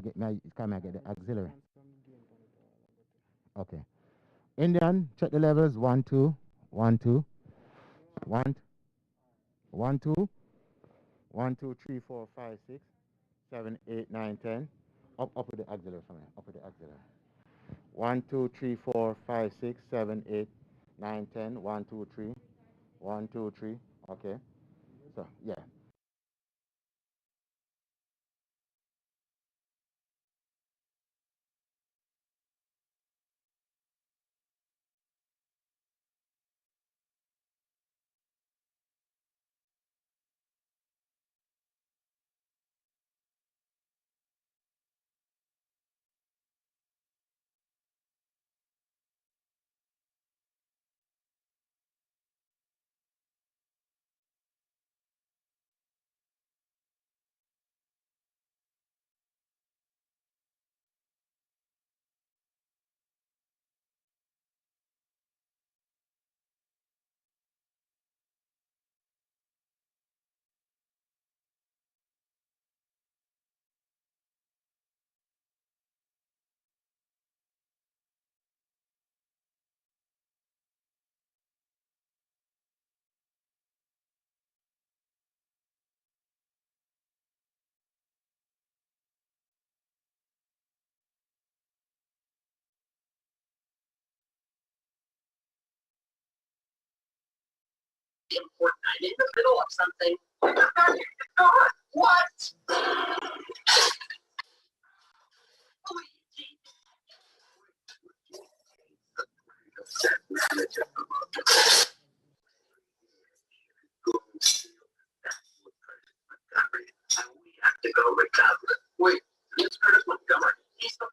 Can I get the auxiliary? Okay. Indian, check the levels. 1, 2, 1, 2, 1, 1, 2, 1, 2, 3, 4, 5, 6, 7, 8, 9, 10. Up with the auxiliary for me. Up with the auxiliary. 1, 2, 3, 4, 5, 6, 7, 8, 9, 10. 1, 2, 3. 1, 2, 3. Okay. So, yeah. Important. I'm in the middle of something. What? We have to go recover. Wait, it's Curtis Montgomery. He's the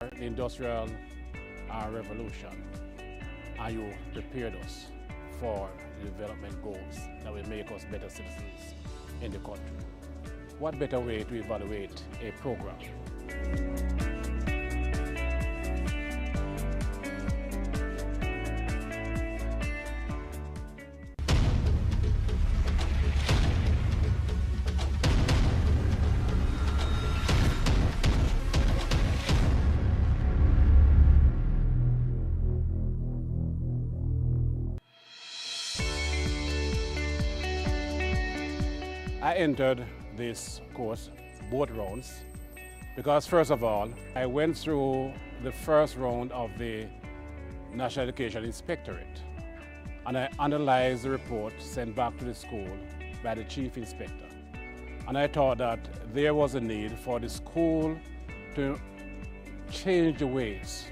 the Industrial Revolution, and you prepared us for the development goals that will make us better citizens in the country. What better way to evaluate a program? I entered this course both rounds because, first of all, I went through the first round of the National Education Inspectorate, and I analyzed the report sent back to the school by the Chief Inspector. And I thought that there was a need for the school to change the ways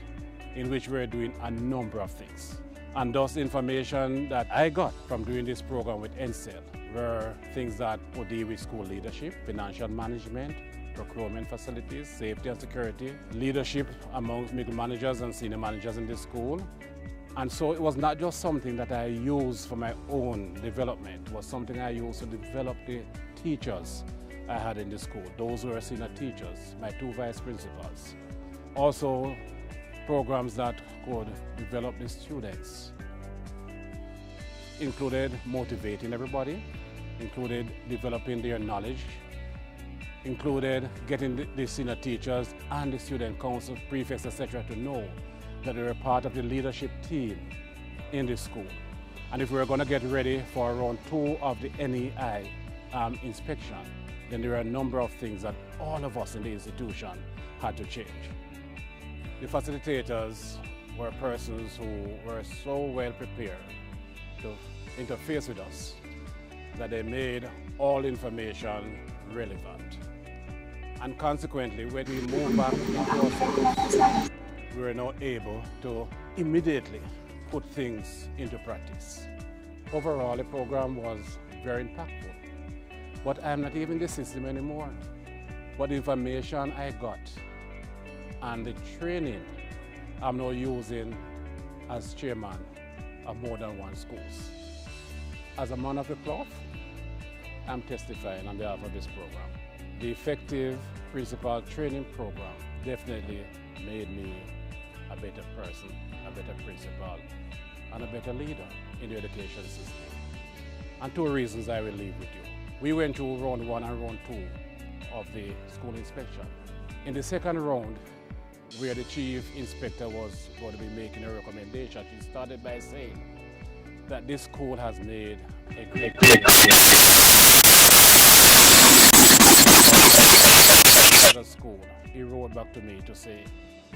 in which we're doing a number of things. And thus, information that I got from doing this program with NCEL were things that would deal with school leadership, financial management, procurement facilities, safety and security, leadership amongst middle managers and senior managers in the school. And so it was not just something that I used for my own development, it was something I used to develop the teachers I had in the school, those who were senior teachers, my 2 vice principals. Also, programs that could develop the students. Included motivating everybody, included developing their knowledge, included getting the senior teachers and the student council, prefects, etc. to know that they were part of the leadership team in the school. And if we were going to get ready for round 2 of the NEI inspection, then there were a number of things that all of us in the institution had to change. The facilitators were persons who were so well prepared to interface with us that they made all information relevant. And consequently, when we moved back into our schools, we were now able to immediately put things into practice. Overall, the program was very impactful. But I'm not even in the system anymore. But the information I got and the training I'm now using as chairman of more than 1 schools. As a man of the cloth, I'm testifying on behalf of this program. The effective principal training program definitely made me a better person, a better principal, and a better leader in the education system. And 2 reasons I will leave with you. We went through round 1 and round 2 of the school inspection. In the second round, where the chief inspector was going to be making a recommendation, she started by saying that this school has made a great school. He wrote back to me to say,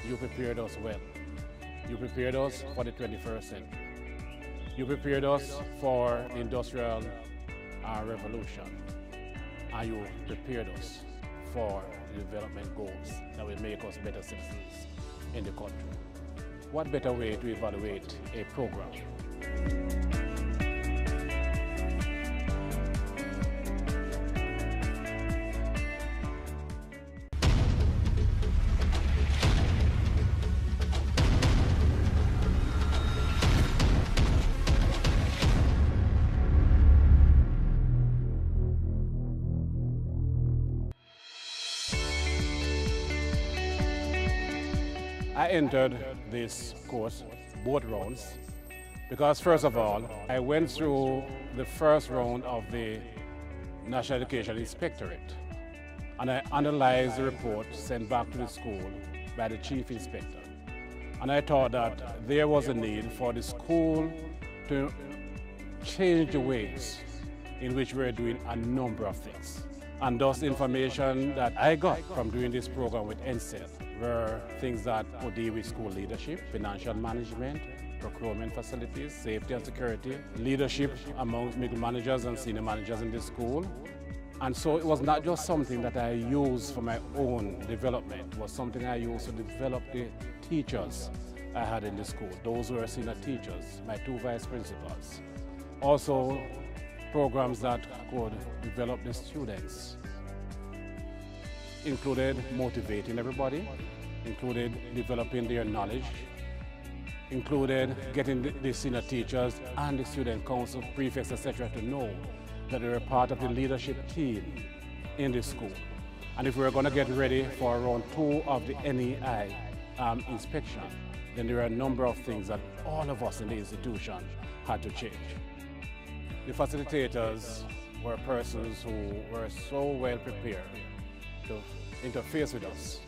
you prepared us well. You prepared us for the 21st century. You prepared us for the Industrial Revolution. And you prepared us for the development goals that will make us better citizens in the country. What better way to evaluate a program? I entered this course both rounds because, first of all, I went through the first round of the National Education Inspectorate, and I analyzed the report sent back to the school by the Chief Inspector. And I thought that there was a need for the school to change the ways in which we're doing a number of things. And thus, information that I got from doing this program with NCEL'S were things that would deal with school leadership, financial management, procurement facilities, safety and security, leadership amongst middle managers and senior managers in the school. And so it was not just something that I used for my own development, it was something I used to develop the teachers I had in the school, those who were senior teachers, my 2 vice principals. Also, programs that could develop the students. Included motivating everybody, included developing their knowledge, included getting the senior teachers and the student council, prefects, etc. to know that they were part of the leadership team in the school. And if we were going to get ready for round 2 of the NEI inspection, then there were a number of things that all of us in the institution had to change. The facilitators were persons who were so well prepared to interface with us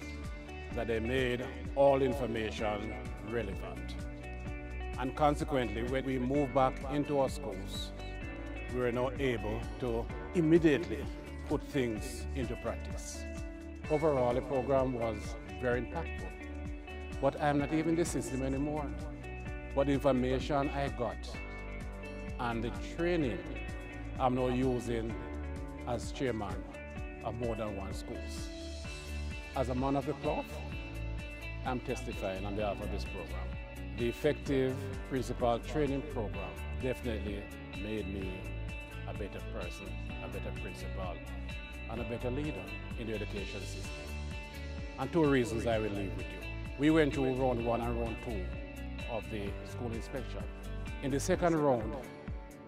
that they made all information relevant. And consequently, when we moved back into our schools, we were now able to immediately put things into practice. Overall, the program was very impactful. But I'm not even in the system anymore. But the information I got and the training I'm now using as chairman of more than one schools. As a man of the cloth, I'm testifying on behalf of this program. The effective principal training program definitely made me a better person, a better principal, and a better leader in the education system. And 2 reasons I will leave with you. We went through round 1 and round 2 of the school inspection. In the second round,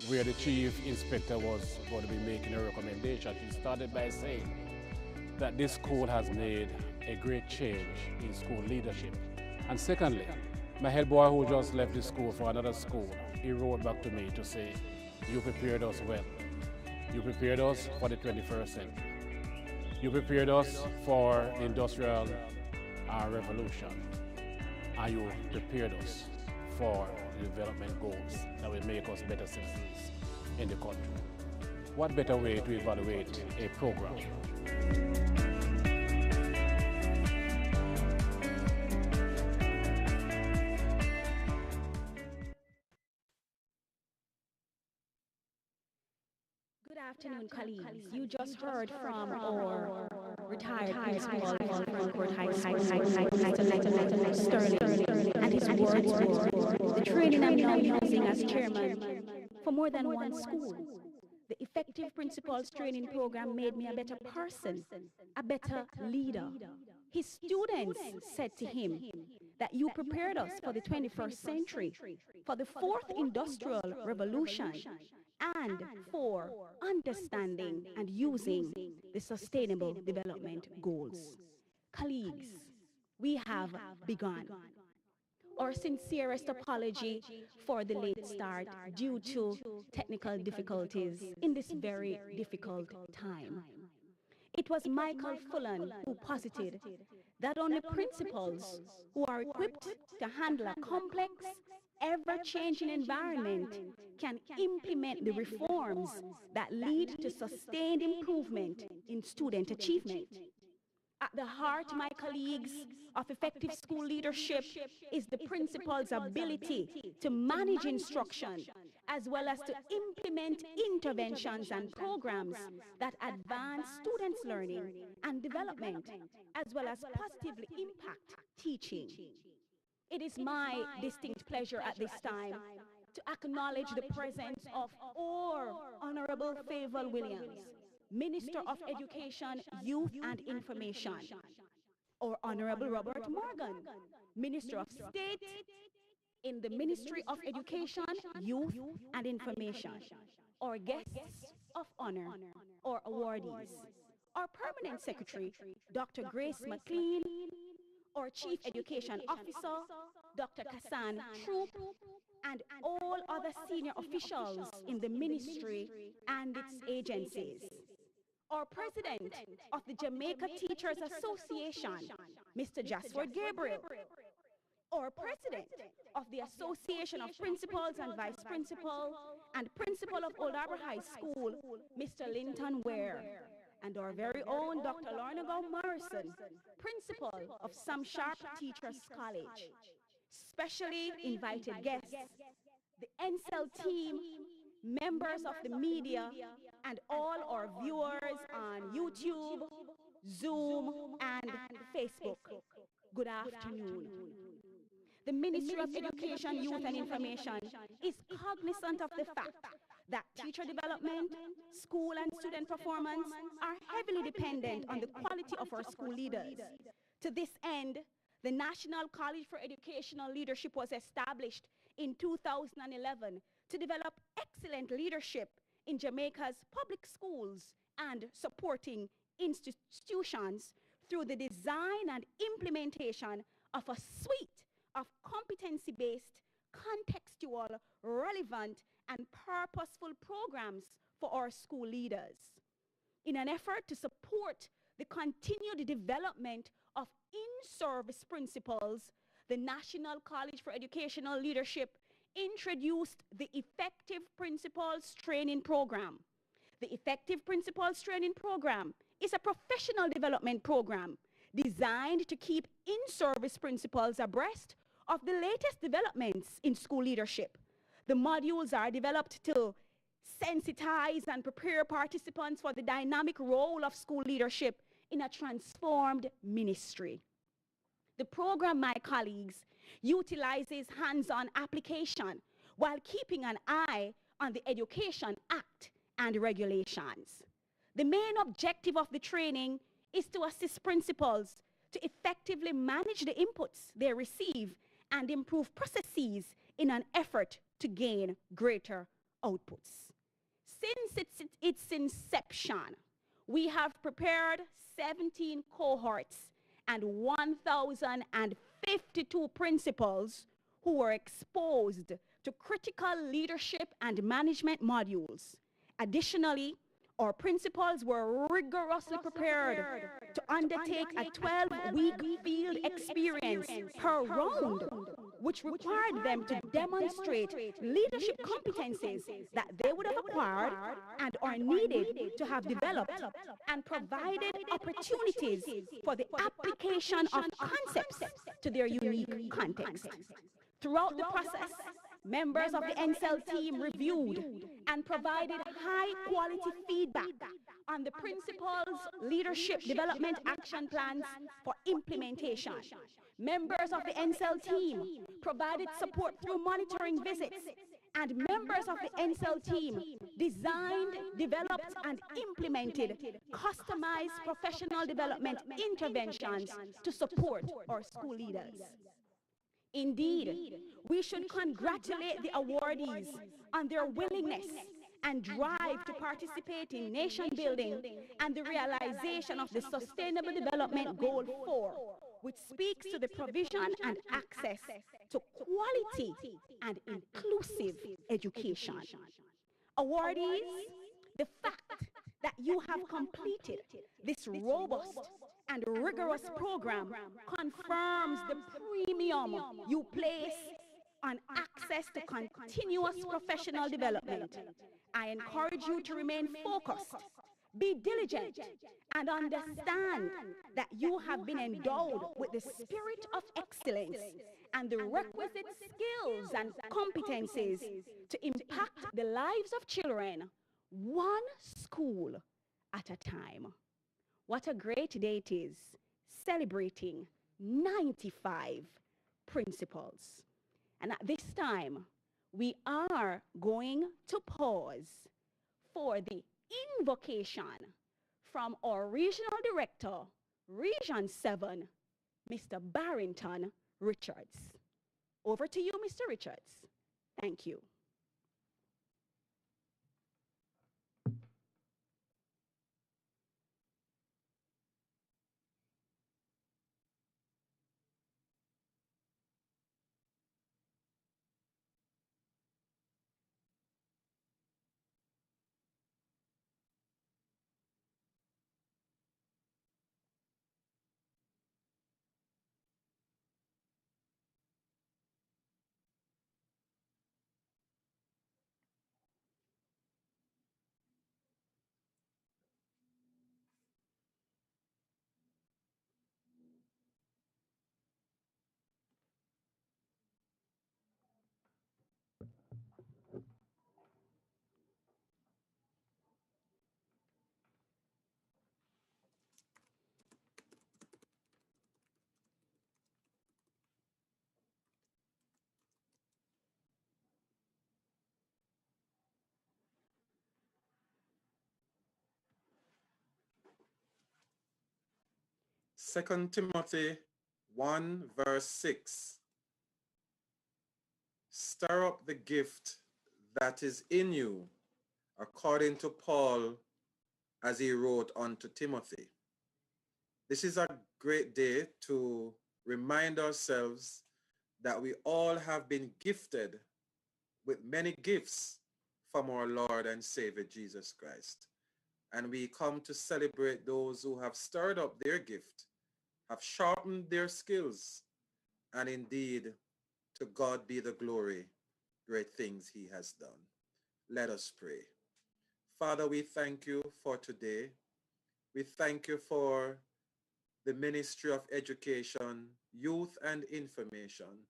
where the chief inspector was going to be making a recommendation, he started by saying that this school has made a great change in school leadership. And secondly, my head boy who just left the school for another school, he wrote back to me to say, you prepared us well. You prepared us for the 21st century. You prepared us for the industrial revolution. And you prepared us for the development goals that will make us better citizens in the country. What better way to evaluate a program? Good afternoon, colleagues. You just heard from our retired principal of Concord High School, Mr. Sterling, and his words were, the training I'm now using as chairman for more than one school. The effective principals training program made me a better person, a better leader. His students said to him that you prepared us for the 21st century, for the 4th industrial revolution, and for understanding and using the Sustainable Development Goals. Colleagues, we have begun. Our sincerest apology for the late start due to technical difficulties in this very difficult time. It was Michael Fullan who posited that only principals who are equipped to handle a complex, ever-changing environment can implement the reforms that lead to sustained improvement in student achievement. At the heart, my colleagues, of effective school leadership is the principal's ability to manage instruction as well as to implement interventions and programs that advance students' learning and development as well as positively impact teaching. It is my distinct pleasure at this time to acknowledge the presence of our Honorable Favour Williams, Minister of Education, Youth and Information, or Honorable Robert Morgan, Minister of State in the Ministry of Education, Youth and Information, or guests of honor or awardees, our Permanent Secretary, Dr. Grace McLean, our Chief Education Officer, Dr. Kassan Troop, and all other senior officials in the ministry and its agencies. Our President of the Jamaica Teachers Association, Mr. Jasper Gabriel. Our President of the Association of Principals and Vice Principal and Principal of Old Harbour High School, Mr. Linton Ware. And our very own Dr. Lorna Morrison, Principal of Sam Sharp Teachers College. Specially invited guests, the NCEL team, members of the media, and all our viewers on YouTube, Zoom, and Facebook. Good afternoon. The Ministry of Education, Youth and Information is cognizant of the fact that teacher development, school and student performance are heavily dependent on the quality of our school leaders. To this end, The National College for Educational Leadership was established in 2011 to develop excellent leadership in Jamaica's public schools and supporting institutions through the design and implementation of a suite of competency-based, contextual, relevant, and purposeful programs for our school leaders. In an effort to support the continued development of in-service principles, the National College for Educational Leadership introduced the Effective Principals Training Program. The Effective Principals Training Program is a professional development program designed to keep in-service principals abreast of the latest developments in school leadership. The modules are developed to sensitize and prepare participants for the dynamic role of school leadership in a transformed ministry. The program, my colleagues, utilizes hands-on application while keeping an eye on the Education Act and regulations. The main objective of the training is to assist principals to effectively manage the inputs they receive and improve processes in an effort to gain greater outputs. Since its inception, we have prepared 17 cohorts and 1,052 principals who were exposed to critical leadership and management modules. Additionally, our principals were rigorously prepared to undertake a 12-week field experience per round, which required them to demonstrate leadership competencies that they would have acquired and are needed to have developed, and provided opportunities for the application of concepts to their unique context. Throughout the process, members of the NCEL'S team reviewed and provided high-quality feedback on the principal's leadership development action plans for implementation. Members of the NCEL'S team provided support through monitoring visits, and members of the NCEL'S team designed, developed, and implemented customized professional development interventions to support our school leaders. Indeed, we should congratulate the awardees on their willingness and drive to participate in nation building and the realization of the Sustainable Development Goal 4, which speaks to the provision and access to quality and inclusive education. Awardees, the fact that you have completed this robust and rigorous program confirms the premium you place on access to continuous professional development. I encourage you to remain focused, be diligent, and understand that you have been endowed with the spirit of excellence and the requisite skills and competencies to impact the lives of children, one school at a time. What a great day it is, celebrating 95 principals. And at this time, we are going to pause for the invocation from our Regional Director, Region 7, Mr. Barrington Richards. Over to you, Mr. Richards. Thank you. Second Timothy 1 verse 6. Stir up the gift that is in you, according to Paul, as he wrote unto Timothy. This is a great day to remind ourselves that we all have been gifted with many gifts from our Lord and Savior Jesus Christ. And we come to celebrate those who have stirred up their gift, have sharpened their skills, and indeed, to God be the glory, great things he has done. Let us pray. Father, we thank you for today. We thank you for the Ministry of Education, Youth and Information.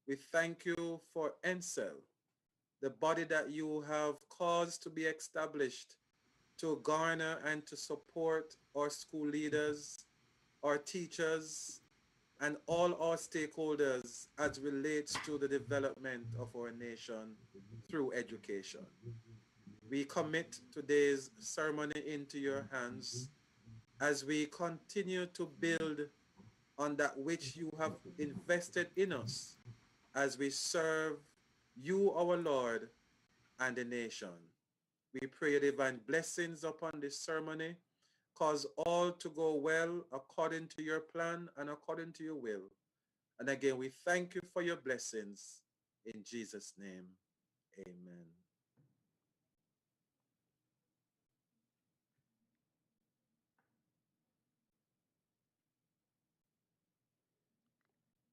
We thank you for NCEL, the body that you have caused to be established to garner and to support our school leaders, our teachers, and all our stakeholders as relates to the development of our nation through education. We commit today's ceremony into your hands as we continue to build on that which you have invested in us as we serve you, our Lord, and the nation. We pray your divine blessings upon this ceremony. Cause all to go well according to your plan and according to your will. And again, we thank you for your blessings. In Jesus' name, amen.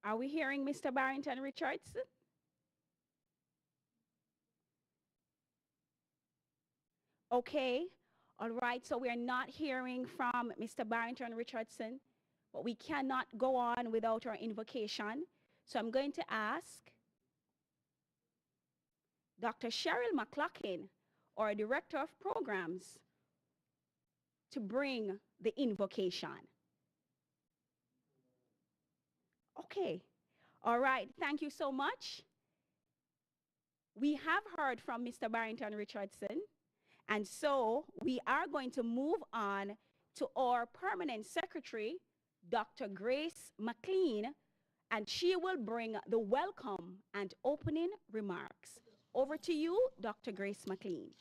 Are we hearing Mr. Barrington Richardson? Okay. All right. So we're not hearing from Mr. Barrington Richardson, but we cannot go on without our invocation. So I'm going to ask Dr. Cheryl McLaughlin, our Director of Programs, to bring the invocation. Okay. All right. Thank you so much. We have heard from Mr. Barrington Richardson, and so we are going to move on to our Permanent Secretary, Dr. Grace McLean, and she will bring the welcome and opening remarks. Over to you, Dr. Grace McLean.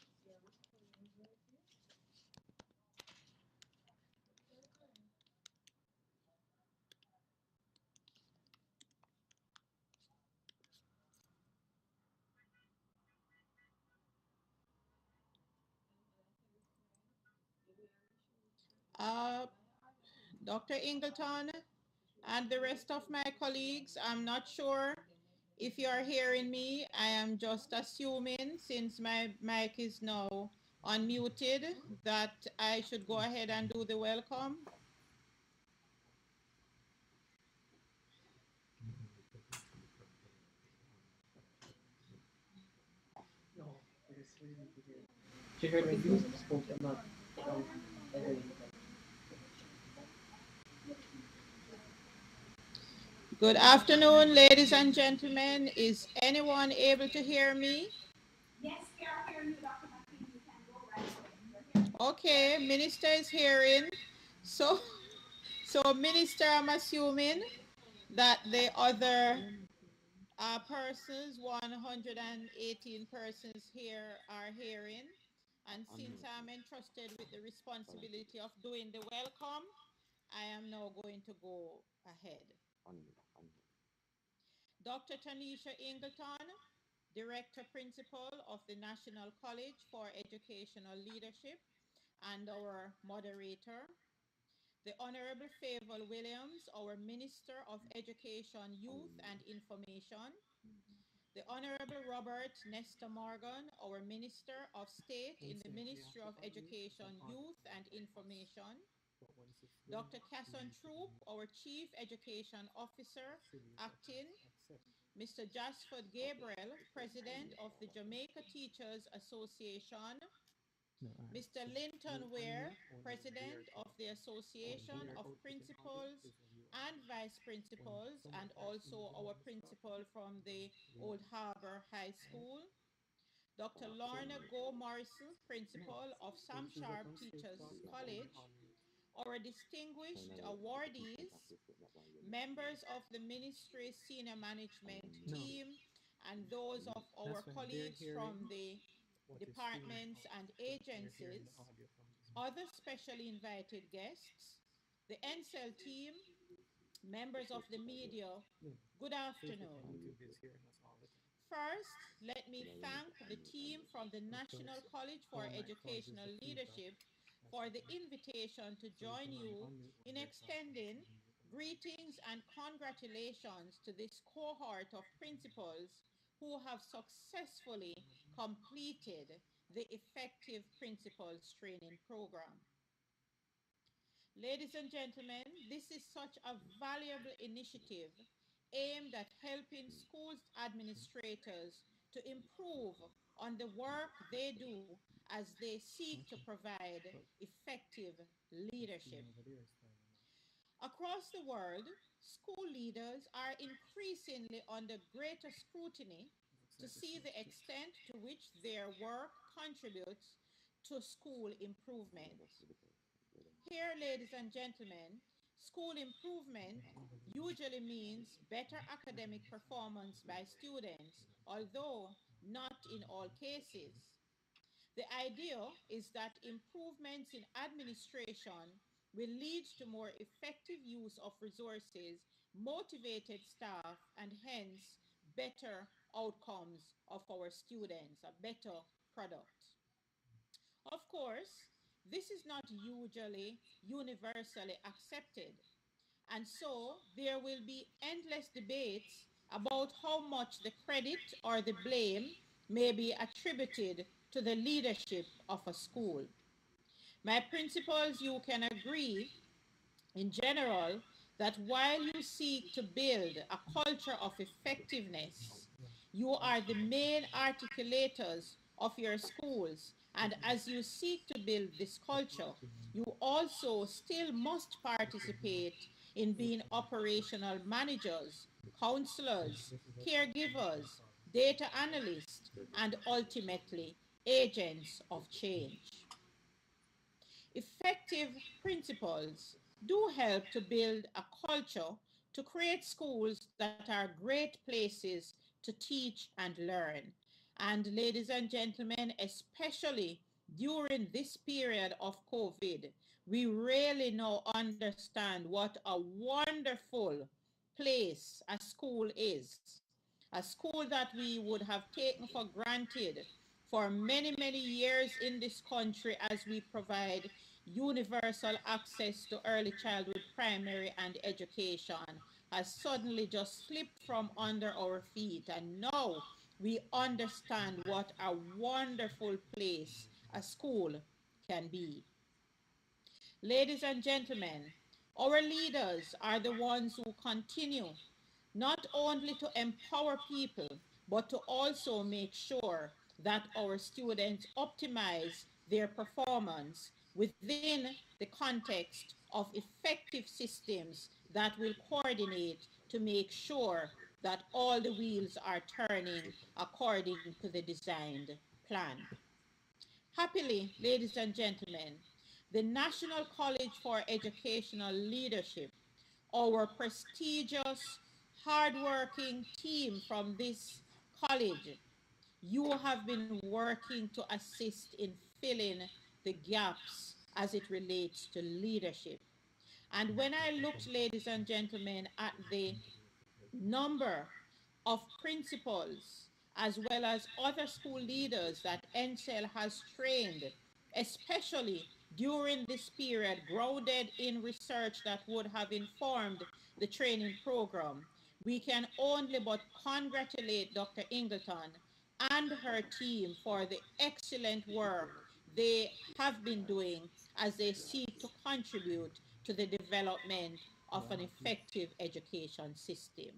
Dr. Ingleton and the rest of my colleagues, I'm not sure if you are hearing me. I am just assuming, since my mic is now unmuted, that I should go ahead and do the welcome. Good afternoon, ladies and gentlemen. Is anyone able to hear me? Yes, we are hearing you, Dr. McLean. You can go right ahead. Okay, Minister is hearing. So Minister, I'm assuming that the other persons, 118 persons here, are hearing. And since I'm entrusted with the responsibility of doing the welcome, I am now going to go ahead. Dr. Tanisha Ingleton, Director Principal of the National College for Educational Leadership, and our moderator. The Honorable Favour Williams, our Minister of Education, Youth and Information. The Honorable Robert Nestor Morgan, our Minister of State in the Ministry of Education, Youth and Information. Dr. Casson Troop, our Chief Education Officer, acting. Mr. Jasford Gabriel, President of the Jamaica Teachers Association. Mr. Linton Ware, President of the Association of Principals and Vice Principals, and also our principal from the Old Harbor High School. Dr. Lorna Go Morrison, Principal of Sam Sharp Teachers College. our distinguished awardees, members of the ministry senior management team, and those of our colleagues from the departments and agencies, other specially invited guests, the NCEL team, members of the media, good afternoon. First, let me thank the team from the National College for Educational Leadership for the invitation to join you in extending greetings and congratulations to this cohort of principals who have successfully completed the Effective Principals Training Program. Ladies and gentlemen, this is such a valuable initiative aimed at helping schools administrators to improve on the work they do as they seek to provide effective leadership. Across the world, school leaders are increasingly under greater scrutiny to see the extent to which their work contributes to school improvement. Here, ladies and gentlemen, school improvement usually means better academic performance by students, although not in all cases. The idea is that improvements in administration will lead to more effective use of resources, motivated staff, and hence better outcomes of our students, a better product. Of course, this is not usually universally accepted, and so there will be endless debates about how much the credit or the blame may be attributed to the leadership of a school. My principals, you can agree in general that while you seek to build a culture of effectiveness, you are the main articulators of your schools, and as you seek to build this culture, you also still must participate in being operational managers, counselors, caregivers, data analysts, and ultimately agents of change. Effective principals do help to build a culture to create schools that are great places to teach and learn. And ladies and gentlemen, especially during this period of COVID, we really now understand what a wonderful place a school is. A school that we would have taken for granted for many, many years in this country as we provide universal access to early childhood primary and education has suddenly just slipped from under our feet. And now we understand what a wonderful place a school can be. Ladies and gentlemen, our leaders are the ones who continue not only to empower people, but to also make sure that our students optimize their performance within the context of effective systems that will coordinate to make sure that all the wheels are turning according to the designed plan. Happily, ladies and gentlemen, the National College for Educational Leadership, our prestigious, hardworking team from this college, you have been working to assist in filling the gaps as it relates to leadership. And when I looked, ladies and gentlemen, at the number of principals as well as other school leaders that NCEL has trained, especially during this period, grounded in research that would have informed the training program, we can only but congratulate Dr. Ingleton and her team for the excellent work they have been doing as they seek to contribute to the development of an effective education system.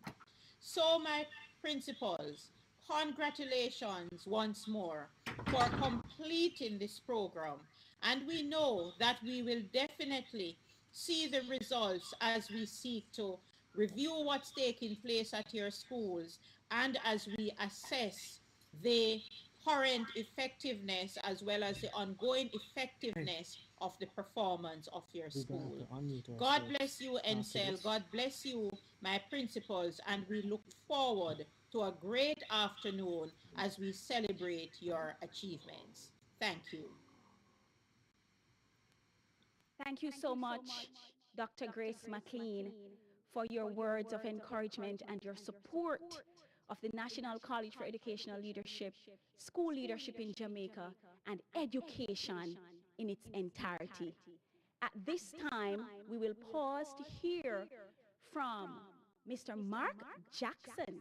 So, my principals, congratulations once more for completing this program. And we know that we will definitely see the results as we seek to review what's taking place at your schools and as we assess the current effectiveness as well as the ongoing effectiveness of the performance of your school. God bless you, NCEL. God bless you, my principals, and we look forward to a great afternoon as we celebrate your achievements. Thank you. Thank you so much, Dr. Grace McLean, for your words of encouragement and your support of the National College for Educational Leadership, school leadership in Jamaica, and education in its entirety. At this time, we will pause to hear from Mr. Mark Jackson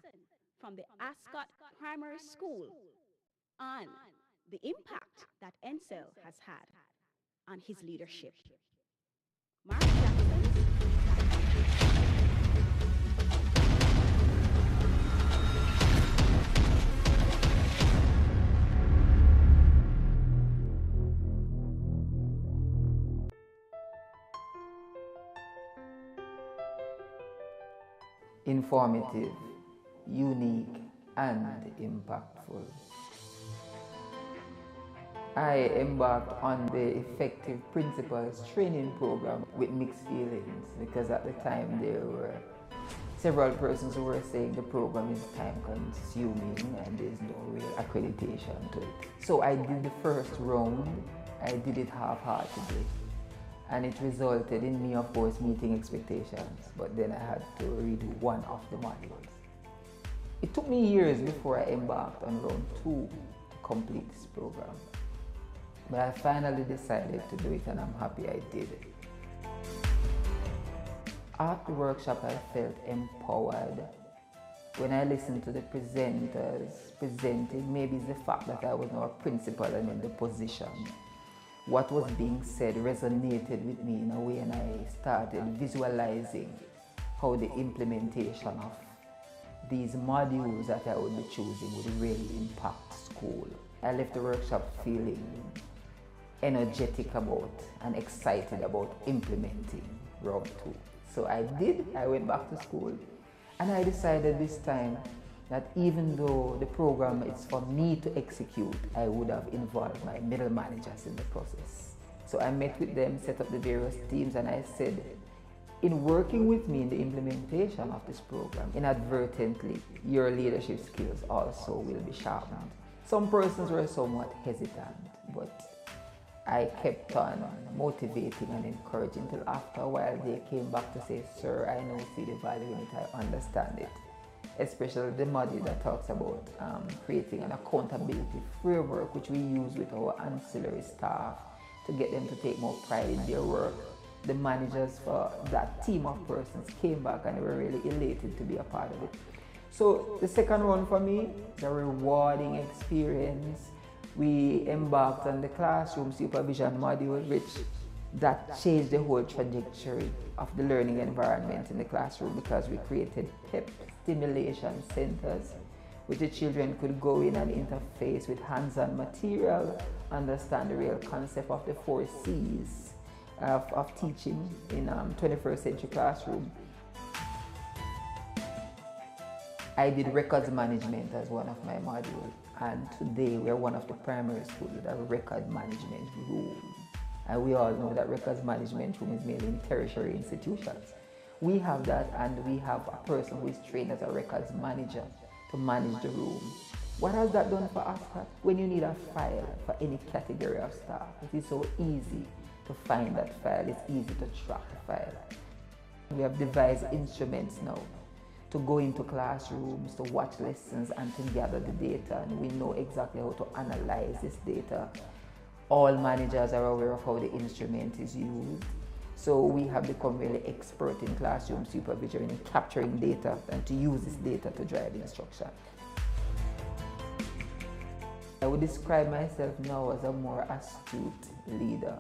from the Ascot Primary School on the impact that NCEL has had on his leadership. Mark Jackson. Informative, unique, and impactful. I embarked on the Effective Principles training program with mixed feelings because at the time there were several persons who were saying the program is time consuming and there's no real accreditation to it. So I did the first round, I did it half-heartedly, and it resulted in me, of course, meeting expectations, but then I had to redo one of the modules. It took me years before I embarked on round 2 to complete this program. But I finally decided to do it and I'm happy I did it. After the workshop, I felt empowered. When I listened to the presenters presenting, maybe it's the fact that I was now a principal and in the position. What was being said resonated with me in a way, and I started visualizing how the implementation of these modules that I would be choosing would really impact school. I left the workshop feeling energetic about and excited about implementing round 2. So I went back to school, and I decided this time that even though the program is for me to execute, I would have involved my middle managers in the process. So I met with them, set up the various teams, and I said, in working with me in the implementation of this program, inadvertently, your leadership skills also will be sharpened. Some persons were somewhat hesitant, but I kept on motivating and encouraging until after a while they came back to say, sir, I now see the value in it, I understand it. Especially the module that talks about creating an accountability framework, which we use with our ancillary staff to get them to take more pride in their work. The managers for that team of persons came back and they were really elated to be a part of it. So the second one for me is a rewarding experience. We embarked on the classroom supervision module, which that changed the whole trajectory of the learning environment in the classroom, because we created PEP stimulation centers, which the children could go in and interface with hands-on material, understand the real concept of the 4 C's of teaching in 21st century classroom. I did records management as one of my modules, and today we're one of the primary schools with a record management room. And we all know that records management room is mainly in tertiary institutions. We have that, and we have a person who is trained as a records manager to manage the room. What has that done for us? When you need a file for any category of staff, it is so easy to find that file, it's easy to track the file. We have devised instruments now to go into classrooms, to watch lessons and to gather the data, and we know exactly how to analyze this data. All managers are aware of how the instrument is used. So we have become really expert in classroom supervision in capturing data and to use this data to drive instruction. I would describe myself now as a more astute leader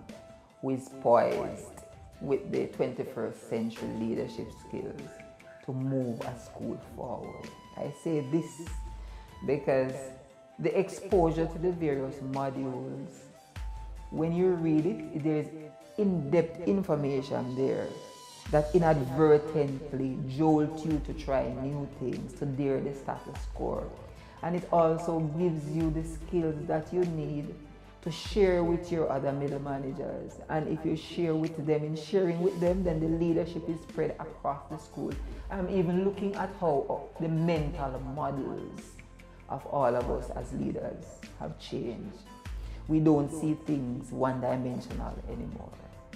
who is poised with the 21st century leadership skills to move a school forward. I say this because the exposure to the various modules, when you read it, there is in-depth information there that inadvertently jolts you to try new things, to dare the status quo. And it also gives you the skills that you need to share with your other middle managers. And if you share with them, in sharing with them, then the leadership is spread across the school. I'm even looking at how the mental models of all of us as leaders have changed. We don't see things one-dimensional anymore.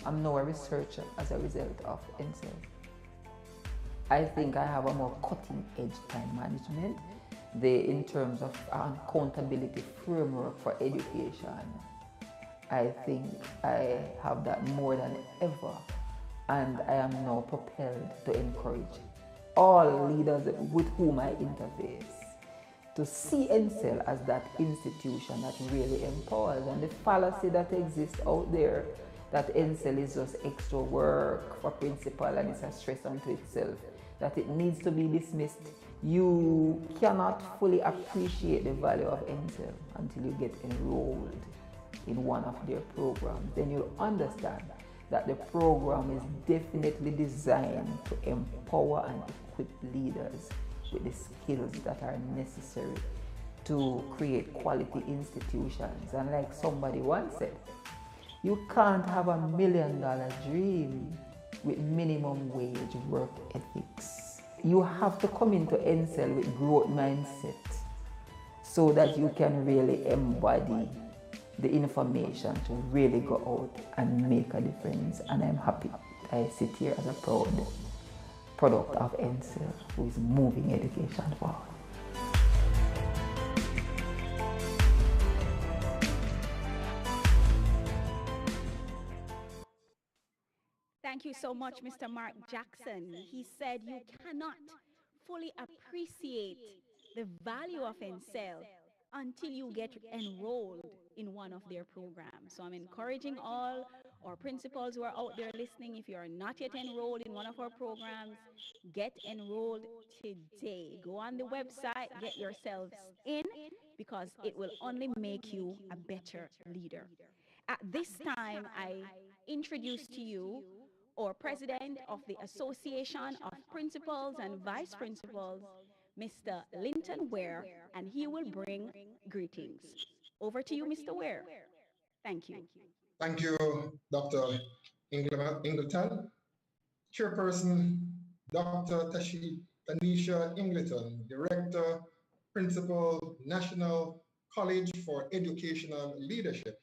I'm now a researcher as a result of NCEL'S. I think I have a more cutting-edge time management in terms of accountability framework for education. I think I have that more than ever, and I am now propelled to encourage all leaders with whom I interface to see NCEL as that institution that really empowers. And the fallacy that exists out there that NCEL is just extra work for principal and it's a stress unto itself, that it needs to be dismissed. You cannot fully appreciate the value of NCEL until you get enrolled in one of their programs. Then you'll understand that the program is definitely designed to empower and equip leaders with the skills that are necessary to create quality institutions. And like somebody once said, you can't have $1 million dream with minimum wage work ethics. You have to come into NCEL with growth mindset so that you can really embody the information to really go out and make a difference. And I'm happy I sit here as a proud product of NCEL who is moving education forward. Thank you so much, Mr. Mark Jackson. He said you cannot fully appreciate the value of NCEL until you get enrolled in one of their programs. So I'm encouraging all our principals who are out there listening, if you are not yet enrolled in one of our programs, get enrolled today. Go on the website, get yourselves in, because it will only make you a better leader. At this time, I introduce to you our president of the Association of Principals and Vice Principals, Mr. Linton Ware, and he will bring greetings. Over to you, Mr. Ware. Thank you. Thank you, Dr. Ingleton. Chairperson, Dr. Tanisha Ingleton, Director, Principal, National College for Educational Leadership.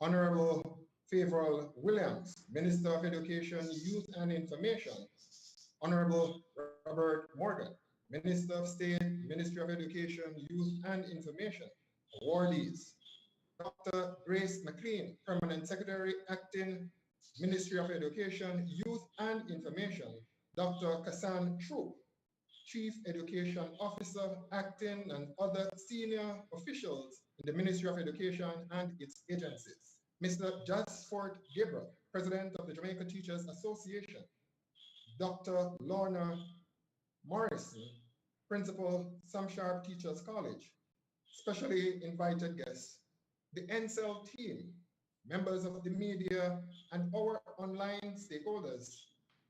Honorable Favorable Williams, Minister of Education, Youth and Information. Honorable Robert Morgan, Minister of State, Ministry of Education, Youth and Information. Awardees, Dr. Grace McLean, Permanent Secretary, Acting, Ministry of Education, Youth and Information. Dr. Kassan Troop, Chief Education Officer, Acting, and other senior officials in the Ministry of Education and its agencies. Mr. Jasford Gabriel, President of the Jamaica Teachers Association. Dr. Lorna Morrison, Principal, Sam Sharp Teachers College. Specially invited guests, the NCEL team, members of the media, and our online stakeholders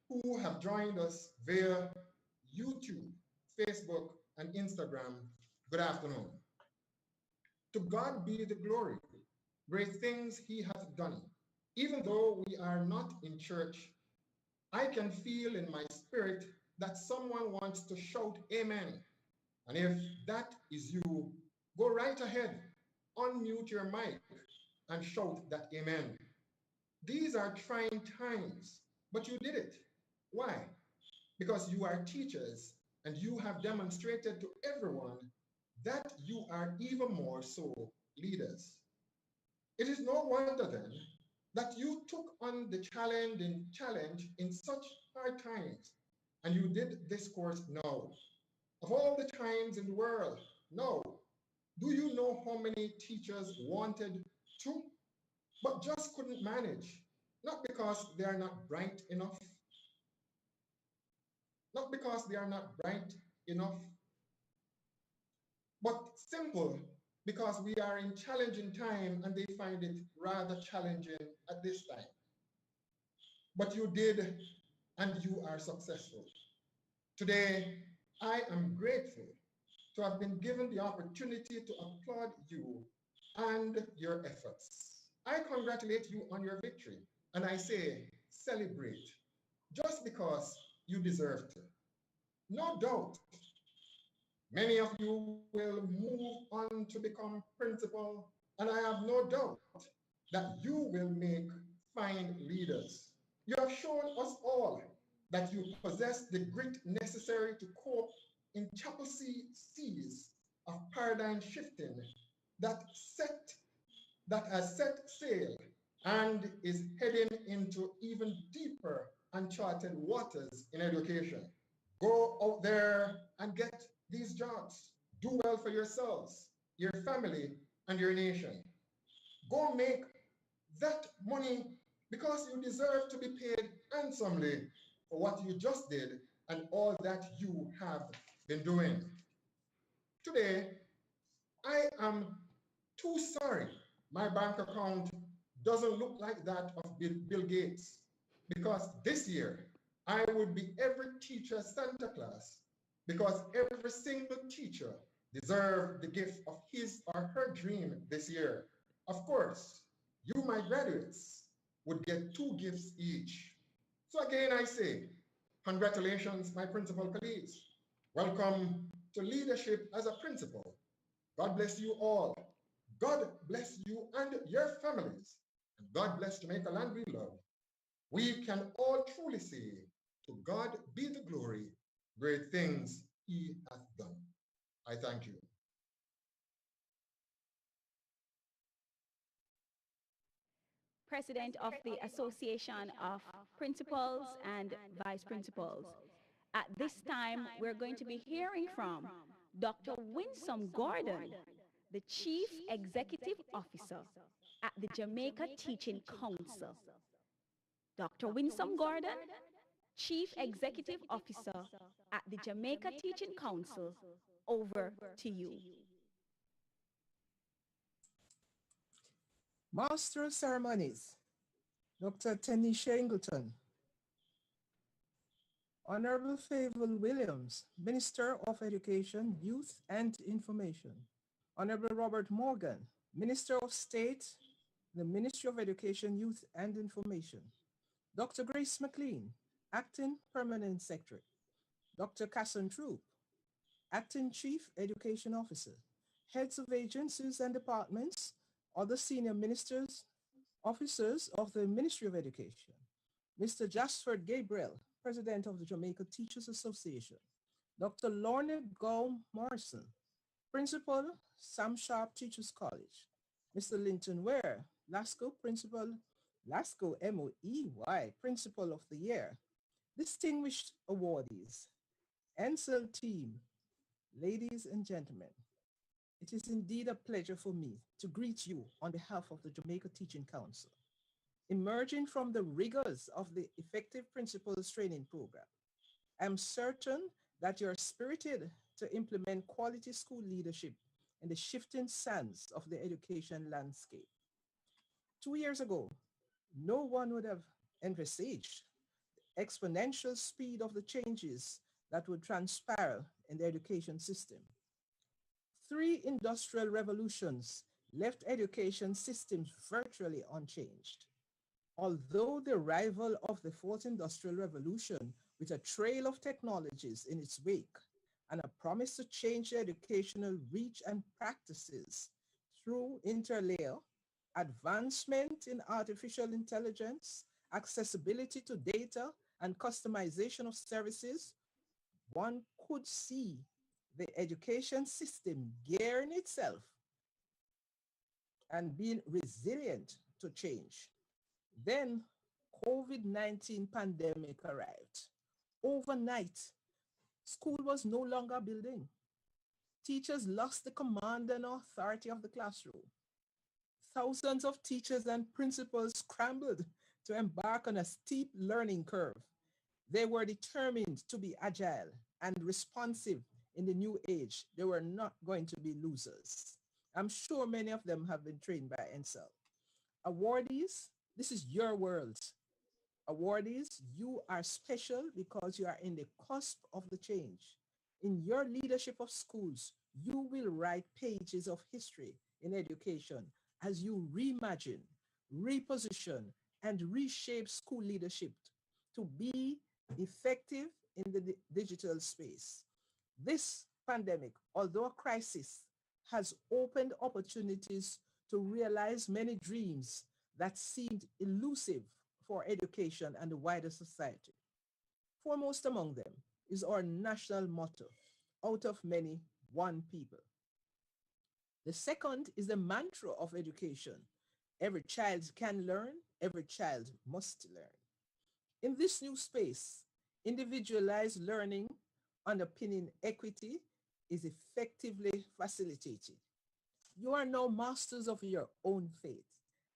who have joined us via YouTube, Facebook, and Instagram. Good afternoon. To God be the glory, great things he hath done. Even though we are not in church, I can feel in my spirit that someone wants to shout amen. And if that is you, go right ahead, unmute your mic, and shout that amen. These are trying times, but you did it. Why? Because you are teachers and you have demonstrated to everyone that you are even more so leaders. It is no wonder then that you took on the challenge in such hard times, and you did this course now. Of all the times in the world, no. Do you know how many teachers wanted to, but just couldn't manage? Not because they are not bright enough, not because they are not bright enough, but simple because we are in challenging time and they find it rather challenging at this time. But you did, and you are successful. Today, I am grateful to have been given the opportunity to applaud you and your efforts. I congratulate you on your victory, and I say celebrate, just because you deserve to. No doubt, many of you will move on to become principal, and I have no doubt that you will make fine leaders. You have shown us all that you possess the grit necessary to cope in chapel seas of paradigm shifting that has set sail and is heading into even deeper uncharted waters in education. Go out there and get these jobs. Do well for yourselves, your family, and your nation. Go make that money because you deserve to be paid handsomely for what you just did and all that you have been doing. Today, I am too sorry my bank account doesn't look like that of Bill Gates, because this year I would be every teacher's Santa Claus, because every single teacher deserves the gift of his or her dream this year. Of course, you, my graduates, would get 2 gifts each. So again, I say, congratulations, my principal colleagues. Welcome to leadership as a principal. God bless you all. God bless you and your families. And God bless Jamaica land we love. We can all truly say, to God be the glory, great things he hath done. I thank you. President of the Association of Principals and Vice Principals. At this time, we're going to be hearing from Dr. Winsome Gordon, the Chief Executive Officer at the Jamaica Teaching Council. Dr. Winsome Gordon, Chief Executive Officer at the Jamaica Teaching Council, over to you. Master of Ceremonies, Dr. Tanisha Ingleton. Honorable Favour Williams, Minister of Education, Youth and Information. Honorable Robert Morgan, Minister of State, the Ministry of Education, Youth and Information. Dr. Grace McLean, Acting Permanent Secretary. Dr. Casson Troop, Acting Chief Education Officer. Heads of agencies and departments, other senior ministers, officers of the Ministry of Education. Mr. Jasford Gabriel, President of the Jamaica Teachers Association. Dr. Lorna Gow Morrison, Principal, Sam Sharp Teachers College. Mr. Linton Ware, LASCO Principal, LASCO MOEY Principal of the Year. Distinguished awardees, NCEL team, ladies and gentlemen, it is indeed a pleasure for me to greet you on behalf of the Jamaica Teaching Council. Emerging from the rigors of the Effective Principals Training Program, I'm certain that you're spirited to implement quality school leadership in the shifting sands of the education landscape. 2 years ago, no one would have envisaged the exponential speed of the changes that would transpire in the education system. 3 industrial revolutions left education systems virtually unchanged. Although the arrival of the 4th Industrial Revolution with a trail of technologies in its wake and a promise to change educational reach and practices through interlayer, advancement in artificial intelligence, accessibility to data, and customization of services, one could see the education system gearing itself and being resilient to change. Then COVID-19 pandemic arrived. Overnight, school was no longer a building. Teachers lost the command and authority of the classroom. Thousands of teachers and principals scrambled to embark on a steep learning curve. They were determined to be agile and responsive in the new age. They were not going to be losers. I'm sure many of them have been trained by NCEL. Awardees, this is your world. Awardees, you are special because you are in the cusp of the change. In your leadership of schools, You will write pages of history in education as you reimagine, reposition, and reshape school leadership to be effective in the digital space. This pandemic, although a crisis, has opened opportunities to realize many dreams that seemed elusive for education and the wider society. Foremost among them is our national motto, out of many, one people. The second is the mantra of education. Every child can learn, every child must learn. In this new space, individualized learning underpinning equity is effectively facilitated. You are now masters of your own fate,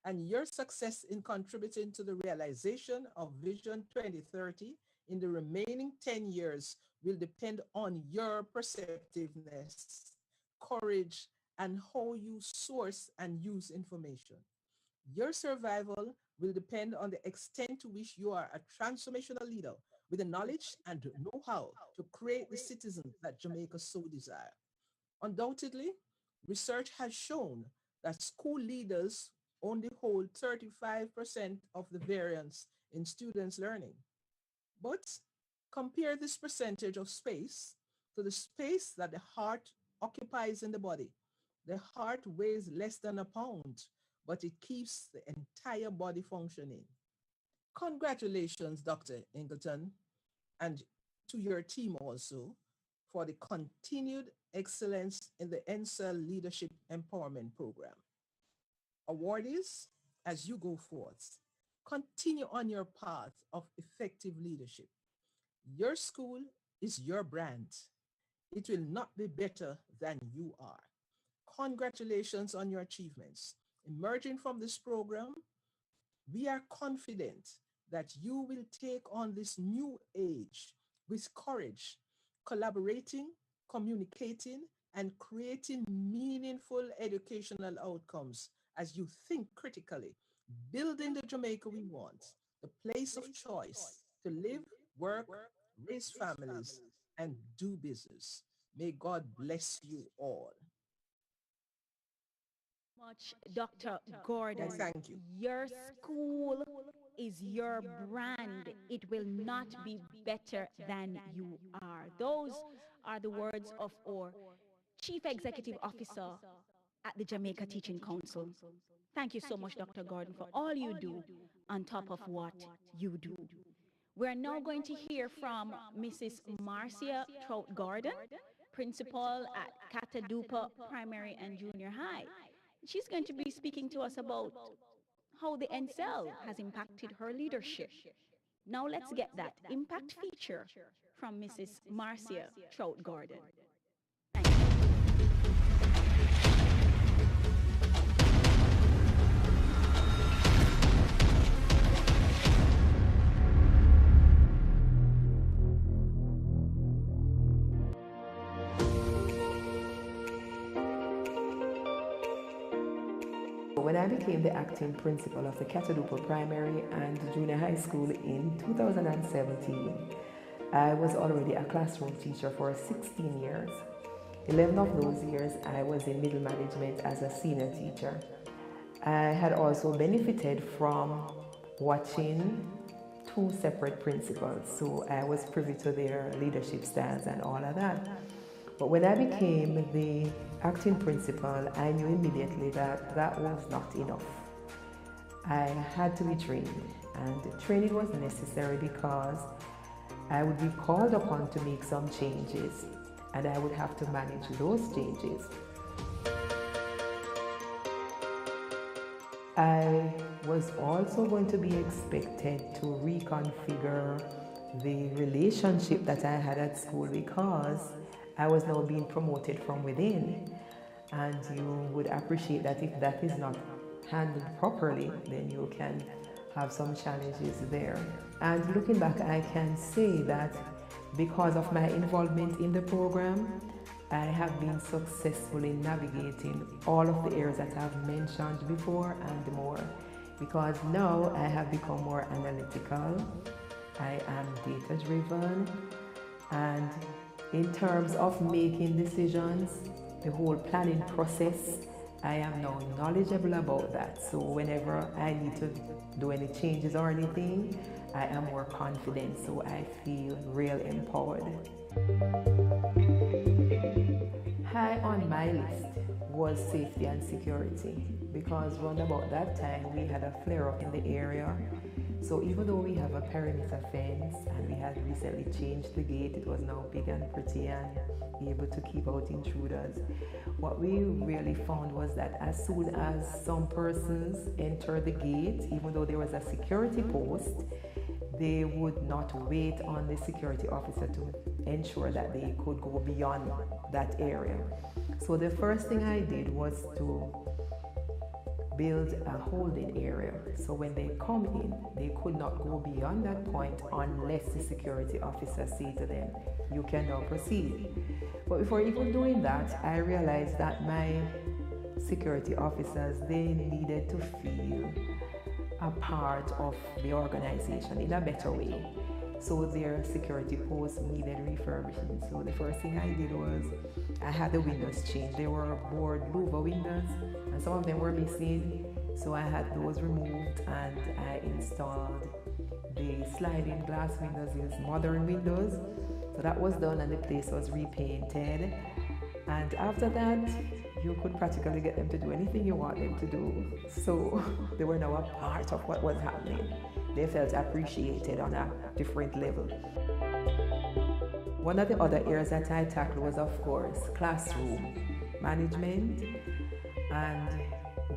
and your success in contributing to the realization of Vision 2030 in the remaining 10 years will depend on your perceptiveness, courage, and how you source and use information. Your survival will depend on the extent to which you are a transformational leader with the knowledge and know-how to create the citizens that Jamaica so desires. Undoubtedly, research has shown that school leaders only hold 35% of the variance in students' learning. But compare this percentage of space to the space that the heart occupies in the body. The heart weighs less than a pound, but it keeps the entire body functioning. Congratulations, Dr. Ingleton, and to your team also for the continued excellence in the NCEL Leadership Empowerment Program. Awardees, as you go forth, continue on your path of effective leadership. Your school is your brand. It will not be better than you are. Congratulations on your achievements. Emerging from this program, we are confident that you will take on this new age with courage, collaborating, communicating, and creating meaningful educational outcomes as you think critically, building the Jamaica we want, the place of choice to live, work, raise families, and do business. May God bless you all. Much, Dr. Gordon. Yes, thank you. Your school is your brand. It will not be better than you are. Those are the words of our Chief Executive Officer at the Jamaica Teaching Council. Thank you so much, Dr. Gordon, for all you do on top of what you do. We're now going to hear from Mrs. Marcia Trout Gordon, principal at Catadupa Primary and Junior High. She's going to be speaking to us about how the NCEL has impacted her leadership. Now let's get that impact feature from Mrs. Marcia Trout Gordon. Thank you. When I became the acting principal of the Catadupa Primary and Junior High School in 2017, I was already a classroom teacher for 16 years. 11 of those years I was in middle management as a senior teacher. I had also benefited from watching two separate principals, so I was privy to their leadership styles and all of that. But when I became the acting principal, I knew immediately that that was not enough. I had to be trained, and training was necessary because I would be called upon to make some changes, and I would have to manage those changes. I was also going to be expected to reconfigure the relationship that I had at school because I was now being promoted from within, and you would appreciate that if that is not handled properly, then you can have some challenges there. And looking back, I can say that because of my involvement in the program, I have been successful in navigating all of the areas that I've mentioned before and more, because now I have become more analytical, I am data driven, and in terms of making decisions, the whole planning process, I am now knowledgeable about that. So whenever I need to do any changes or anything, I am more confident, so I feel real empowered. High on my list was safety and security, because around about that time we had a flare-up in the area. So even though we have a perimeter fence and we had recently changed the gate, it was now big and pretty and able to keep out intruders. What we really found was that as soon as some persons entered the gate, even though there was a security post, they would not wait on the security officer to ensure that they could go beyond that area. So the first thing I did was to build a holding area. So when they come in, they could not go beyond that point unless the security officer say to them, you can now proceed. But before even doing that, I realized that my security officers, they needed to feel a part of the organization in a better way. So their security posts needed refurbishing. So the first thing I did was I had the windows changed. They were board louver windows and some of them were missing. So I had those removed and I installed the sliding glass windows, these modern windows. So that was done and the place was repainted. And after that, you could practically get them to do anything you want them to do. So they were now a part of what was happening. They felt appreciated on a different level. One of the other areas that I tackled was, of course, classroom management. And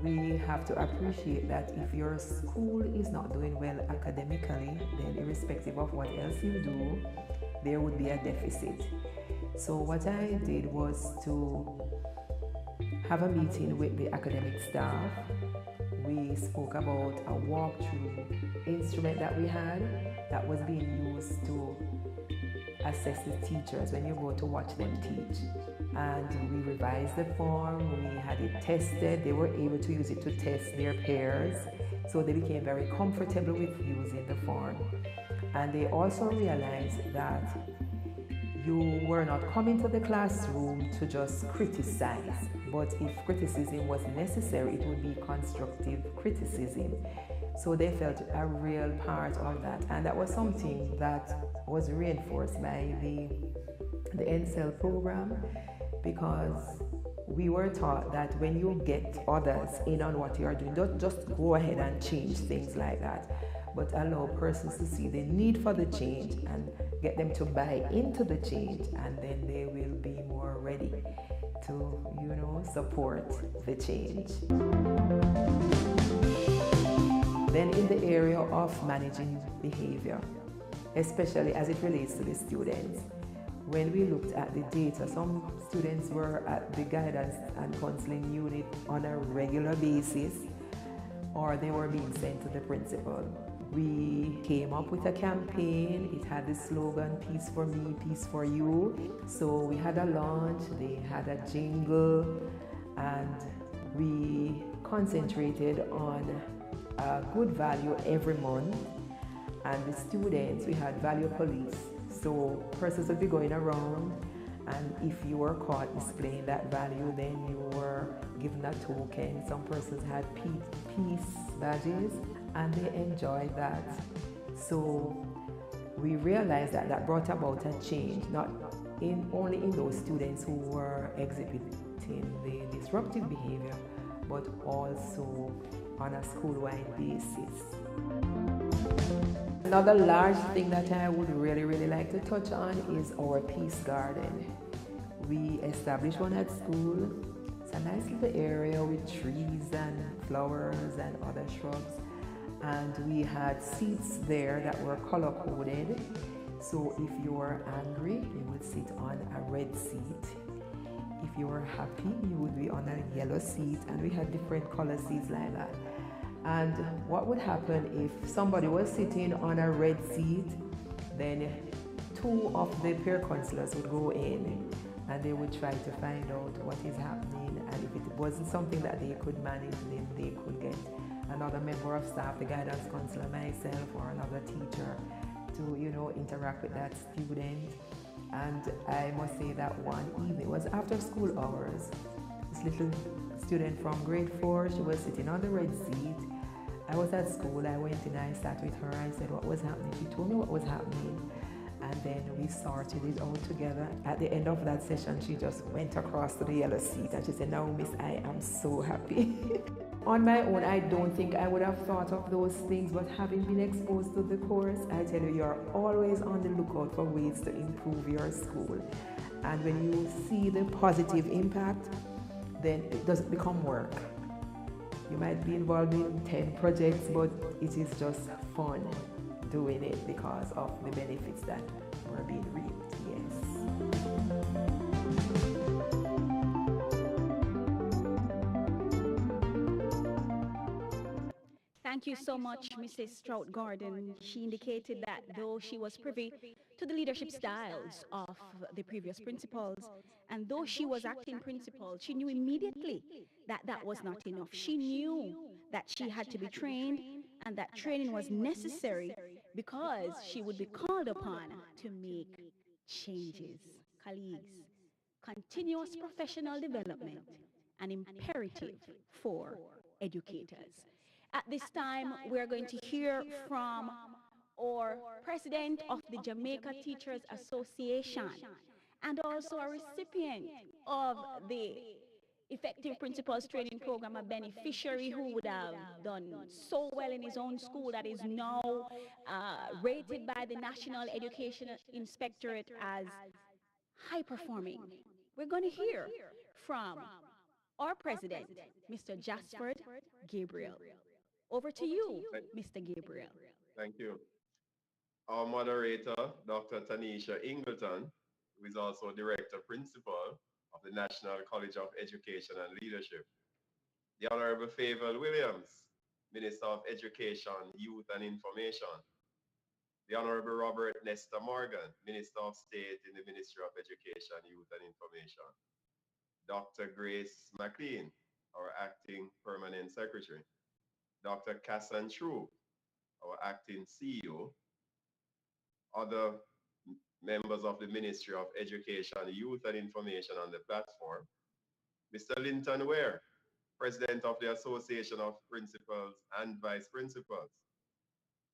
we have to appreciate that if your school is not doing well academically, then irrespective of what else you do, there would be a deficit. So what I did was to have a meeting with the academic staff. We spoke about a walkthrough instrument that we had that was being used to assess the teachers when you go to watch them teach. And we revised the form, we had it tested, they were able to use it to test their pairs, so they became very comfortable with using the form. And they also realized that you were not coming to the classroom to just criticize, but if criticism was necessary, it would be constructive criticism. So they felt a real part of that, and that was something that was reinforced by the NCEL program, because we were taught that when you get others in on what you are doing, don't just go ahead and change things like that, but allow persons to see the need for the change and get them to buy into the change, and then they will be more ready to, support the change. Then in the area of managing behavior, especially as it relates to the students, when we looked at the data, some students were at the guidance and counseling unit on a regular basis, or they were being sent to the principal. We came up with a campaign. It had the slogan, peace for me, peace for you. So we had a launch, they had a jingle, and we concentrated on a good value every month. And the students, we had value police. So persons would be going around, and if you were caught displaying that value, then you were given a token. Some persons had peace badges, and they enjoyed that. So we realized that that brought about a change, not only in those students who were exhibiting the disruptive behavior, but also on a school-wide basis. Another large thing that I would really like to touch on is our peace garden. We established one at school. It's a nice little area with trees and flowers and other shrubs. And we had seats there that were color-coded. So if you were angry, you would sit on a red seat. If you were happy, you would be on a yellow seat. And we had different color seats like that. And what would happen if somebody was sitting on a red seat, then two of the peer counselors would go in and they would try to find out what is happening, and if it wasn't something that they could manage, then they could get another member of staff, the guidance counselor, myself, or another teacher to interact with that student. And I must say that one evening, it was after school hours, this little student from grade 4, she was sitting on the red seat. I was at school, I went in, I sat with her, I said what was happening. She told me what was happening, and then we sorted it out together. At the end of that session, she just went across to the yellow seat and she said, "Now, Miss, I am so happy." On my own, I don't think I would have thought of those things, but having been exposed to the course, I tell you, you're always on the lookout for ways to improve your school. And when you see the positive impact, then it doesn't become work. You might be involved in 10 projects, but it is just fun doing it because of the benefits that were being reaped. Yes. Thank you so much, Mrs. Strout Gordon. She indicated that though she was privy to the leadership styles of the previous principals, and though she was acting principal, she knew immediately that that was not enough. She knew that she had to be trained, and that training was necessary because she would be called upon to make changes. Colleagues, continuous professional development, an imperative for educators. At this time, we're going to hear from our president of the Jamaica Teachers Association and also a recipient of the Effective Principals Training Program, a beneficiary who would have done so well in his own school that is now rated by the National Education Inspectorate as high performing. We're going to hear from our president, Mr. Jasford Gabriel. Over to you, Mr. Gabriel. Thank you. Our moderator, Dr. Tanisha Ingleton, who is also Director Principal of the National College of Education and Leadership. The Honorable Favour Williams, Minister of Education, Youth and Information. The Honorable Robert Nesta Morgan, Minister of State in the Ministry of Education, Youth and Information. Dr. Grace McLean, our Acting Permanent Secretary. Dr. Cassan True, our Acting CEO. Other members of the Ministry of Education, Youth and Information on the platform. Mr. Linton Ware, President of the Association of Principals and Vice Principals.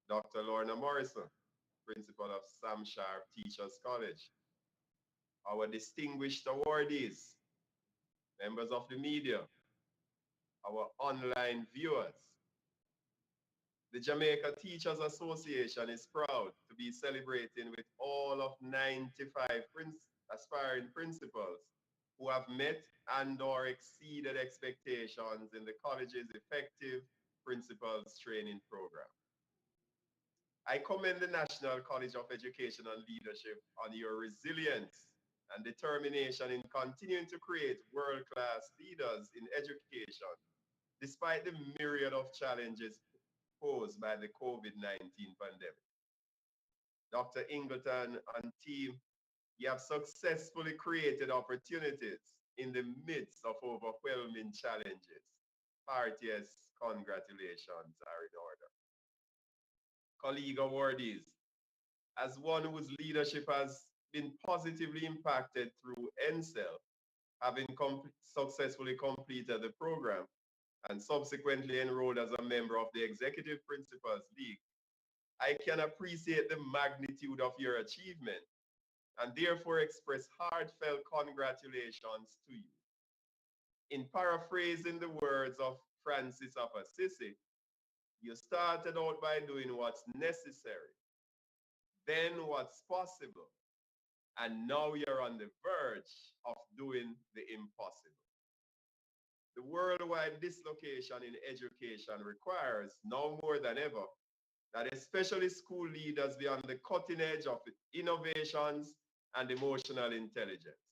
Dr. Lorna Morrison, Principal of Sam Sharp Teachers College. Our distinguished awardees, members of the media, our online viewers. The Jamaica Teachers Association is proud to be celebrating with all of 95 aspiring principals who have met and/or exceeded expectations in the college's Effective Principals Training Program. I commend the National College of Education and Leadership on your resilience and determination in continuing to create world-class leaders in education, despite the myriad of challenges posed by the COVID-19 pandemic. Dr. Ingleton and team, you have successfully created opportunities in the midst of overwhelming challenges. Heartiest congratulations are in order. Colleague awardees, as one whose leadership has been positively impacted through NCEL, having successfully completed the program and subsequently enrolled as a member of the Executive Principals League, I can appreciate the magnitude of your achievement and therefore express heartfelt congratulations to you. In paraphrasing the words of Francis of Assisi, you started out by doing what's necessary, then what's possible, and now you're on the verge of doing the impossible. The worldwide dislocation in education requires, now more than ever, that especially school leaders be on the cutting edge of innovations and emotional intelligence.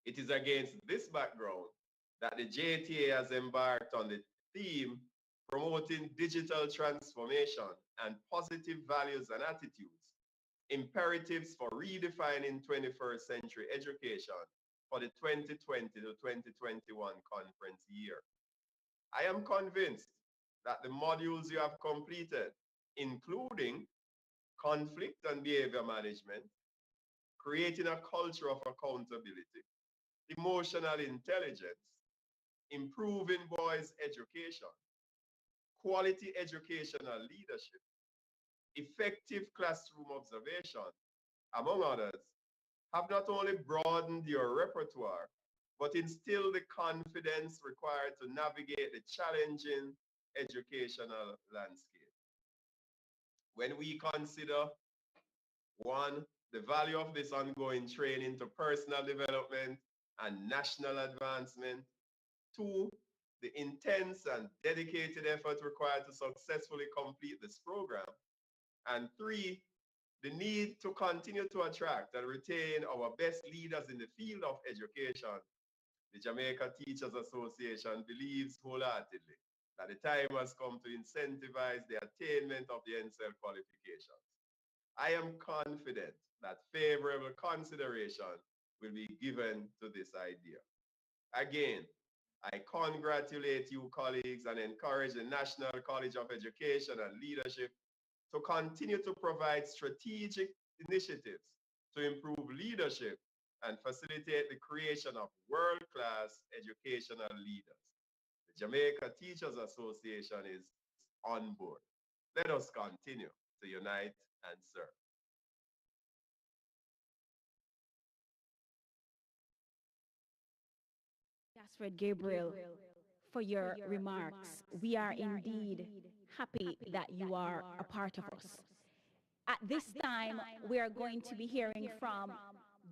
It is against this background that the JTA has embarked on the theme promoting digital transformation and positive values and attitudes, imperatives for redefining 21st century education for the 2020 to 2021 conference year. I am convinced that the modules you have completed, including conflict and behavior management, creating a culture of accountability, emotional intelligence, improving boys' education, quality educational leadership, effective classroom observation, among others, have not only broadened your repertoire, but instilled the confidence required to navigate the challenging educational landscape. When we consider, one, the value of this ongoing training to personal development and national advancement, two, the intense and dedicated effort required to successfully complete this program, and three, the need to continue to attract and retain our best leaders in the field of education, the Jamaica Teachers Association believes wholeheartedly that the time has come to incentivize the attainment of the NCEL qualifications. I am confident that favorable consideration will be given to this idea. Again, I congratulate you colleagues and encourage the National College of Education and Leadership to continue to provide strategic initiatives to improve leadership and facilitate the creation of world-class educational leaders. The Jamaica Teachers Association is on board. Let us continue to unite and serve. Jasfred Gabriel, for your remarks. We are indeed happy that you are a part of us. At this time, we are going to be hearing from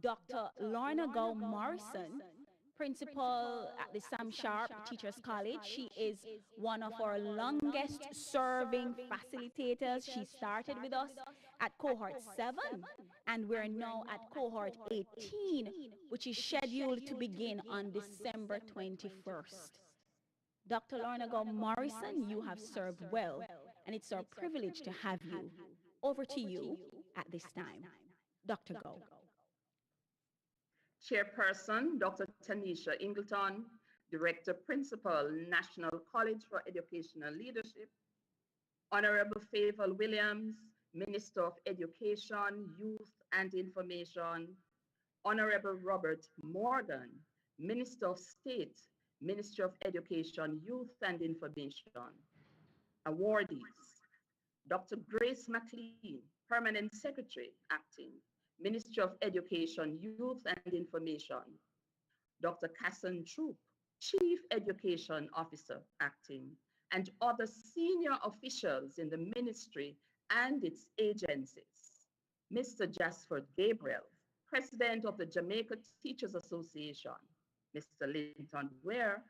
Dr. Lorna Gull Morrison, principal at the Sam Sharp Teachers College. She is one of our longest serving facilitators. She started with us at cohort 7, and we're now at cohort 18, which is scheduled to begin on December 21st. Dr. Lorna Gull Morrison, you have served well, and it's our privilege to have you. Over to you at this time. Dr. Gull. Chairperson, Dr. Tanisha Ingleton, Director Principal, National College for Educational Leadership, Honorable Favor Williams, Minister of Education, Youth and Information, Honorable Robert Morgan, Minister of State, Ministry of Education, Youth and Information, awardees, Dr. Grace McLean, Permanent Secretary, Acting, Ministry of Education, Youth and Information, Dr. Casson Troop, Chief Education Officer, Acting, and other senior officials in the ministry and its agencies, Mr. Jasford Gabriel, President of the Jamaica Teachers Association, Mr. Linton Ware,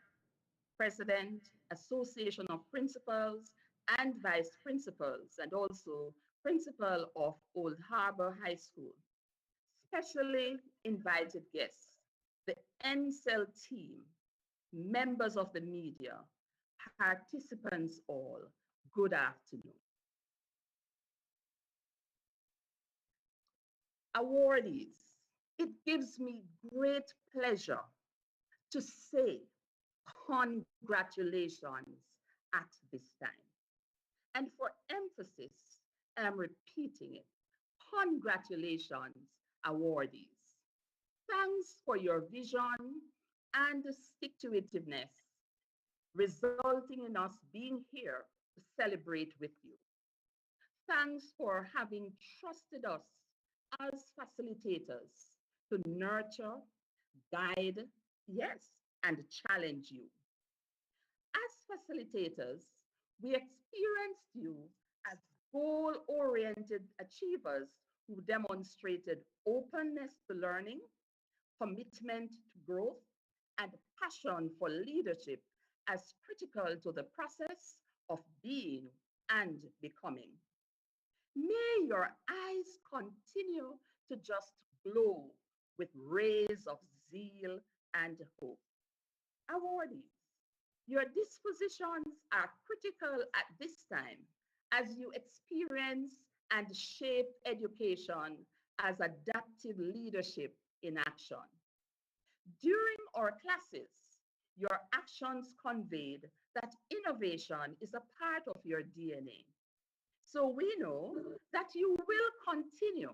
President, Association of Principals and Vice Principals, and also Principal of Old Harbor High School. Specially invited guests, the NCEL team, members of the media, participants all, good afternoon. Awardees, it gives me great pleasure to say congratulations at this time. And for emphasis, I'm repeating it. Congratulations, awardees. Thanks for your vision and stick-to-itiveness, resulting in us being here to celebrate with you. Thanks for having trusted us as facilitators to nurture, guide, yes, and challenge you. As facilitators, we experienced you as goal-oriented achievers who demonstrated openness to learning, commitment to growth, and passion for leadership as critical to the process of being and becoming. May your eyes continue to just glow with rays of zeal and hope. Awardees, your dispositions are critical at this time as you experience and shape education as adaptive leadership in action. During our classes, your actions conveyed that innovation is a part of your DNA. So we know that you will continue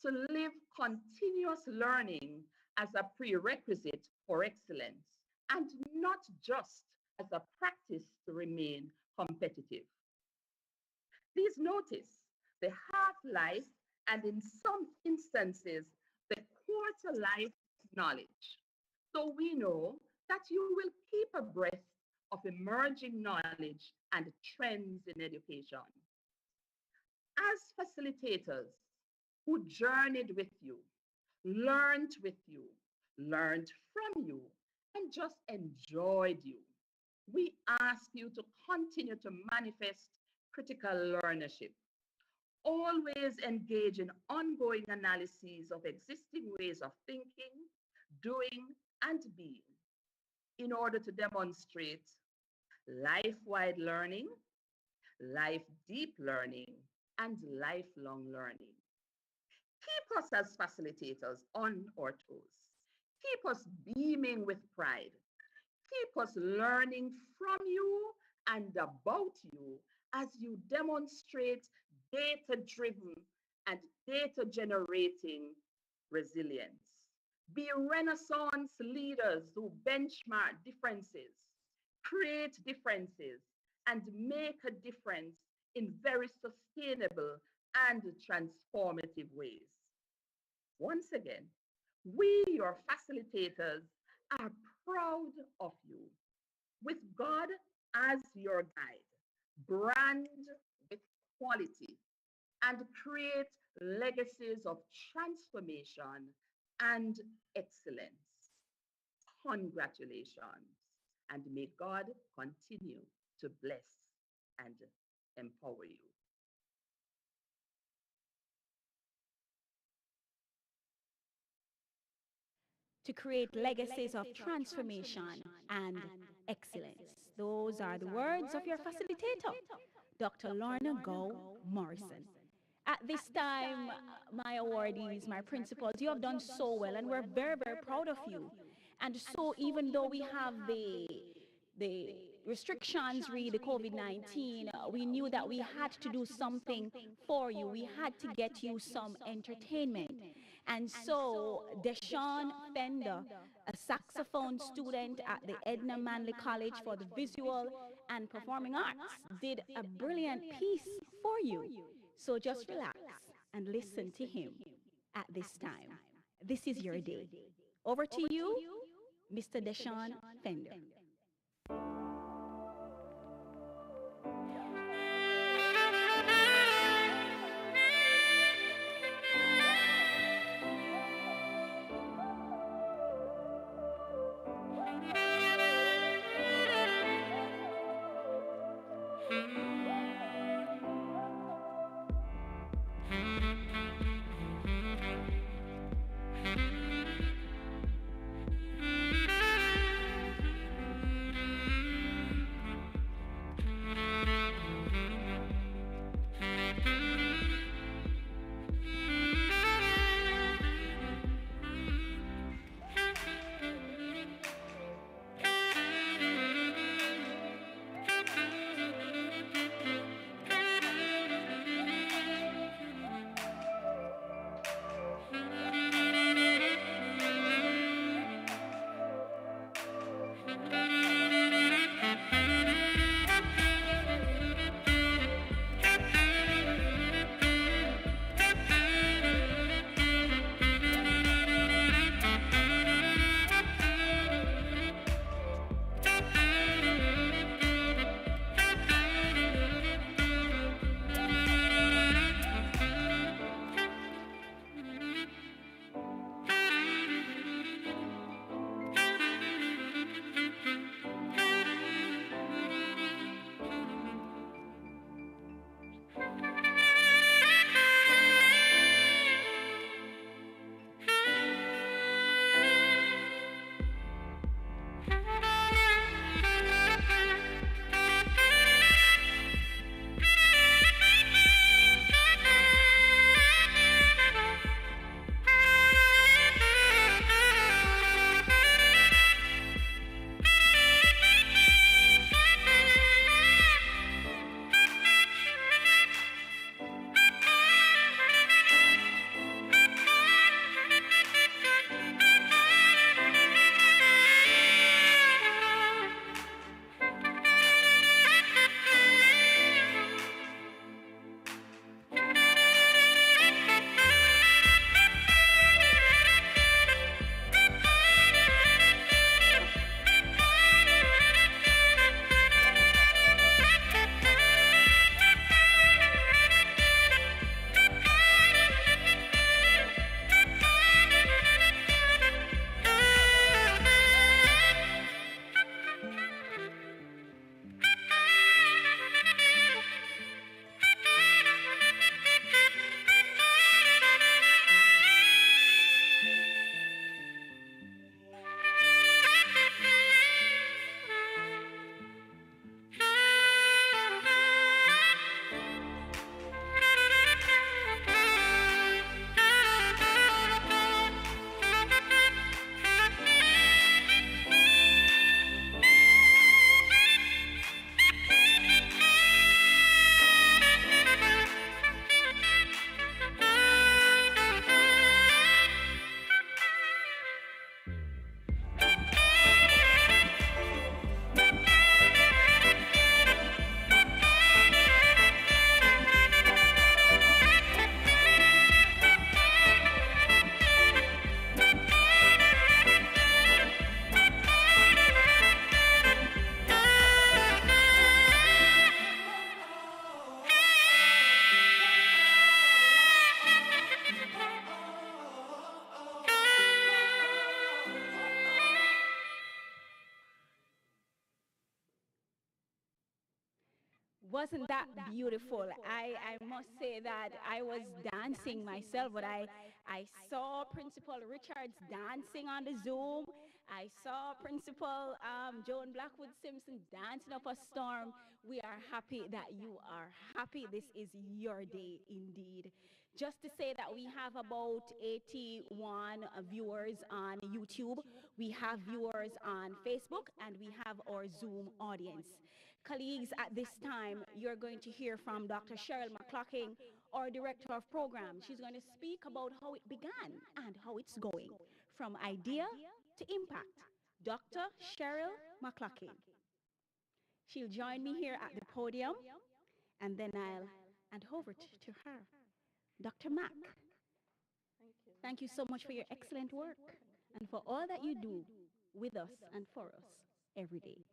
to live continuous learning as a prerequisite for excellence and not just as a practice to remain competitive. Please notice the half-life and in some instances, the quarter-life knowledge. So we know that you will keep abreast of emerging knowledge and trends in education. As facilitators who journeyed with you, learned from you, and just enjoyed you, we ask you to continue to manifest critical learnership. Always engage in ongoing analyses of existing ways of thinking, doing, and being in order to demonstrate life-wide learning, life-deep learning, and lifelong learning. Keep us as facilitators on our toes. Keep us beaming with pride. Keep us learning from you and about you as you demonstrate data-driven and data-generating resilience. Be Renaissance leaders who benchmark differences, create differences, and make a difference in very sustainable and transformative ways. Once again, we, your facilitators, are proud of you. With God as your guide, brand with quality, and create legacies of transformation and excellence. Congratulations, and may God continue to bless and empower you. To create legacies of transformation and excellence. Those are the words of your facilitator, Dr. Lorna Go Morrison. At this time, my awardees, my principals, you have done so well, and we're very, very proud of you. And so even though we have the restrictions re the COVID-19, we knew that we had to do something for you. We had to get you some entertainment. And so Deshaun Fender, a saxophone student at the Edna Manley College for the Visual and Performing Arts, did a brilliant piece for you. So just relax and listen to him at this time. This is your day. Over to you, Mr. Deshaun Fender. Wasn't that beautiful? I must say that I was dancing myself, but I saw Principal Richards dancing on the Zoom. I saw Principal Joan Blackwood Simpson dancing up a storm. We are happy that you are happy. This is your day indeed. Just to say that we have about 81 viewers on YouTube. We have viewers on Facebook, and we have our Zoom audience. Colleagues, at this time, you're going to hear from Dr. Cheryl McClocking, our Director of Program. She's going to speak about how it began and how it's going, from idea to impact. Dr. Cheryl McClocking. She'll join me here at the podium, and then I'll hand over to her. Dr. Mack, thank you so much for your excellent work and for all that you do with us and for us every day.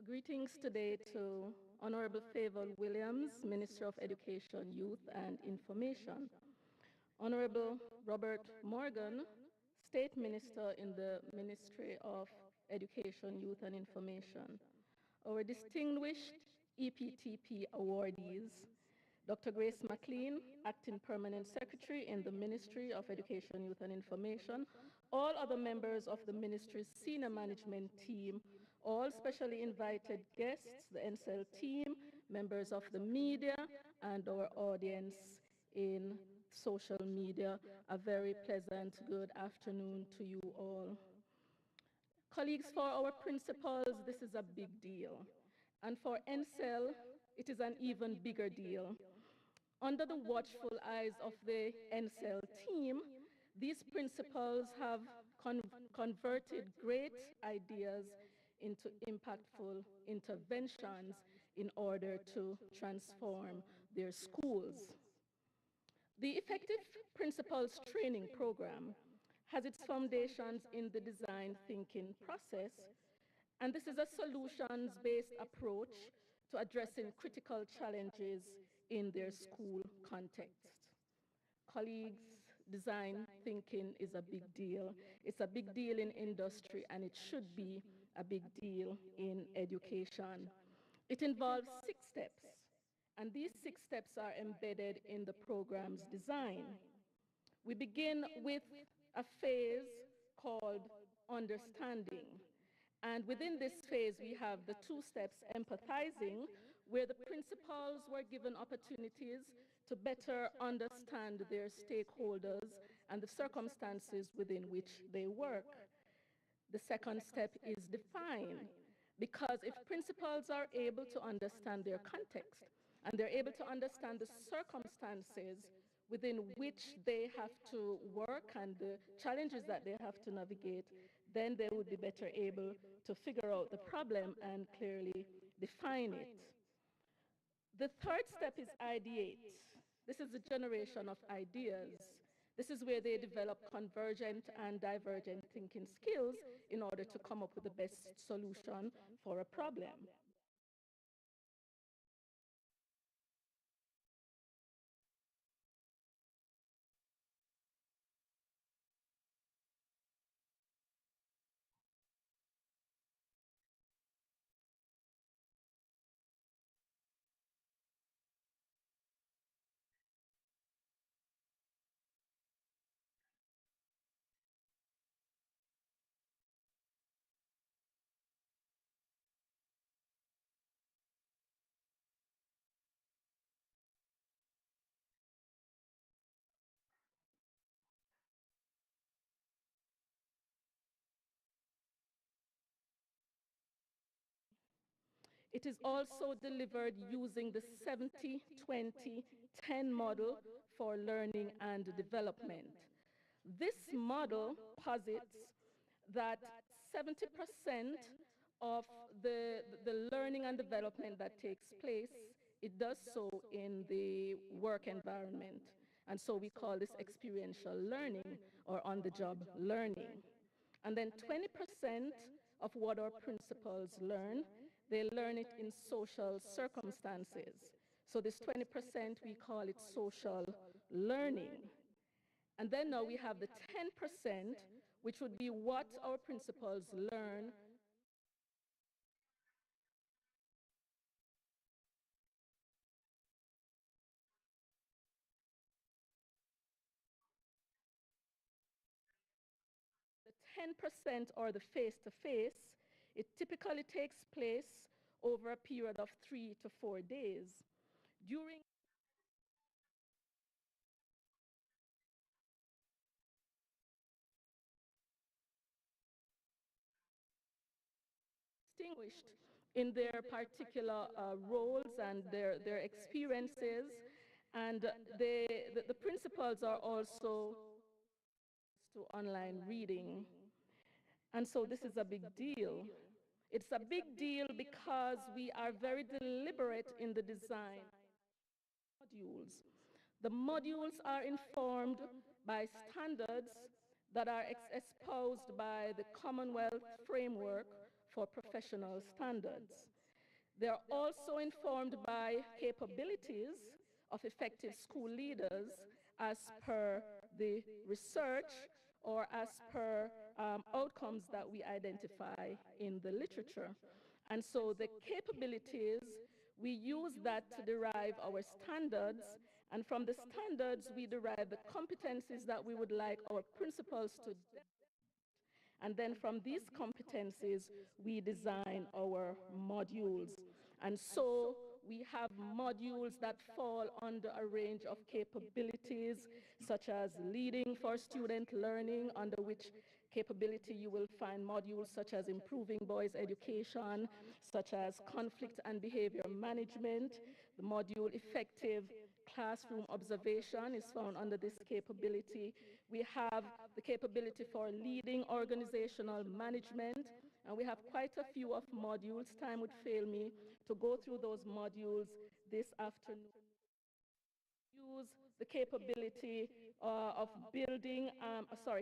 Greetings today to Honorable Favour Williams, Minister of Education, Youth and Information, Honorable Robert Morgan, State Minister in the Ministry of Education, Youth and Information, our distinguished EPTP awardees, Dr. Grace McLean, Acting Permanent Secretary in the Ministry of Education, Youth and Information, all other members of the ministry's senior management team, all specially invited guests, the NCEL team, members of the media, and our audience in social media. A very pleasant good afternoon to you all. Colleagues, for our principals, this is a big deal. And for NCEL, it is an even bigger deal. Under the watchful eyes of the NCEL team, these principals have converted great ideas into impactful interventions in order to transform their schools. The Effective Principals Training Program has its foundations in the design thinking process, and this is a solutions-based approach to addressing critical challenges in their school context. Colleagues, design thinking is a big deal. It's a big deal in industry, and it should be a big deal in education. It involves 6 steps, and these 6 steps are embedded in the program's design. We begin with a phase called understanding. And within this phase, we have the 2 steps, empathizing, where the principals were given opportunities to better understand their stakeholders and the circumstances within which they work. The second step is define, because if principals are able to understand their context and they're able to understand the circumstances within which they have to work and the challenges that they have to navigate, then they would be better able to figure out the problem and clearly define it. The third step is ideate. This is the generation of ideas. This is where they develop convergent and divergent thinking skills in order to come up with the best solution for a problem. It is also delivered using the 70-20-10 model for learning and development. This model posits that 70% of the learning and development that takes place, it does so in the work environment. And so we call this experiential learning or on-the-job learning. And then 20% of what our principals learn, they learn it in social circumstances. So this 20%, we call it social learning. And then now we have the 10%, which would be what our principals learn the 10% or the face-to-face. It typically takes place over a period of 3 to 4 days. During distinguished in their particular roles and their experiences, and the principals are also to online reading. And so this is a big deal. It's a big deal because we are very deliberate in the design modules. The modules are informed by standards that are espoused by the Commonwealth Framework for Professional Standards. They are also informed by capabilities of effective school leaders as per the research or as per outcomes that we identify in the literature. And so the capabilities, we use that to derive our standards, and from the standards we derive the competencies that we would like our principals to develop. And then from these competencies, we design our modules. And so we have modules that fall under a range of capabilities, such as leading for student learning, under which capability you will find modules such as improving boys' education, such as conflict and behavior management. The module effective classroom observation is found under this capability. We have the capability for leading organizational management, and we have quite a few of modules. Time would fail me to go through those modules this afternoon. Use the capability of building,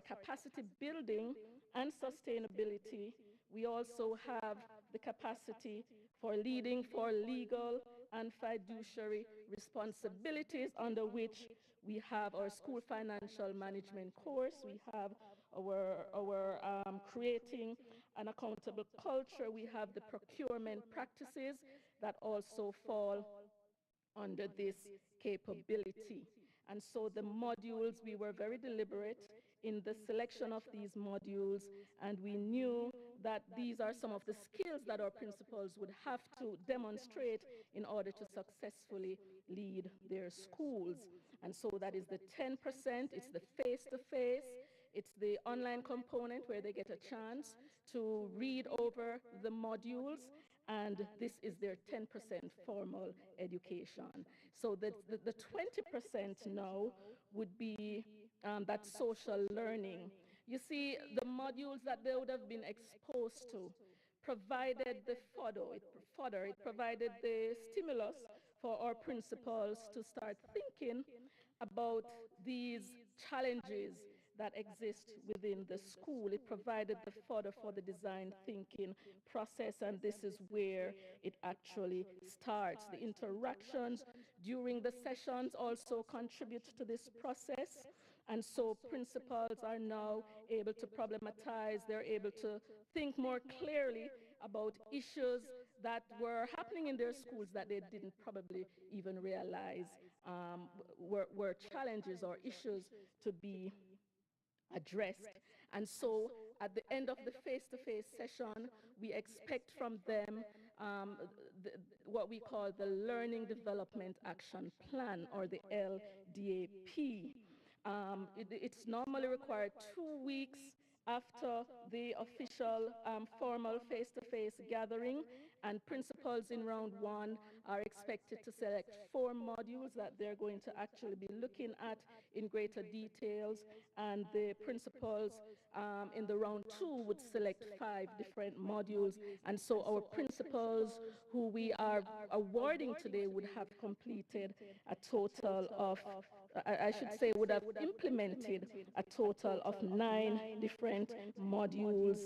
capacity building and sustainability. We also have the capacity for leading for legal and fiduciary responsibilities, under which we have our school financial management course. We have our creating an accountable culture. We have the procurement practices that also fall under this capability. And so the modules, we were very deliberate in the selection of these modules, and we knew that these are some of the skills that our principals would have to demonstrate in order to successfully lead their schools. And so that is the 10%, it's the face-to-face, it's the online component where they get a chance to read over the modules, and this is their 10% formal education. So the 20% now would be that social learning. You see, the modules that they would have been exposed to provided the fodder, it provided the stimulus for our principals to start thinking about these challenges that exist within the school. It provided the fodder for the design thinking process, and this is where it actually starts. The interactions during the sessions also contribute to this process, and so principals are now able to problematize, they're able to think more clearly about issues that were happening in their schools that they didn't probably even realize were challenges or issues to be addressed. And so at the end of the face-to-face session, we expect from them what we call the Learning Development Action Plan, or the LDAP. It's normally required 2 weeks after the official formal face-to-face gathering, and principals in round 1 are expected to select 4 modules that they're going to actually be looking at in greater details, and the principals in the round 2 would select 5 different modules. And so our principals who we are awarding today would have completed a total of I should say, would have implemented a total of 9 different modules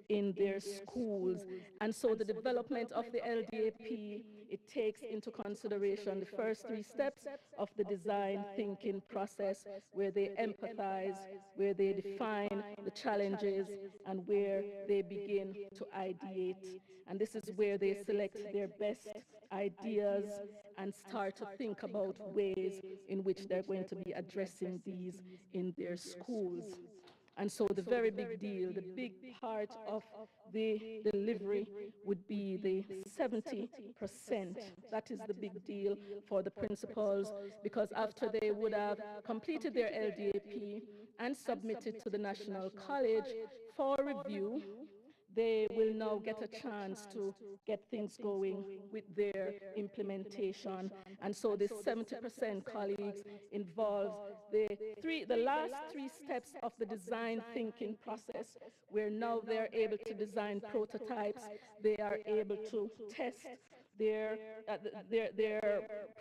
in their schools. And so the development of the LDAP, it takes into consideration the first 3 steps of the design thinking process, where they empathize, where they define the challenges, and where they begin to ideate. And this is where they select their best ideas and start to think about ways in which they're going to be addressing these in their schools. And so the very big deal, the big part of the delivery would be the 70%. That is the big deal for the principals, because after they would have completed their LDAP and submitted to the National College for review, they will now get a chance to get things going with their implementation. And so this 70%, colleagues, involves the last 3 steps of the design thinking process, where now they're able to design prototypes, they are able to test their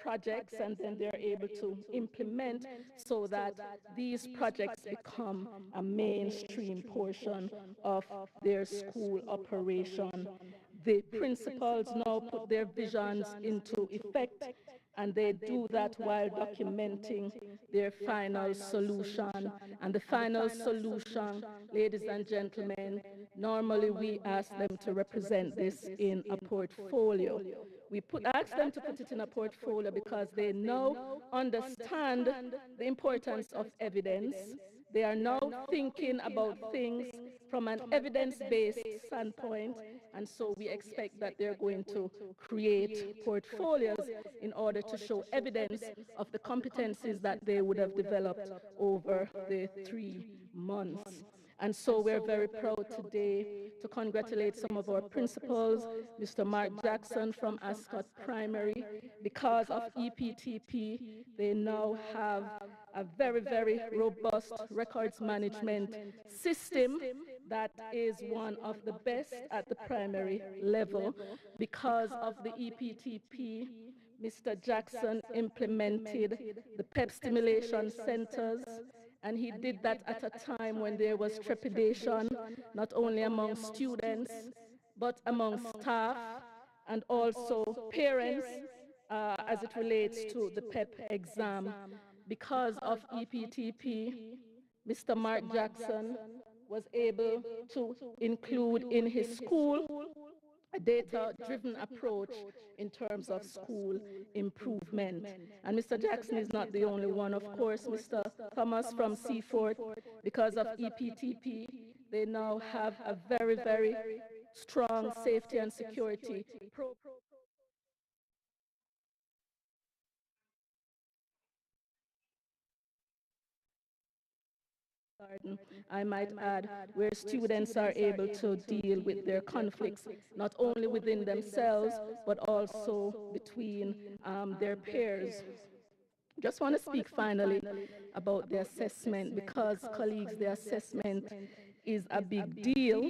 projects, and then they're able to implement so that these projects become a mainstream portion of their school operation. The principals now put their visions into effect, and they do that while documenting their final solution. And the final solution, ladies and gentlemen, normally we ask them to represent this in a portfolio. We ask them to put it in a portfolio because they now understand the importance of evidence. They are now thinking about things from an evidence-based standpoint, and so we expect that they're going to create portfolios in order to show evidence of the competencies that they would have developed over the 3 months. And so we're very proud today to congratulate some of our principals, Mr. Mark Jackson from Ascot Primary. Because of EPTP, they now have a very, very robust records management system that is one of the best at the primary level. Because of the EPTP, Mr. Jackson implemented the PEP stimulation centers, and he did that at a time when there was trepidation, not only among students, but among staff and also parents as it relates to the PEP exam. Because of EPTP, Mr. Mark Jackson was able to include in his school a data-driven approach in terms of school improvement. And Mr. Jackson is not the only one. Of course, Mr. Thomas from Seaford, because of EPTP, they now have a very, very strong safety and security program. I might add, where students are able to deal with their conflicts, not only within themselves, but also between their peers. Just want to speak finally about the assessment, because, colleagues, the assessment is a big deal.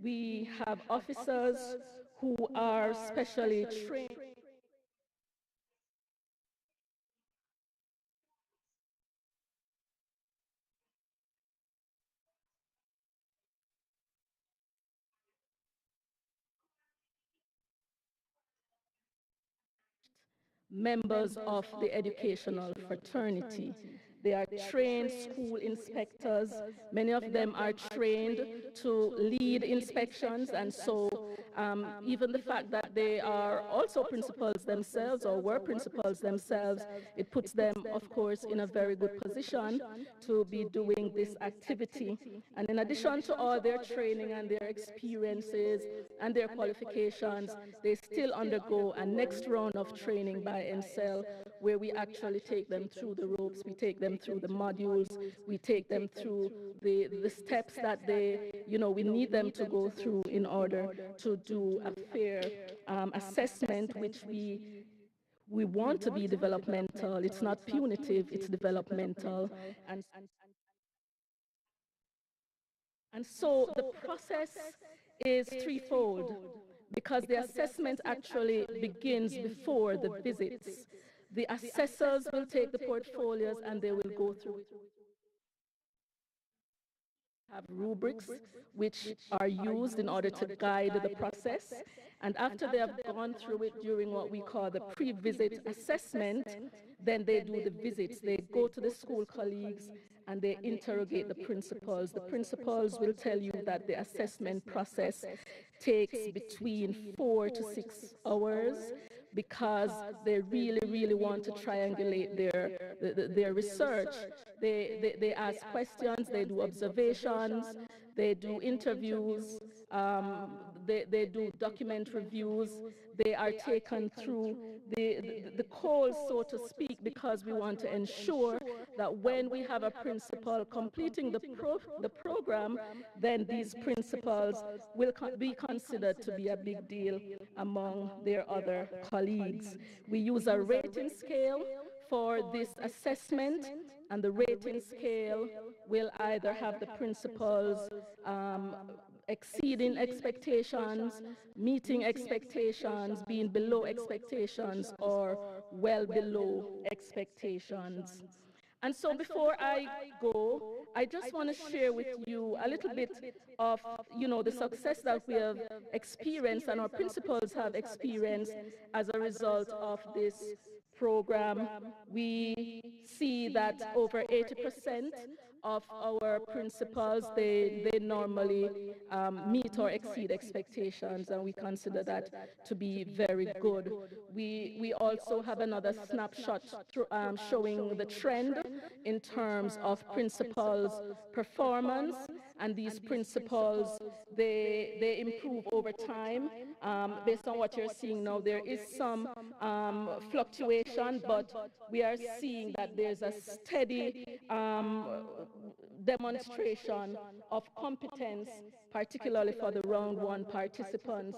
We have officers who are specially trained members of the educational fraternity. They are trained school inspectors. Many of them are trained to lead inspections, and so even the fact that they are also principals themselves or were principals themselves, it puts them, of course, in a very good position to be doing this activity. And in addition to all their training and their experiences and their qualifications, they still undergo a next round of training by NCEL, where we actually take them through the ropes, we take them through the modules, we take them through the steps that we need them to go through in order to do a fair assessment, which we want to be developmental. It's not punitive, it's developmental. And so the process is threefold, because the assessment actually begins before the visits. The assessors will take the portfolios and they will go through it. Have rubrics which are used in order to guide the process. And after they have gone through it during what we call the pre-visit assessment, then they do the visits. They go to the school colleagues and they interrogate the principals. The principals will tell you that the assessment process takes between 4 to 6 hours because they really want to triangulate their research. They ask questions, they do observations, they do interviews, they do document reviews, they are taken through the coals, so to speak, because we want to ensure that when we have a principal completing the program, then these principals will be considered to be a big deal among their other colleagues. We use a rating scale for this assessment, and the rating scale will either have the principals exceeding expectations, meeting expectations, being below expectations, or well below expectations. And so before I go, I just want to share with you a little bit of, the success that we have experienced and our principals have experienced as a result of this program. We see that over 80% of our principals, they normally meet or exceed expectations, and we consider that to be very good. We also have another snapshot showing the trend in terms of principals' performance, and these principals, they improve over time. Based on what you're seeing now, there is some fluctuation, but we are seeing that there's a steady demonstration of competence, particularly for the round 1 participants.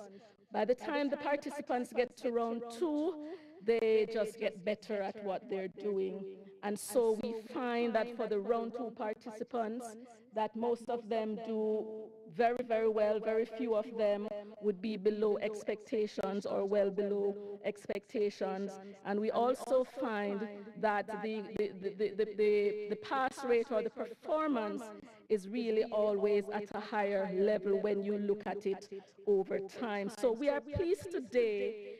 By the time the participants get to round 2, they just get better at what they're doing. And so we find that for the round 2 participants, that most of them do very well. Very few of them would be below expectations or well below expectations. And we also find that the pass rate or the performance is really always at a higher level when you look at it over time. So we are pleased today,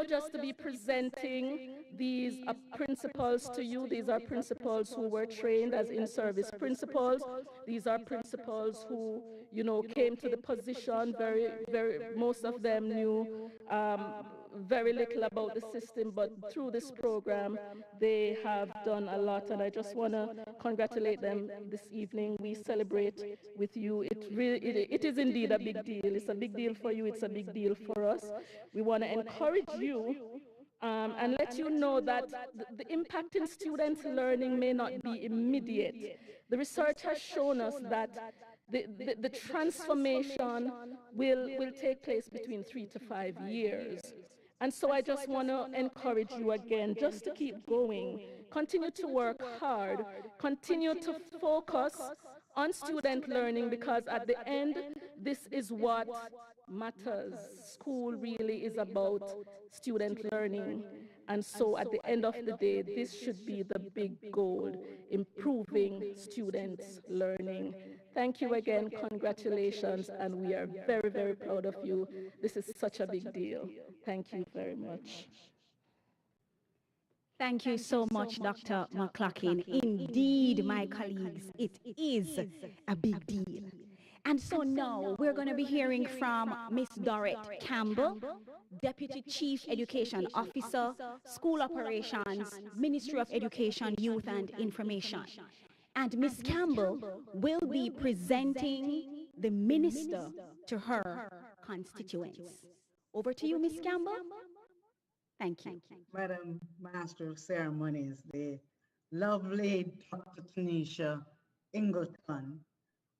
just to be presenting these principals to you. These are principals who were trained as in-service principals. These are principals who, came to the position most of them knew very little about the system, but through this program, they have done a lot, and I just want to congratulate them this evening. We celebrate with you. It is indeed a big deal. It's a big deal for you. It's a big deal for us. We want to encourage you and let you know that the impact in students' learning may not be immediate. The research has shown us that the transformation will take place between 3 to 5 years. And so I just want to encourage you again just to keep going, continue to work hard, continue to focus on student learning, because at the end, this is what matters. School really is about student learning. And so at the end of the day, this should be the big goal, improving students' learning. Thank you again, congratulations, and we are very proud of you. This is such a big deal. Thank you very much. Thank you so much, Dr. McCloughlin. Indeed, my colleagues, it is a big deal. And so now we're going to be hearing from Miss Dorrit Campbell, Deputy Chief Education Officer, School Operations, Ministry of Education, Youth and Information. And Miss Campbell will be presenting the minister to her constituents. Over to you, Miss Campbell. Thank you. Madam Master of Ceremonies, the lovely Dr. Tanisha Ingleton,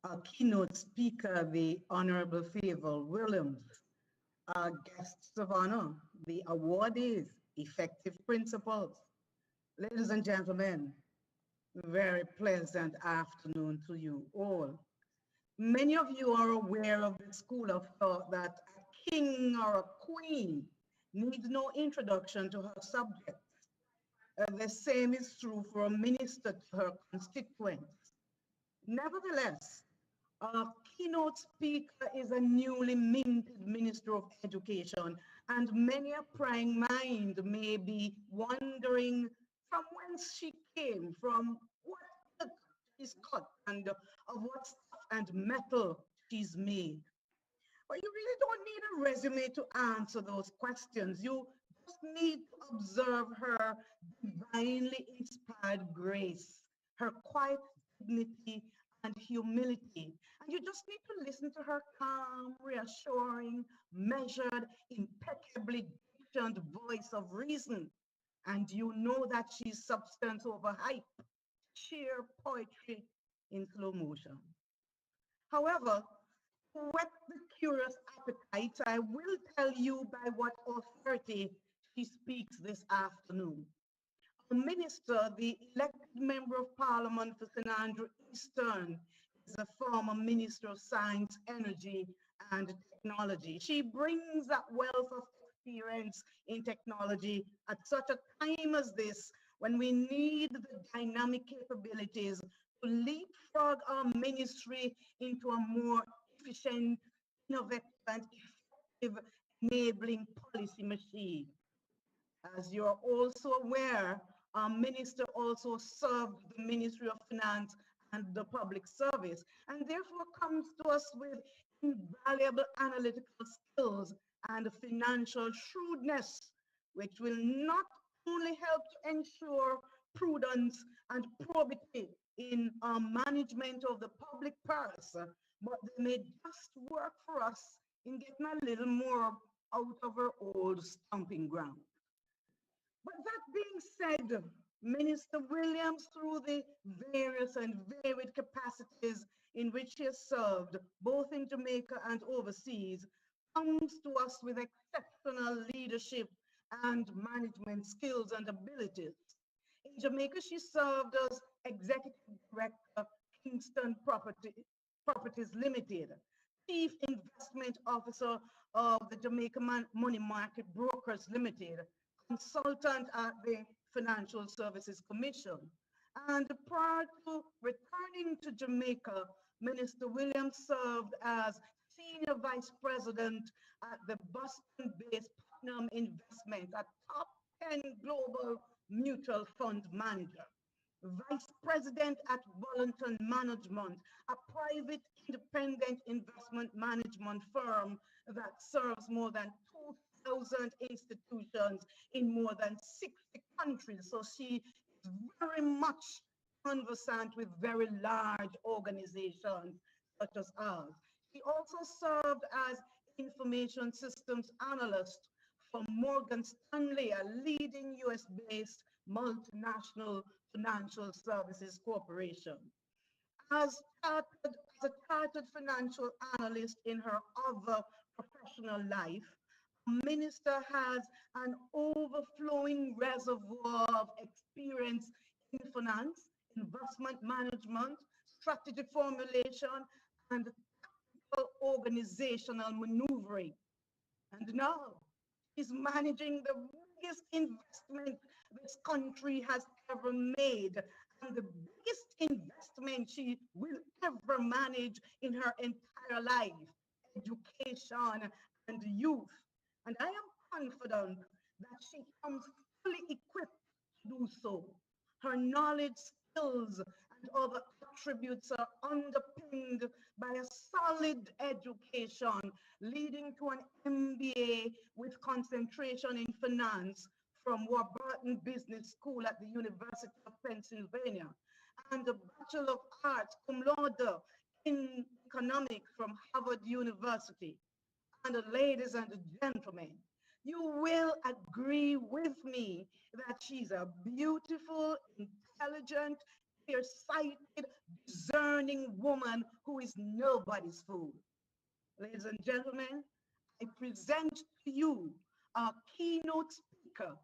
our keynote speaker, the Honorable Favor Williams, our guests of honor, the awardees, effective principals. Ladies and gentlemen, very pleasant afternoon to you all. Many of you are aware of the school of thought that a king or a queen needs no introduction to her subjects. The same is true for a minister to her constituents. Nevertheless, our keynote speaker is a newly minted Minister of Education, and many a prying mind may be wondering from whence she came, from what ilk she's cut, and of what stuff and metal she's made. But you really don't need a resume to answer those questions. You just need to observe her divinely inspired grace, her quiet dignity and humility. And you just need to listen to her calm, reassuring, measured, impeccably dictioned voice of reason. And you know that she's substance over hype, sheer poetry in slow motion. However, to whet the curious appetite, I will tell you by what authority she speaks this afternoon. A minister, the elected member of Parliament for St. Andrew Eastern, is a former Minister of Science, Energy and Technology. She brings that wealth of experience in technology at such a time as this, when we need the dynamic capabilities to leapfrog our ministry into a more efficient, innovative, and effective enabling policy machine. As you're also aware, our minister also served the Ministry of Finance and the Public Service, and therefore comes to us with invaluable analytical skills and financial shrewdness, which will not only help to ensure prudence and probity in our management of the public purse, but they may just work for us in getting a little more out of our old stomping ground. But that being said, Minister Williams, through the various and varied capacities in which he has served, both in Jamaica and overseas, comes to us with exceptional leadership and management skills and abilities. In Jamaica, she served as Executive Director, Kingston Properties Limited, Chief Investment Officer of the Jamaica Money Market Brokers Limited, consultant at the Financial Services Commission. And prior to returning to Jamaica, Minister Williams served as Senior Vice President at the Boston-based Putnam Investment, a top 10 global mutual fund manager. Vice President at Wellington Management, a private independent investment management firm that serves more than 2,000 institutions in more than 60 countries. So she is very much conversant with very large organizations such as ours. She also served as information systems analyst for Morgan Stanley, a leading US-based multinational financial services corporation. As a chartered financial analyst in her other professional life, Minister has an overflowing reservoir of experience in finance, investment management, strategy formulation, and tactical organizational maneuvering. And now she's managing the biggest investment this country has ever made, and the biggest investment she will ever manage in her entire life, education and youth. And I am confident that she comes fully equipped to do so. Her knowledge, skills, and other attributes are underpinned by a solid education, leading to an MBA with concentration in finance from Warburton Business School at the University of Pennsylvania, and a Bachelor of Arts cum laude in economics from Harvard University. And ladies and gentlemen, you will agree with me that she's a beautiful, intelligent, clear-sighted, discerning woman who is nobody's fool. Ladies and gentlemen, I present to you our keynote speaker,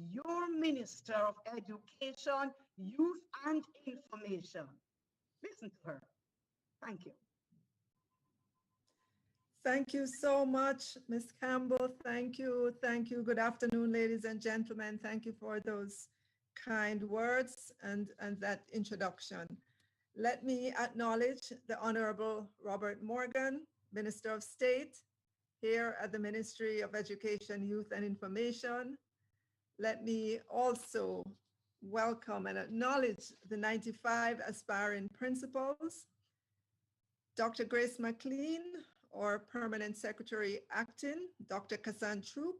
your Minister of Education, Youth and Information. Listen to her. Thank you. Thank you so much, Ms. Campbell. Thank you. Thank you. Good afternoon, ladies and gentlemen. Thank you for those kind words and that introduction. Let me acknowledge the Honorable Robert Morgan, Minister of State, here at the Ministry of Education, Youth and Information. Let me also welcome and acknowledge the 95 aspiring principals, Dr. Grace McLean, or Permanent Secretary Acting, Dr. Kassan Troop,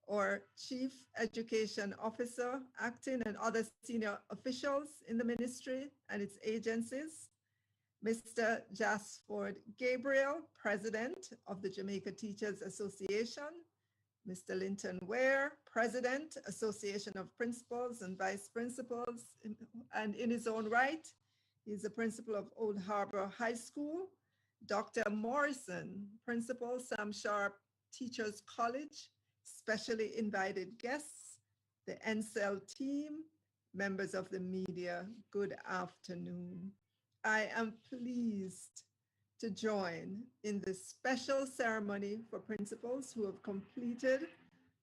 or Chief Education Officer Acting, and other senior officials in the ministry and its agencies, Mr. Jasford Gabriel, President of the Jamaica Teachers Association, Mr. Linton Ware, President, Association of Principals and Vice Principals, and in his own right, he's the principal of Old Harbor High School, Dr. Morrison, Principal, Sam Sharp Teachers College, specially invited guests, the NCEL team, members of the media, good afternoon. I am pleased to join in this special ceremony for principals who have completed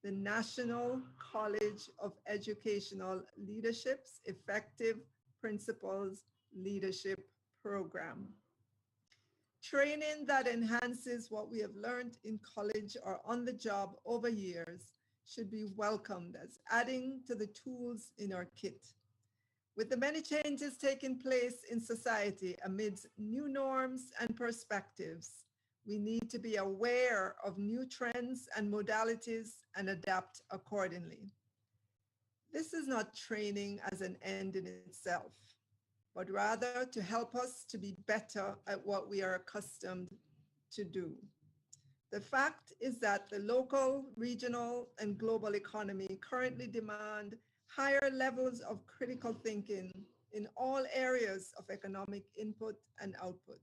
the National College of Educational Leadership's Effective Principals Leadership Program. Training that enhances what we have learned in college or on the job over years should be welcomed as adding to the tools in our kit. With the many changes taking place in society amidst new norms and perspectives, we need to be aware of new trends and modalities and adapt accordingly. This is not training as an end in itself, but rather to help us to be better at what we are accustomed to do. The fact is that the local, regional, and global economy currently demand higher levels of critical thinking in all areas of economic input and output.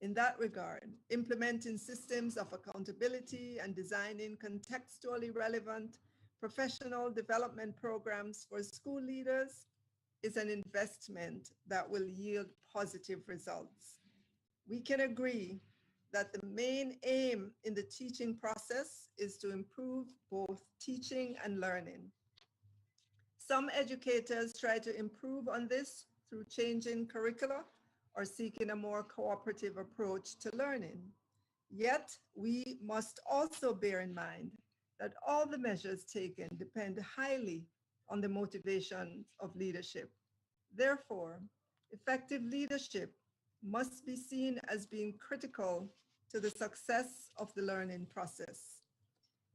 In that regard, implementing systems of accountability and designing contextually relevant professional development programs for school leaders is an investment that will yield positive results. We can agree that the main aim in the teaching process is to improve both teaching and learning. Some educators try to improve on this through changing curricula or seeking a more cooperative approach to learning. Yet, we must also bear in mind that all the measures taken depend highly on the motivation of leadership. Therefore, effective leadership must be seen as being critical to the success of the learning process.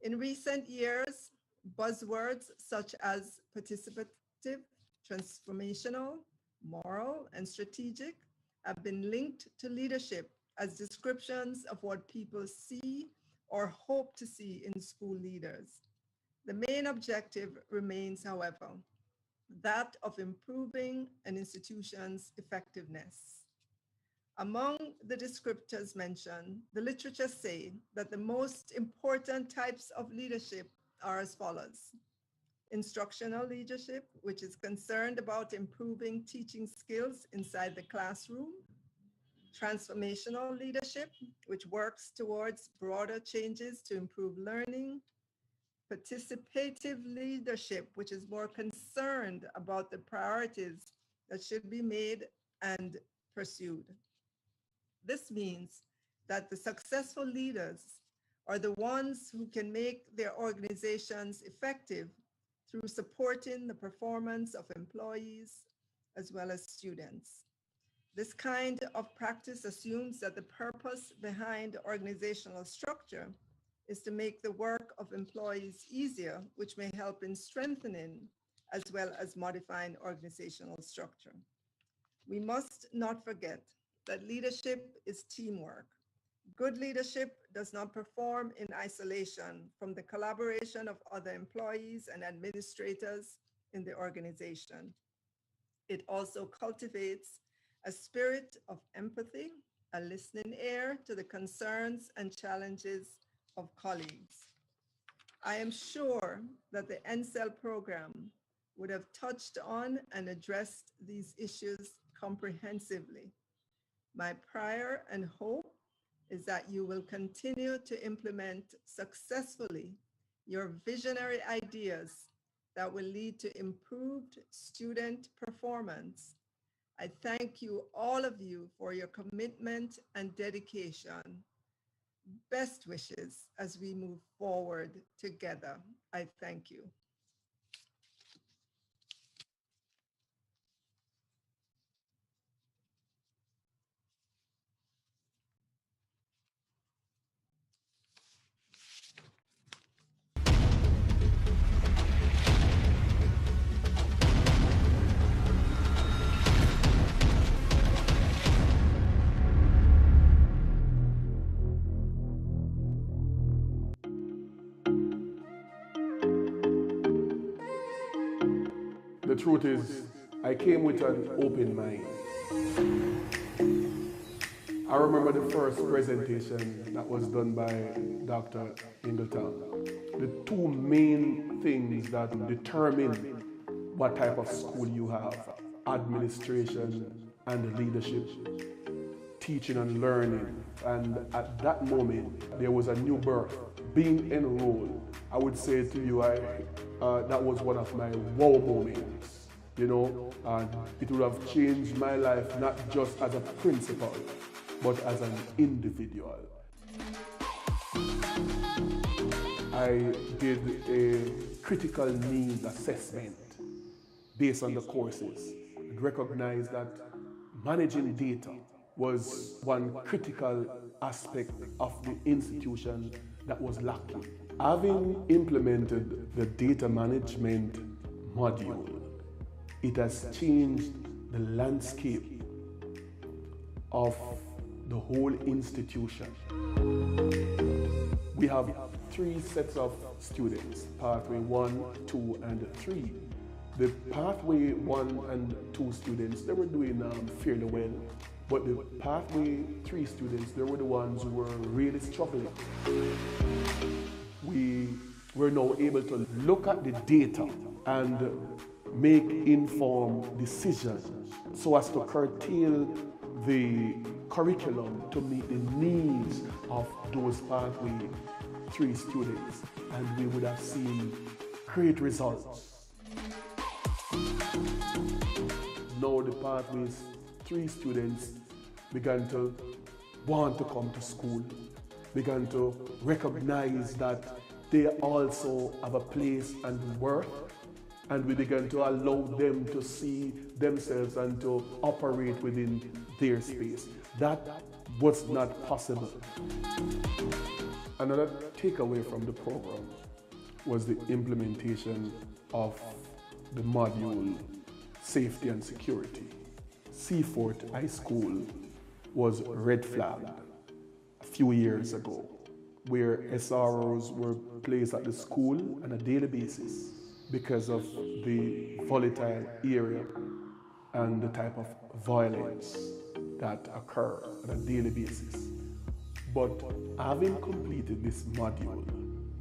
In recent years, buzzwords such as participative, transformational, moral, and strategic have been linked to leadership as descriptions of what people see or hope to see in school leaders. The main objective remains, however, that of improving an institution's effectiveness. Among the descriptors mentioned, the literature say that the most important types of leadership are as follows: instructional leadership, which is concerned about improving teaching skills inside the classroom; transformational leadership, which works towards broader changes to improve learning; participative leadership, which is more concerned about the priorities that should be made and pursued. This means that the successful leaders are the ones who can make their organizations effective through supporting the performance of employees as well as students. This kind of practice assumes that the purpose behind organizational structure is to make the work of employees easier, which may help in strengthening as well as modifying organizational structure. We must not forget that leadership is teamwork. Good leadership does not perform in isolation from the collaboration of other employees and administrators in the organization. It also cultivates a spirit of empathy, a listening ear to the concerns and challenges of colleagues. I am sure that the NCEL program would have touched on and addressed these issues comprehensively. My prayer and hope is that you will continue to implement successfully your visionary ideas that will lead to improved student performance. I thank you, all of you, for your commitment and dedication. Best wishes as we move forward together. I thank you. The truth is, I came with an open mind. I remember the first presentation that was done by Dr. Ingleton. The two main things that determine what type of school you have: administration and leadership, teaching and learning. And at that moment, there was a new birth. Being enrolled, I would say to you, that was one of my wow moments. You know, and it would have changed my life, not just as a principal, but as an individual. I did a critical needs assessment based on the courses and recognized that managing data was one critical aspect of the institution that was lacking. Having implemented the data management module, it has changed the landscape of the whole institution. We have 3 sets of students, pathway 1, 2, and 3. The pathway 1 and 2 students, they were doing fairly well, but the pathway 3 students, they were the ones who were really struggling. We were now able to look at the data and make informed decisions so as to curtail the curriculum to meet the needs of those pathway 3 students, and we would have seen great results. Now the pathways 3 students began to want to come to school, began to recognize that they also have a place and worth, and we began to allow them to see themselves and to operate within their space. That was not possible. Another takeaway from the program was the implementation of the module Safety and Security. Seafort High School was red flagged a few years ago, where SROs were placed at the school on a daily basis because of the volatile area and the type of violence that occur on a daily basis. But having completed this module,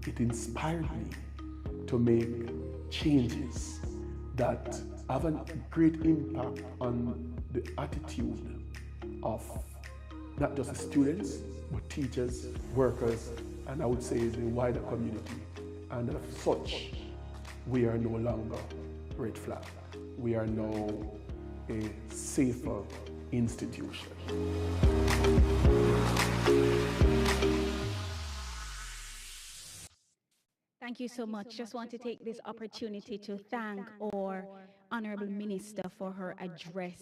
it inspired me to make changes that have a great impact on the attitude of not just the students, but teachers, workers, and I would say the wider community. And as such, we are no longer red flag. We are now a safer institution. Thank you so much. Just want to take this opportunity to thank our Honorable Minister for her address.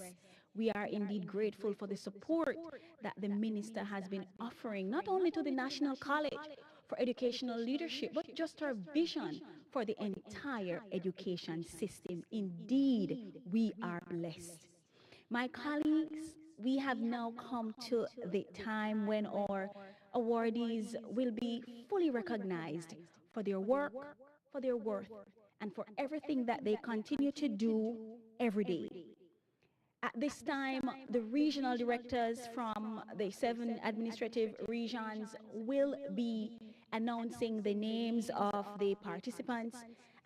We are indeed grateful for the support that the Minister has been offering, not only to the National College for Educational Leadership, but just her vision for the entire education system. Indeed, we are blessed. My colleagues, we have now come to the time when our awardees will be fully recognized for their work, for their worth, and for everything that they continue to do every day. At this time, the regional directors from the 7 administrative regions will be announcing the names of the participants,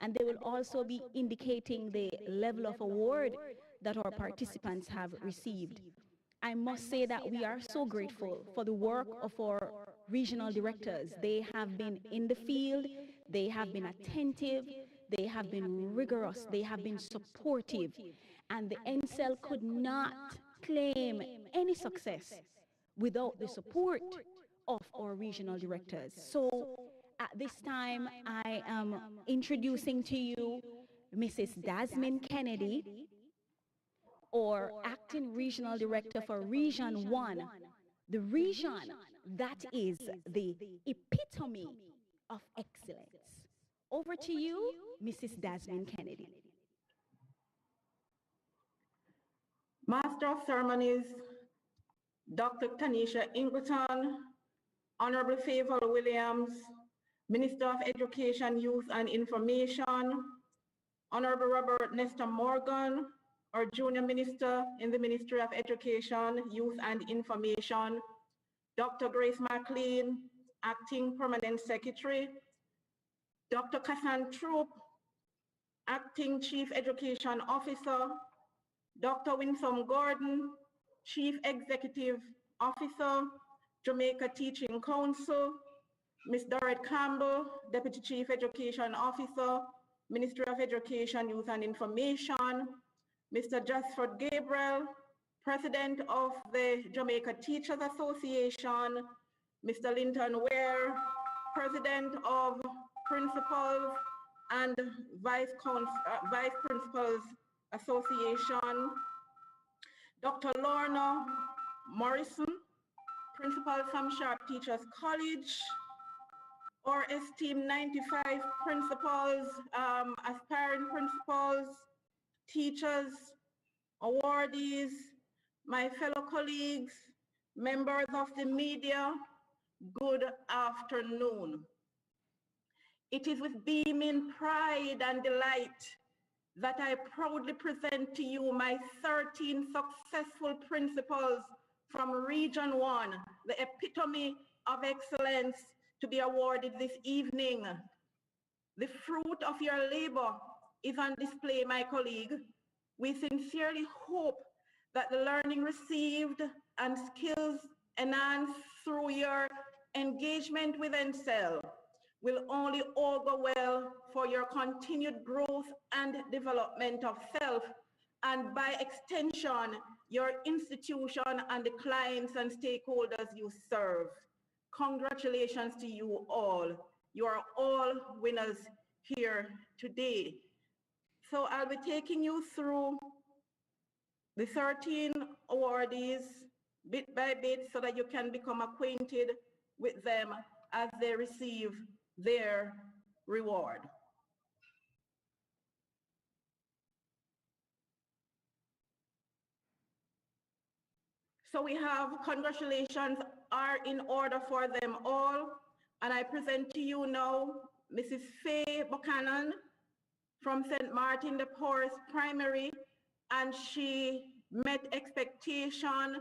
and they will also be indicating the level of award that our participants have received. I must say that we are so grateful for the work of our regional directors. They have been in the field, they have been attentive, They have been rigorous. They have been supportive. And the NCEL could not claim any success without the support of our regional directors. So at this time, I am introducing to you Mrs. Dasmin Kennedy, or Acting Regional Director for Region 1, the region that is the epitome of excellence. Over to you, Mrs. Dasmin Kennedy. Master of Ceremonies, Dr. Tanisha Ingleton, Honorable Favor Williams, Minister of Education, Youth and Information, Honorable Robert Nestor Morgan, our Junior Minister in the Ministry of Education, Youth and Information, Dr. Grace McLean, Acting Permanent Secretary, Dr. Kassan Troop, Acting Chief Education Officer, Dr. Winsome Gordon, Chief Executive Officer, Jamaica Teaching Council, Ms. Dorrit Campbell, Deputy Chief Education Officer, Ministry of Education, Youth and Information, Mr. Jasford Gabriel, President of the Jamaica Teachers Association, Mr. Linton Ware, President of Principals and Vice Principals Association, Dr. Lorna Morrison, Principal Sam Sharp Teachers College, our esteemed 95 principals, aspiring principals, teachers, awardees, my fellow colleagues, members of the media, good afternoon. It is with beaming pride and delight that I proudly present to you my 13 successful principals from Region 1, the epitome of excellence, to be awarded this evening. The fruit of your labor is on display, my colleague. We sincerely hope that the learning received and skills enhanced through your engagement with NCEL will only augur well for your continued growth and development of self, and by extension, your institution and the clients and stakeholders you serve. Congratulations to you all. You are all winners here today. So I'll be taking you through the 13 awardees bit by bit so that you can become acquainted with them as they receive their reward. So we have congratulations are in order for them all. And I present to you now Mrs. Faye Buchanan from St. Martin de Porres Primary, and she met expectation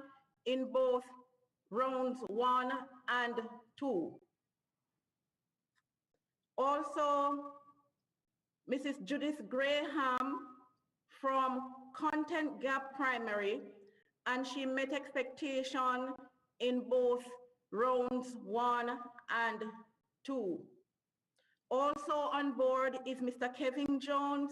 in both rounds 1 and 2. Also, Mrs. Judith Graham from Content Gap Primary, and she met expectation in both rounds 1 and 2. Also on board is Mr. Kevin Jones,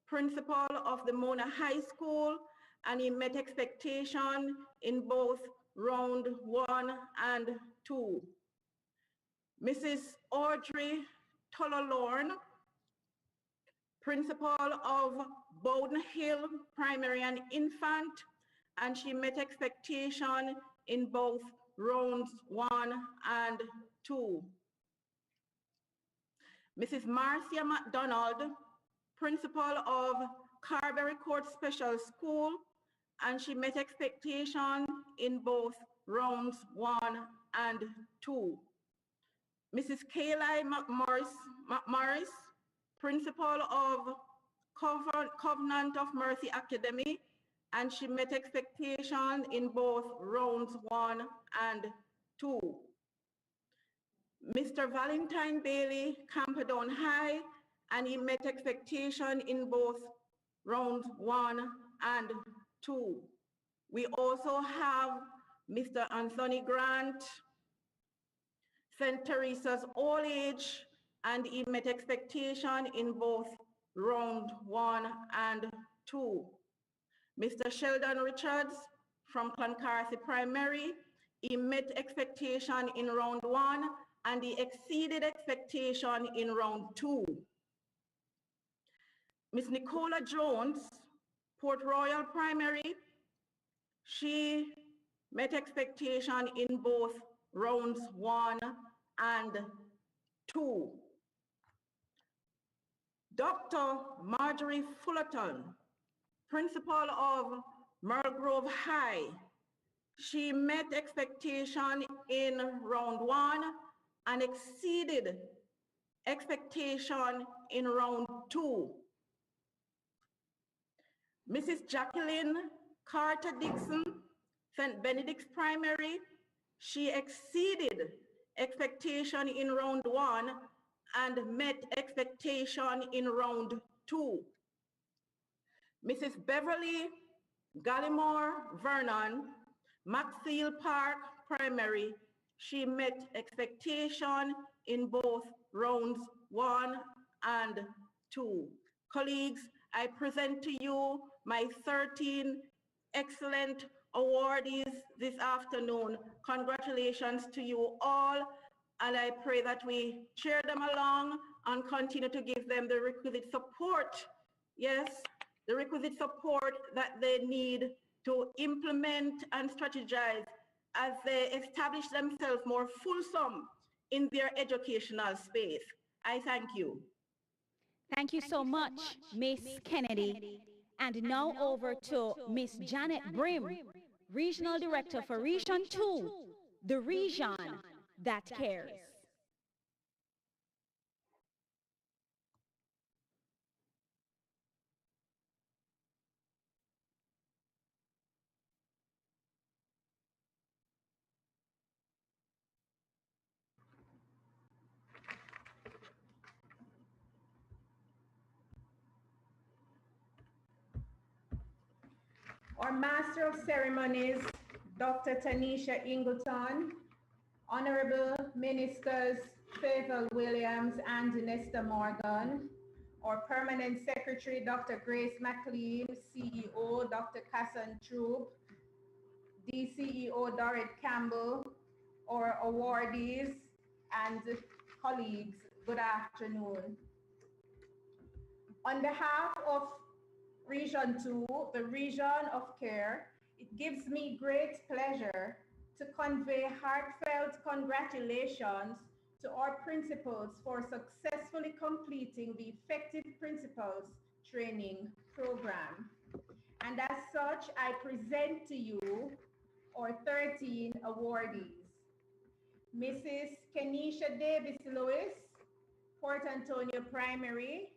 principal of the Mona High School, and he met expectation in both round 1 and 2. Mrs. Audrey Tololorn, principal of Bowden Hill Primary and Infant, and she met expectation in both rounds 1 and 2. Mrs. Marcia McDonald, principal of Carberry Court Special School, and she met expectation in both rounds 1 and 2. Mrs. Kayla McMorris, principal of Covenant of Mercy Academy, and she met expectation in both rounds 1 and 2. Mr. Valentine Bailey, Camperdown High, and he met expectation in both rounds 1 and 2. We also have Mr. Anthony Grant, St. Teresa's All Age, and he met expectation in both round 1 and 2. Mr. Sheldon Richards from Cloncarty Primary, he met expectation in round 1 and he exceeded expectation in round 2. Ms. Nicola Jones, Port Royal Primary, she met expectation in both rounds 1 and 2. Dr. Marjorie Fullerton, principal of Merle Grove High, she met expectation in round 1 and exceeded expectation in round 2. Mrs. Jacqueline Carter Dixon, St. Benedict's Primary, she exceeded expectation in round 1 and met expectation in round 2. Mrs. Beverly Gallimore Vernon, Maxfield Park Primary, she met expectation in both rounds 1 and 2. Colleagues, I present to you my 13 excellent awardees this afternoon. Congratulations to you all, and I pray that we cheer them along and continue to give them the requisite support, yes, the requisite support that they need to implement and strategize as they establish themselves more fulsome in their educational space. I thank you. Thank you so much, Miss Kennedy. And now over to Miss Janet Brim, Regional Director for Region 2, the region that cares. Our Master of Ceremonies, Dr. Tanisha Ingleton, Honorable Ministers Faithful Williams and Nesta Morgan, our Permanent Secretary, Dr. Grace McLean, CEO, Dr. Casson Troop, DCEO Dorrit Campbell, our awardees and colleagues, good afternoon. On behalf of Region 2, the region of care, it gives me great pleasure to convey heartfelt congratulations to our principals for successfully completing the Effective Principals Training Program. And as such, I present to you our 13 awardees. Mrs. Kenisha Davis Lewis, Port Antonio Primary,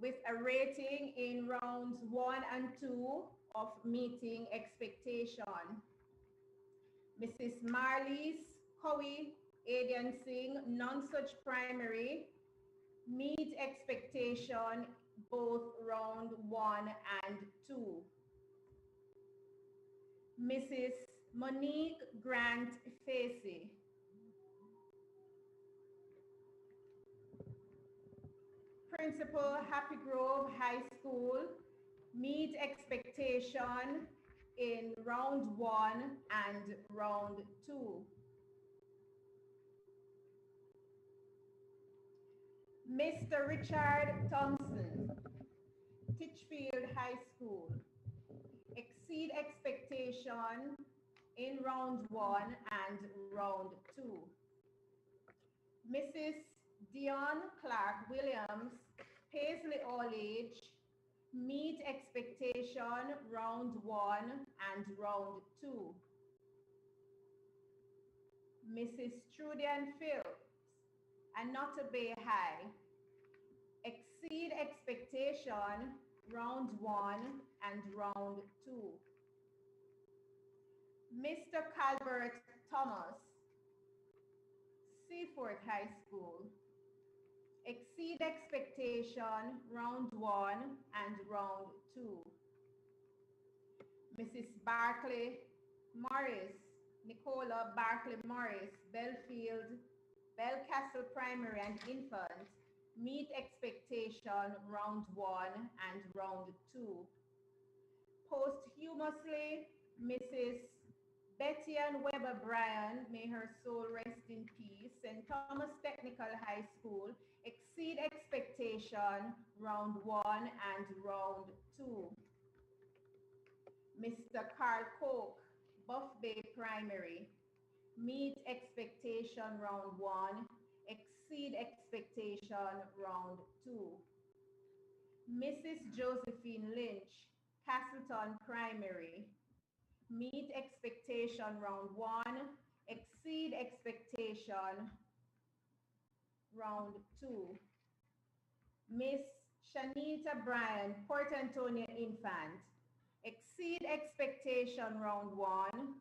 with a rating in rounds 1 and 2 of meeting expectation. Mrs. Marlies Cowie Adian Singh, Nonsuch Primary, meet expectation both round 1 and 2. Mrs. Monique Grant Facey, Principal Happy Grove High School, meet expectation in round 1 and round 2. Mr. Richard Thompson, Titchfield High School, exceed expectation in round 1 and round 2. Mrs. Dion Clark Williams, Paisley All Age, meet expectation round 1 and round 2. Mrs. Trudian Phillips, Annota Bay High, exceed expectation round 1 and round 2. Mr. Calvert Thomas, Seaford High School, exceed expectation round 1 and round 2. Mrs. Barclay Morris, Nicola Barclay Morris, Belfield Belcastle Primary and Infant meet expectation round 1 and round 2. Posthumously, Mrs. Betty Ann Weber Bryan, may her soul rest in peace, St. Thomas Technical High School exceed expectation round 1 and round 2. Mr. Carl Koch, Buff Bay Primary, meet expectation round 1, exceed expectation round 2. Mrs. Josephine Lynch, Castleton Primary, meet expectation round 1, exceed expectation round 2. Miss Shanita Bryan, Port Antonio Infant, exceed expectation round 1,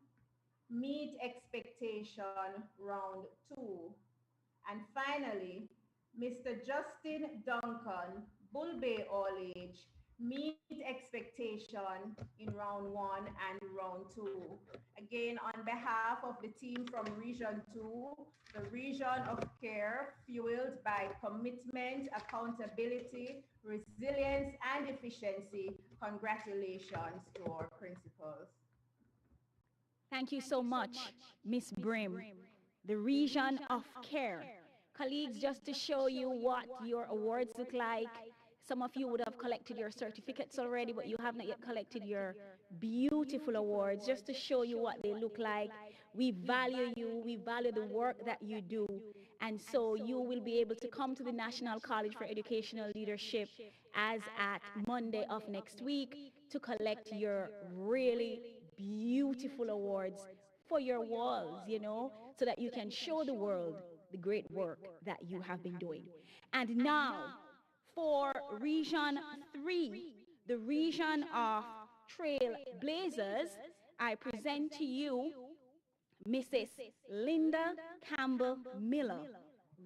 meet expectation round 2. And finally, Mr. Justin Duncan, Bull Bay All Age, meet expectation in round 1 and round 2. Again, on behalf of the team from Region 2, the region of care fueled by commitment, accountability, resilience, and efficiency, congratulations to our principals. Thank you so much, Miss Brim. The region of care. Colleagues, just to show you what your awards look like, some of you would have collected your certificates already, but you have not yet collected your beautiful awards, just to show you what they look like. We value you, we value the work that you do, and so you will be able to come to the National College for Educational Leadership as at Monday of next week to collect your really beautiful awards for your walls, you know, so that you can show the world the great work that you have been doing. And now, for Region 3, the region of Trailblazers, I present to you Mrs. Linda Campbell Miller,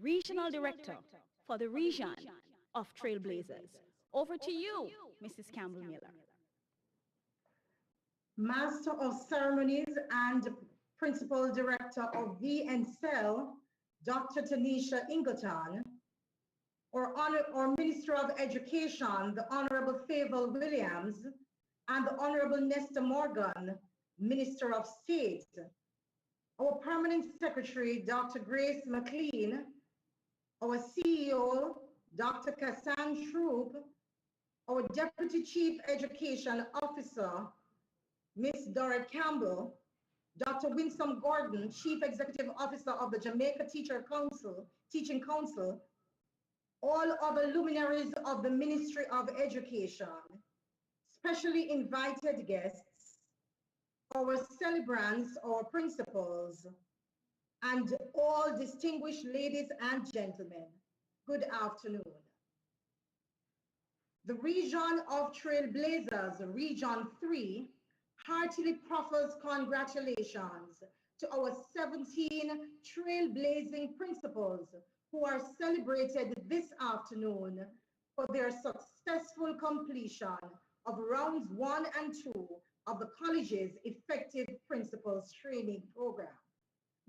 Regional Director for the region of Trailblazers. Over to you, Mrs. Campbell Miller. Master of Ceremonies and Principal Director of the NCEL, Dr. Tanisha Ingleton, or Minister of Education, the Honorable Favour Williams, and the Honorable Nestor Morgan, Minister of State, our Permanent Secretary, Dr. Grace McLean, our CEO, Dr. Kassan Shroop, our Deputy Chief Education Officer, Ms. Dorrit Campbell, Dr. Winsome Gordon, Chief Executive Officer of the Jamaica Teaching Council, all other luminaries of the Ministry of Education, specially invited guests, our celebrants, our principals, and all distinguished ladies and gentlemen, good afternoon. The region of Trailblazers, Region 3, heartily proffers congratulations to our 17 trailblazing principals who are celebrated this afternoon for their successful completion of rounds 1 and 2 of the college's effective principals training program.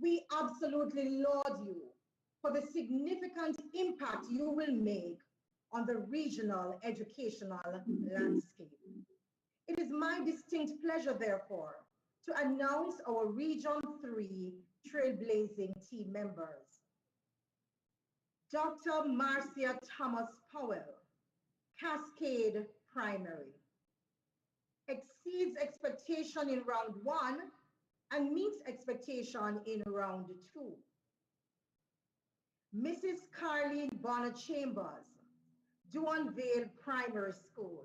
We absolutely laud you for the significant impact you will make on the regional educational landscape. It is my distinct pleasure, therefore, to announce our Region 3 trailblazing team members. Dr. Marcia Thomas Powell, Cascade Primary, exceeds expectation in round 1 and meets expectation in round 2. Mrs. Carleen Bonner Chambers, Duanvale Primary School,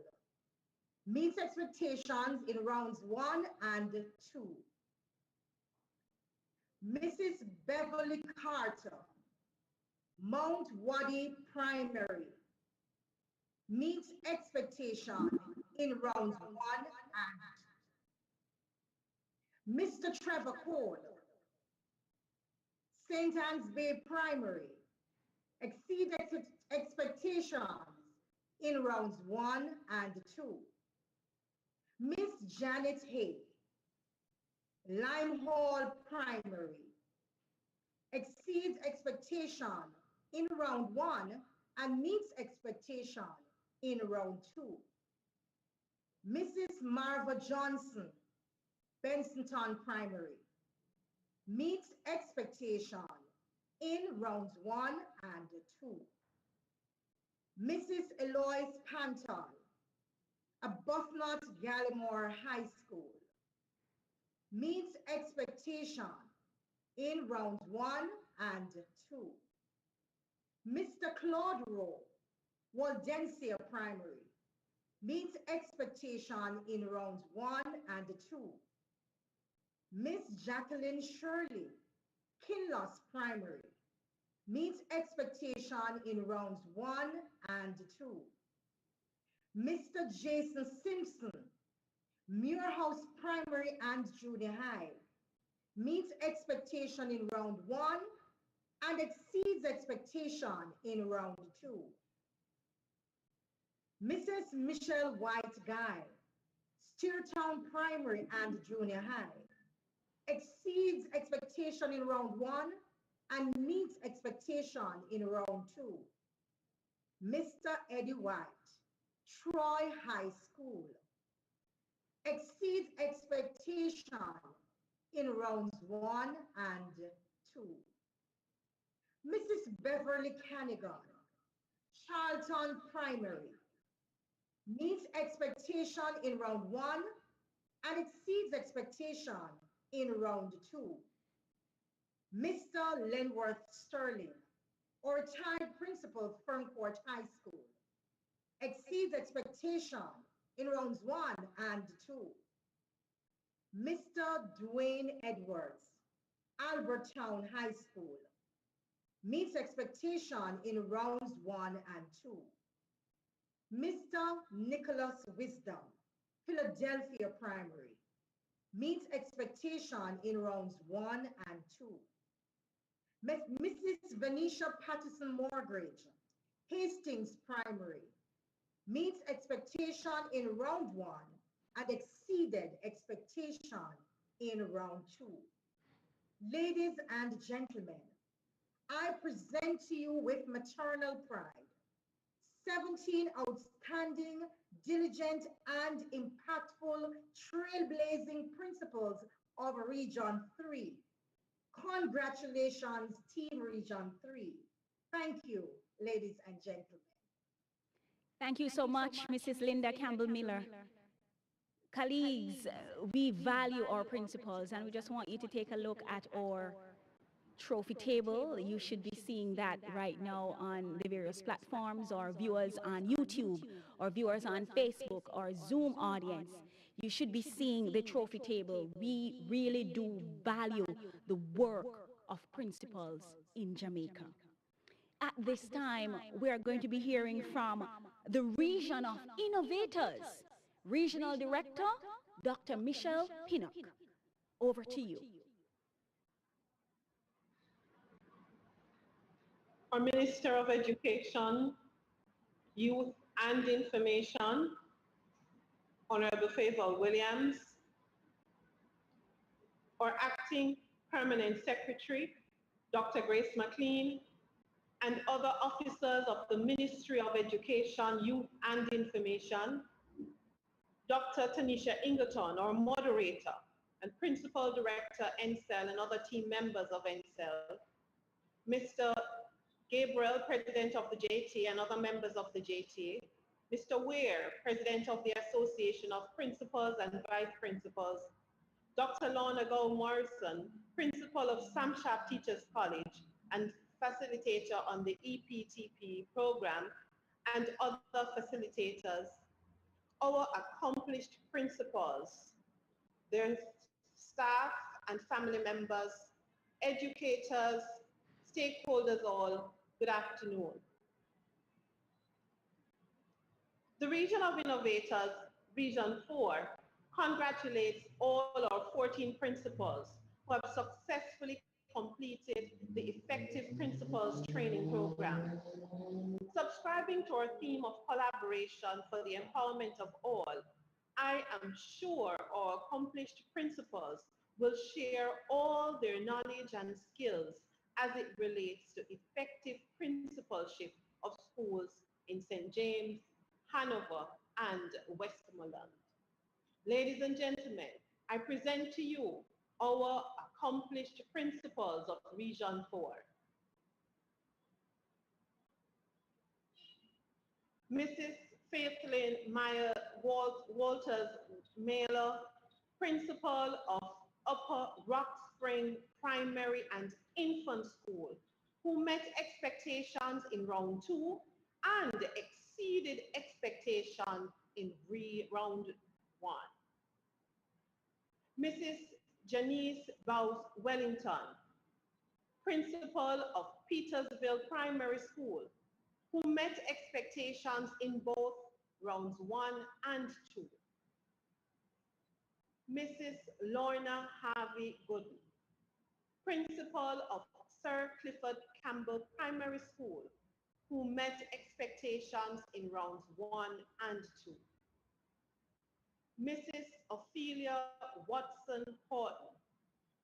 meets expectations in rounds 1 and 2. Mrs. Beverly Carter, Mount Wadi Primary, meets expectation in rounds 1 and 2. Mr. Trevor Cole, St. Anne's Bay Primary, exceeds expectations in rounds 1 and 2. Miss Janet Hay, Lime Hall Primary, exceeds expectation in round 1 and meets expectation in round 2. Mrs. Marva Johnson, Bensonton Primary, meets expectation in rounds 1 and 2. Mrs. Eloise Pantal, Arbuthnot Gallimore High School, meets expectation in rounds 1 and 2. Mr. Claude Rowe, Waldensia Primary, meets expectation in rounds 1 and 2. Miss Jacqueline Shirley, Kinloss Primary, meets expectation in rounds 1 and 2. Mr. Jason Simpson, Muirhouse Primary and Junior High, meets expectation in round 1 and exceeds expectation in round 2. Mrs. Michelle White Guy, Steertown Primary and Junior High, exceeds expectation in round 1 and meets expectation in round 2. Mr. Eddie White, Troy High School, exceeds expectation in rounds 1 and 2. Mrs. Beverly Canigan, Charlton Primary, meets expectation in round 1 and exceeds expectation in round 2. Mr. Lenworth Sterling, or retired principal, Ferncourt High School, exceeds expectation in rounds 1 and 2. Mr. Dwayne Edwards, Albertown High School, meets expectation in rounds 1 and 2. Mr. Nicholas Wisdom, Philadelphia Primary, meets expectation in rounds 1 and 2. Mrs. Venetia Patterson Mortgage, Hastings Primary, meets expectation in round 1 and exceeded expectation in round 2. Ladies and gentlemen, I present to you with maternal pride 17 outstanding, diligent, and impactful trailblazing principals of Region 3. Congratulations, Team Region 3. Thank you, ladies and gentlemen. Thank you so much, Mrs. Linda Campbell-Miller. Colleagues, we value our principals, and we just want you to take a look at our trophy table. You should be seeing that right now on the various platforms, or viewers on YouTube, or viewers on Facebook, or Zoom audience. You should be seeing the trophy table. We really do value the work of principals in Jamaica. At this time, we are going to be hearing from the Region of Innovators, Regional Director, Dr. Michelle Pinnock. Over to you. Our Minister of Education, Youth and Information, Honorable Favour Williams, our Acting Permanent Secretary, Dr. Grace McLean, and other officers of the Ministry of Education, Youth and Information, Dr. Tanisha Ingleton, our moderator and Principal Director, NCEL, and other team members of NCEL, Mr. Gabriel, President of the JTA, and other members of the JTA, Mr. Ware, President of the Association of Principals and Vice Principals, Dr. Lorna Gow Morrison, Principal of Samshap Teachers College and Facilitator on the EPTP program, and other facilitators, our accomplished principals, their staff and family members, educators, stakeholders all, good afternoon. The Region of Innovators, Region 4, congratulates all our 14 principals who have successfully completed the Effective Principals Training Program. Subscribing to our theme of collaboration for the empowerment of all, I am sure our accomplished principals will share all their knowledge and skills as it relates to effective principalship of schools in St. James, Hanover, and Westmoreland. Ladies and gentlemen, I present to you our accomplished principals of Region 4. Mrs. Faithlyn Meyer Walters Mailer, Principal of Upper Rock Spring Primary and Infant School, who met expectations in round 2 and exceeded expectations in round 1. Mrs. Janice Bowes Wellington, Principal of Petersville Primary School, who met expectations in both rounds 1 and 2. Mrs. Lorna Harvey Gooden, Principal of Sir Clifford Campbell Primary School, who met expectations in rounds 1 and 2. Mrs. Ophelia Watson Horton,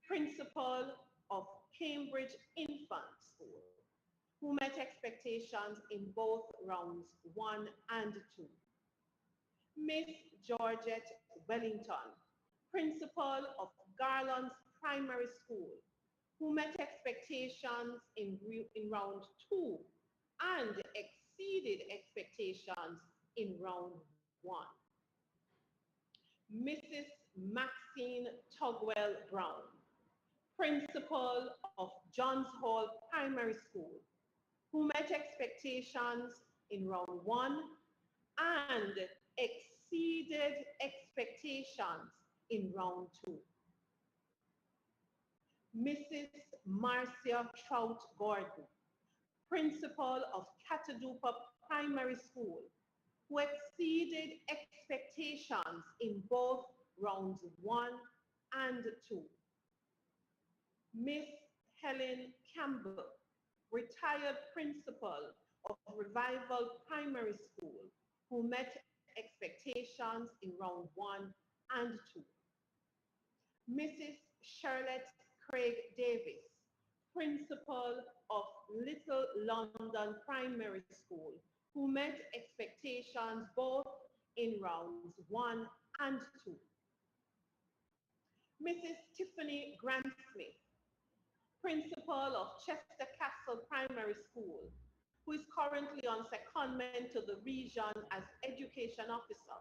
Principal of Cambridge Infant School, who met expectations in both rounds 1 and 2. Miss Georgette Wellington, Principal of Garland's Primary School, who met expectations in round 2 and exceeded expectations in round 1. Mrs. Maxine Tugwell Brown, Principal of Johns Hall Primary School, who met expectations in round 1 and exceeded expectations in round 2. Mrs. Marcia Trout Gordon, Principal of Catadupa Primary School, who exceeded expectations in both rounds 1 and 2. Miss Helen Campbell, retired Principal of Revival Primary School, who met expectations in round 1 and 2. Mrs. Charlotte Craig Davis, Principal of Little London Primary School, who met expectations both in rounds 1 and 2. Mrs. Tiffany Grantsmith, Principal of Chester Castle Primary School, who is currently on secondment to the region as Education Officer.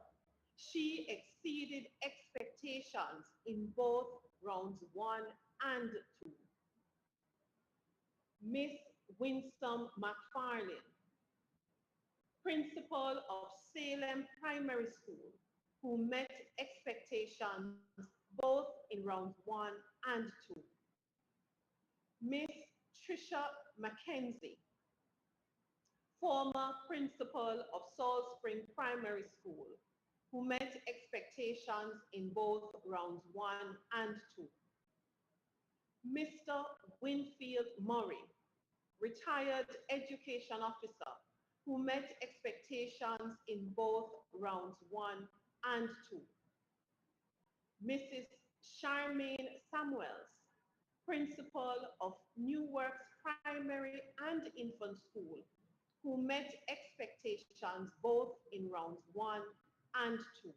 She exceeded expectations in both rounds 1 and 2. Miss Winsome McFarlane, Principal of Salem Primary School, who met expectations both in rounds 1 and 2. Miss Trisha McKenzie, former Principal of Salt Spring Primary School, who met expectations in both rounds 1 and 2. Mr. Winfield Murray, retired Education Officer, who met expectations in both rounds 1 and 2. Mrs. Charmaine Samuels, Principal of New Works Primary and Infant School, who met expectations both in rounds 1 and 2.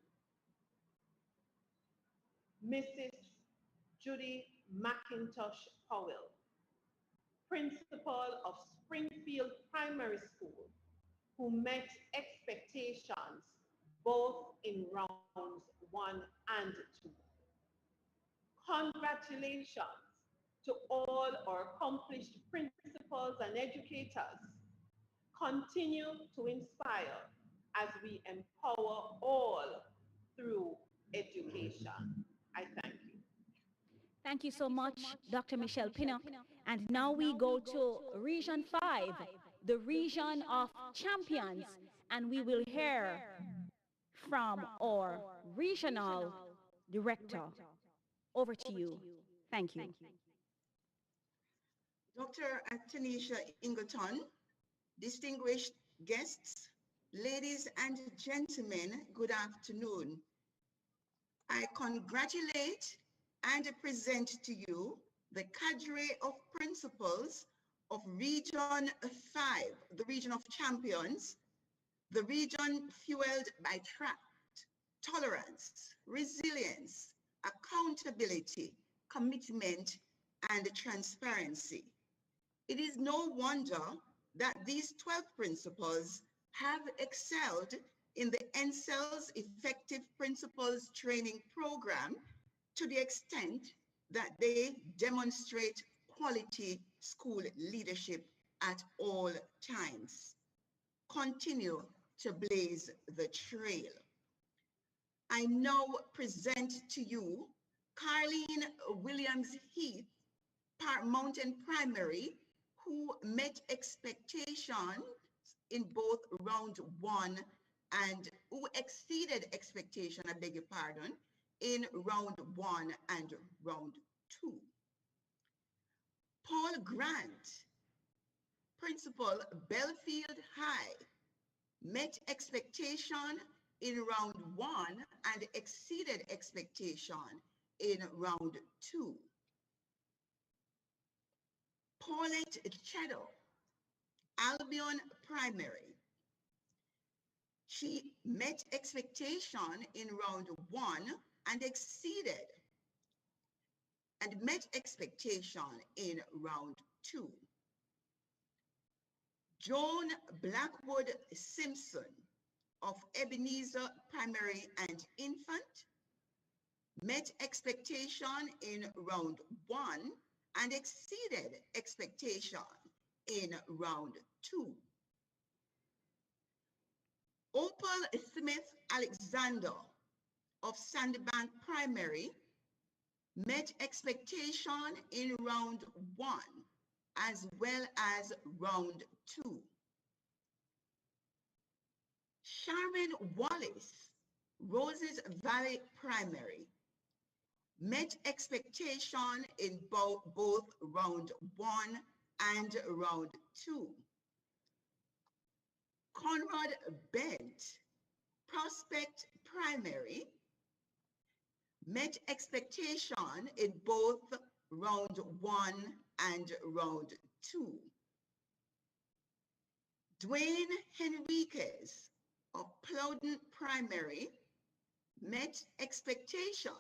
Mrs. Judy McIntosh Powell, Principal of Springfield Primary School, who met expectations both in rounds 1 and 2. Congratulations to all our accomplished principals and educators. Continue to inspire as we empower all through education. I thank you. Thank you so much, Dr. Michelle Pinnock. And now we go to Region 5, the region of champions, and we will hear from our regional director. Over to you. Thank you. Dr. Tanisha Ingleton, distinguished guests, ladies and gentlemen, good afternoon. I congratulate and present to you the cadre of principals of Region 5, the region of champions, the region fueled by tolerance, resilience, accountability, commitment, and transparency. It is no wonder that these 12 principles have excelled in the NCEL'S Effective Principles Training Program to the extent that they demonstrate quality school leadership at all times. Continue to blaze the trail. I now present to you Carleen Williams-Heath, Park Mountain Primary, who met expectations in both round 1 and who exceeded expectation, I beg your pardon, in round 1 and round 2. Paul Grant, Principal Belfield High, met expectation in round 1 and exceeded expectation in round 2. Paulette Cheddle, Albion Primary. She met expectation in round 1 and met expectation in round 2. Joan Blackwood Simpson of Ebenezer Primary and Infant met expectation in round 1 and exceeded expectation in round 2. Opal Smith Alexander of Sandybank Primary met expectation in round 1 as well as round 2. Sharon Wallace, Roses Valley Primary, met expectation in both round 1 and round 2. Conrad Bent, Prospect Primary, met expectation in both round 1 and round 2. Dwayne Henriquez of Plowden Primary met expectation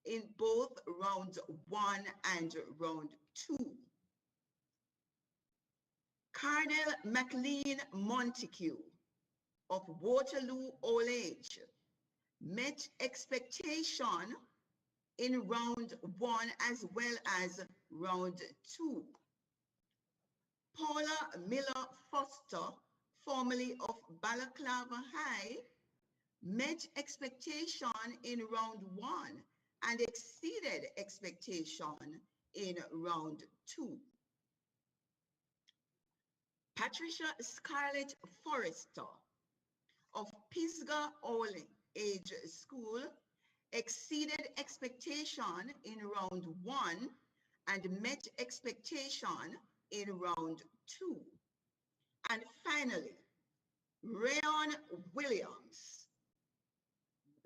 in both round 1 and round 2. Cardinal McLean Montague of Waterloo Old Age met expectation in round 1 as well as round 2. Paula Miller Foster, formerly of Balaclava High, met expectation in round 1 and exceeded expectation in round 2. Patricia Scarlett Forrester of Pisgah Old Age School exceeded expectation in round 1 and met expectation in round 2. And finally, Rayon Williams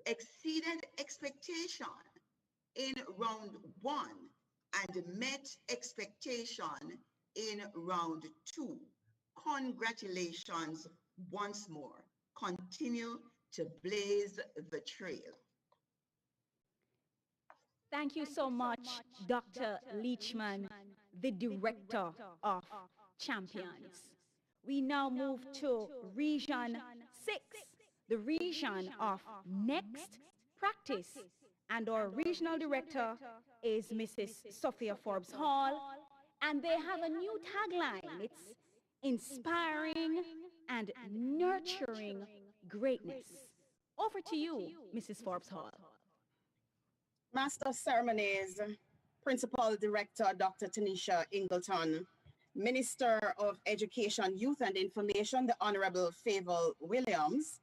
exceeded expectation in round 1 and met expectation in round 2. Congratulations once more. Continue to blaze the trail. Thank you so much, Dr. Leachman, the Director of Champions. We now move to Region 6, the region of Next Practice. And our Regional Director is Mrs. Sophia Forbes Hall. And they have a new tagline. It's inspiring and nurturing greatness. Over to you, Mrs. Forbes Hall. Master of Ceremonies, Principal Director Dr. Tanisha Ingleton, Minister of Education, Youth and Information, the Honorable Favour Williams,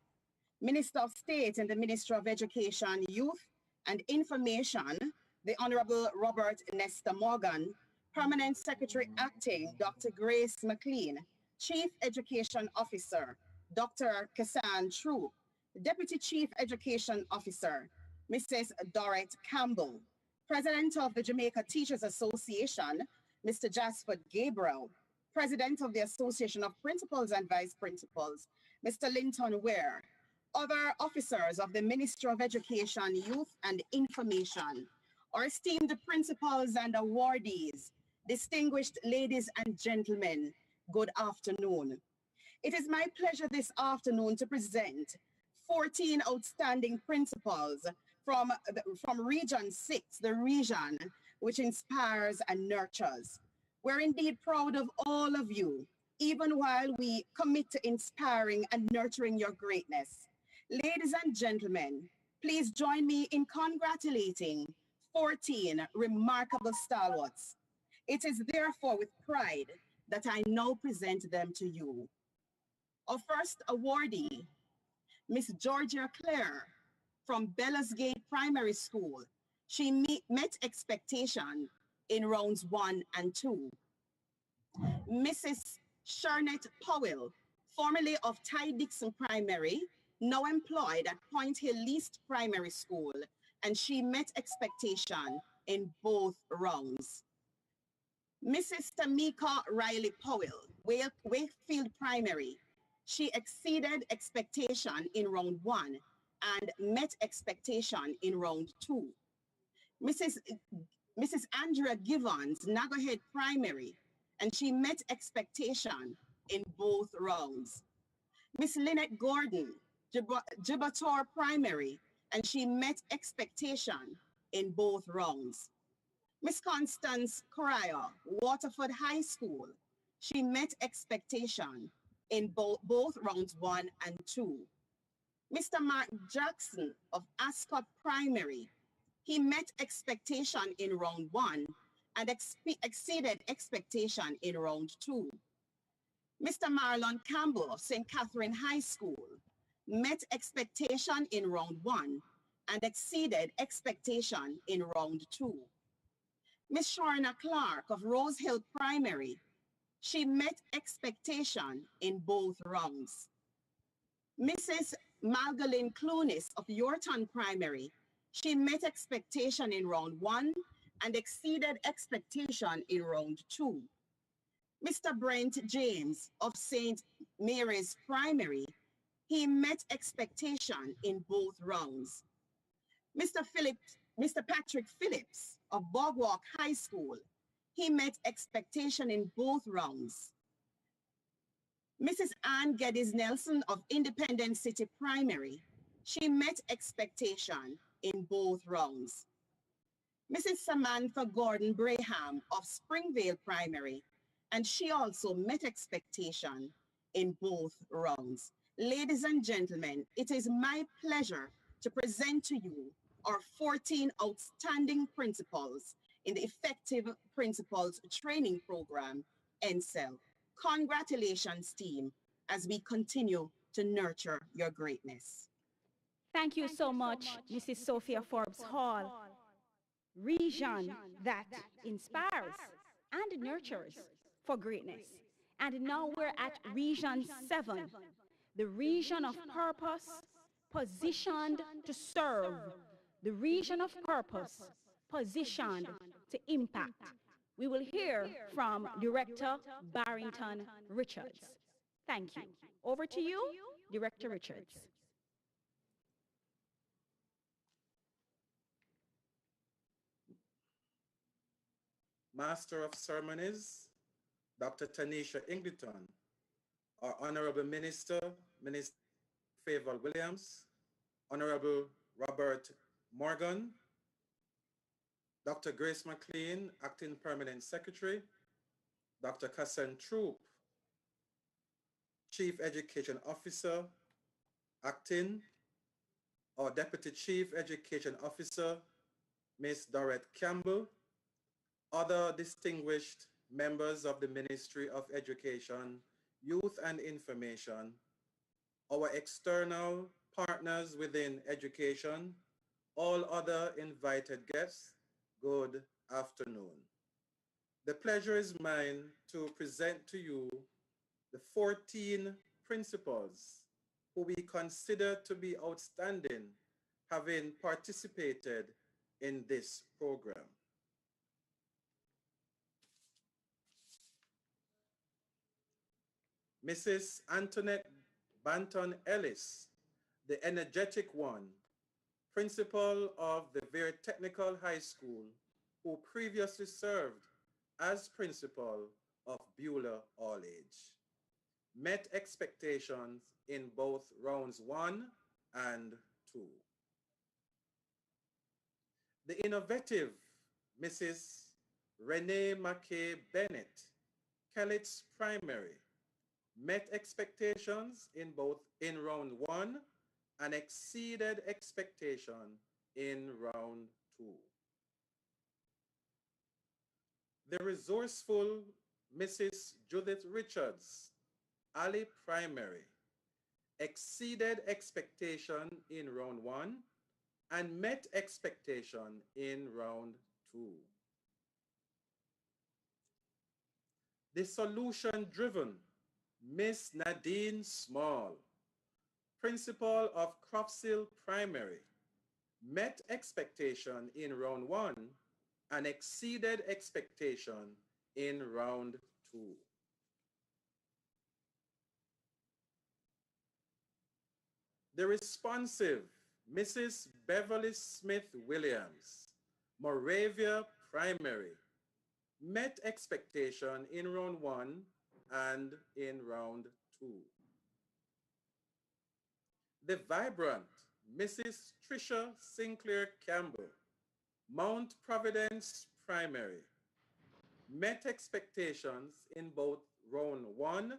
Minister of State in the Ministry of Education, Youth and Information, the Honorable Robert Nesta Morgan, Permanent Secretary Acting, Dr. Grace McLean, Chief Education Officer, Dr. Kassan True, Deputy Chief Education Officer, Mrs. Dorrit Campbell, President of the Jamaica Teachers Association, Mr. Jasper Gabriel, President of the Association of Principals and Vice Principals, Mr. Linton Ware, other officers of the Ministry of Education, Youth and Information, our esteemed principals and awardees, distinguished ladies and gentlemen, good afternoon. It is my pleasure this afternoon to present 14 outstanding principals from Region 6, the region which inspires and nurtures. We're indeed proud of all of you, even while we commit to inspiring and nurturing your greatness. Ladies and gentlemen, please join me in congratulating 14 remarkable stalwarts. It is therefore with pride that I now present them to you. Our first awardee, Miss Georgia Clare from Bellas Gate Primary School. She met expectation in rounds 1 and 2. Mrs. Sharnette Powell, formerly of Ty Dixon Primary, now employed at Point Hill East Primary School, and she met expectation in both rounds. Mrs. Tamika Riley Powell, Wakefield Primary. She exceeded expectation in round 1 and met expectation in round 2. Mrs. Andrea Givens, Nagahead Primary, and she met expectation in both rounds. Miss Lynette Gordon, Gibator Primary, and she met expectation in both rounds. Miss Constance Correa, Waterford High School, she met expectation in both rounds 1 and 2. Mr. Mark Jackson of Ascot Primary, he met expectation in round 1 and exceeded expectation in round 2. Mr. Marlon Campbell of St. Catherine High School met expectation in round 1 and exceeded expectation in round 2. Miss Shorna Clark of Rose Hill Primary, she met expectation in both rounds. Mrs. Magdalene Clunis of Yorton Primary, she met expectation in round 1 and exceeded expectation in round 2. Mr. Brent James of St. Mary's Primary, he met expectation in both rounds. Mr. Patrick Phillips of Bogwalk High School, he met expectation in both rounds. Mrs. Ann Geddes Nelson of Independent City Primary, she met expectation in both rounds. Mrs. Samantha Gordon Braham of Springvale Primary, and she also met expectation in both rounds. Ladies and gentlemen, it is my pleasure to present to you our 14 outstanding principals in the Effective Principals Training Program, NCEL. Congratulations, team, as we continue to nurture your greatness. Thank you so much, Mrs. Sophia Forbes Hall. Region that inspires and nurtures for greatness. And now we're at Region 7, the region of purpose, positioned to serve. The region of purpose, positioned to impact. We will hear from Director Barrington Richards. Thank you. Over to you, Director Richards. Master of Ceremonies, Dr. Tanisha Ingleton, our Honorable Minister, Minister Favour Williams, Honorable Robert Morgan, Dr. Grace McLean, Acting Permanent Secretary, Dr. Kassan Troop, Chief Education Officer, Acting, our Deputy Chief Education Officer, Ms. Dorette Campbell, other distinguished members of the Ministry of Education, Youth and Information, our external partners within education, all other invited guests, good afternoon. The pleasure is mine to present to you the 14 principals who we consider to be outstanding, having participated in this program. Mrs. Antoinette Banton Ellis, the energetic one, principal of the very technical high school, who previously served as principal of Beulah All Age, met expectations in both rounds 1 and 2. The innovative Mrs. Renee McKay Bennett, Kellett's Primary, met expectations in round 1 and exceeded expectation in round 2. The resourceful Mrs. Judith Richards, Ali Primary, exceeded expectation in round 1 and met expectation in round 2. The solution-driven Miss Nadine Small, principal of Cropsill Primary, met expectation in round 1 and exceeded expectation in round 2. The responsive Mrs. Beverly Smith Williams, Moravia Primary, met expectation in round 1 and in round 2. The vibrant Mrs. Tricia Sinclair Campbell, Mount Providence Primary, met expectations in both round 1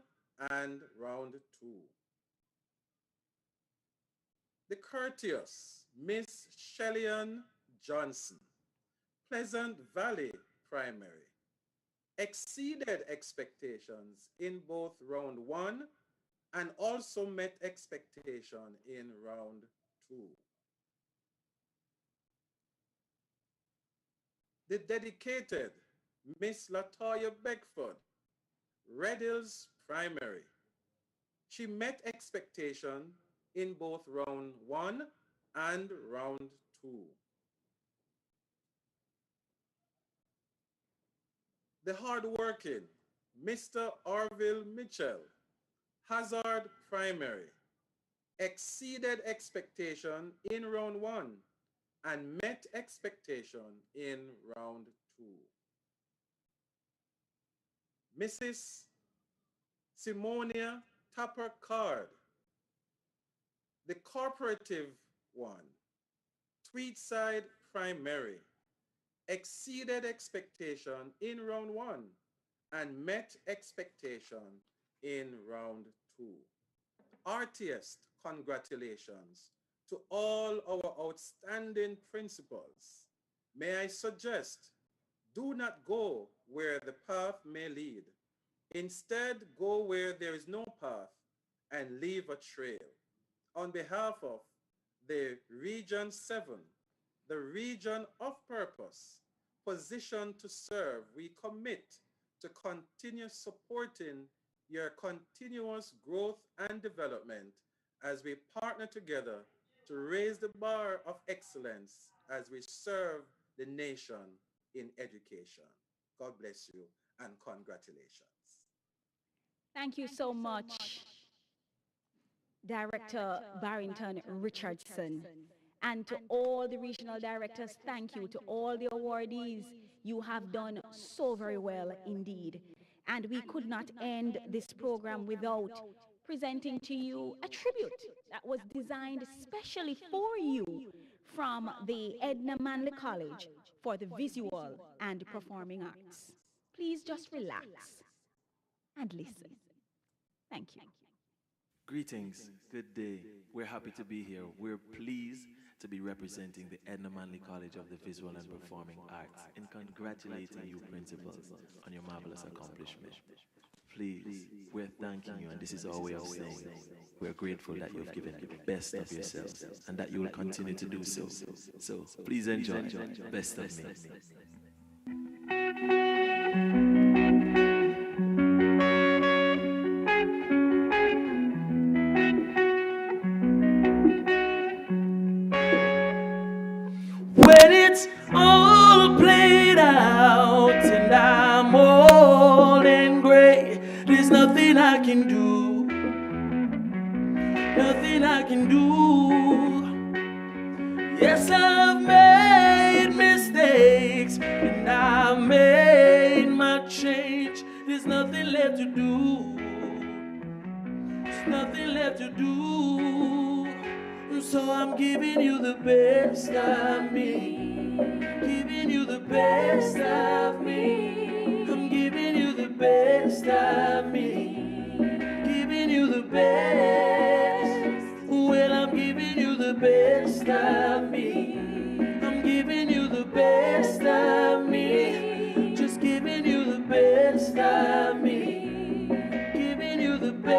and round 2. The courteous Miss Shellyan Johnson, Pleasant Valley Primary, exceeded expectations in both round 1 and also met expectation in round 2. The dedicated Miss Latoya Beckford, Red Hills Primary, she met expectation in both round 1 and round 2. The hardworking Mr. Orville Mitchell, Hazard Primary, exceeded expectation in round 1 and met expectation in round 2. Mrs. Simonia Tapper Card, the cooperative one, Tweedside Primary, exceeded expectation in round 1 and met expectation in round 2. Heartiest congratulations to all our outstanding principals. May I suggest, do not go where the path may lead. Instead, go where there is no path and leave a trail. On behalf of the Region 7, the region of purpose, positioned to serve, we commit to continue supporting your continuous growth and development as we partner together to raise the bar of excellence as we serve the nation in education. God bless you and congratulations. Thank you so much, Director Barrington Richardson. And to all the regional directors, thank you. To all the awardees, you have done so very well indeed. And we could not end this program without presenting to you a tribute that was designed specially for you from the Edna Manley College for the Visual and Performing Arts. Please just relax and listen. Thank you. Greetings, good day. We're happy to be here. We're pleased to be representing the Edna Manley College of the Visual and Performing Arts and congratulating you principals on your marvelous accomplishment. Please, we're thanking you, and this is our way of saying we're grateful that you've given the best of yourselves and that you will continue to do so. So please enjoy Best of Me. When it's can do. Nothing I can do. Yes, I've made mistakes and I've made my change. There's nothing left to do. There's nothing left to do. So I'm giving you the best of me. Giving you the best of me. I'm giving you the best of me. Giving you the best. Well, I'm giving you the best of me. I'm giving you the best of me. Just giving you the best of me. Giving you the best.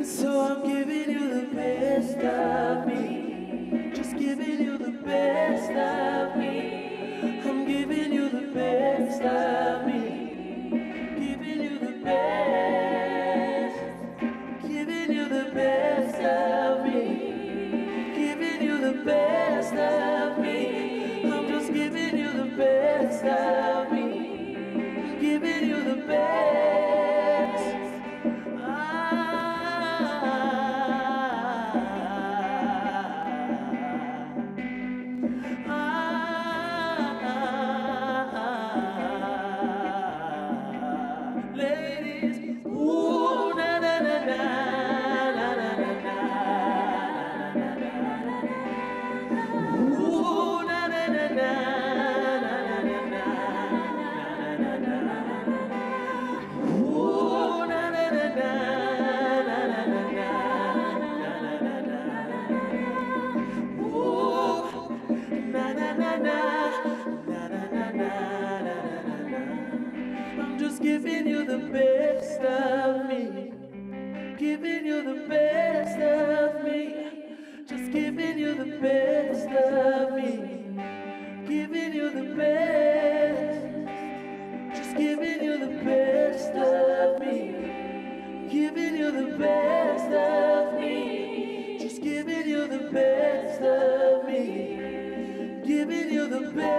So I'm giving you the best of me. Just giving you the best of me. I'm giving you the best of me. Giving you the best. Giving you the best of me. Giving you the best of me. I'm just giving you the best of me. Giving you the best. I'm just giving you the best of me. Giving you the best of me. Just giving you the best of me. Giving you the best. Just giving you the best of me. Giving you the best of me. Just giving you the best of me. Giving you the best.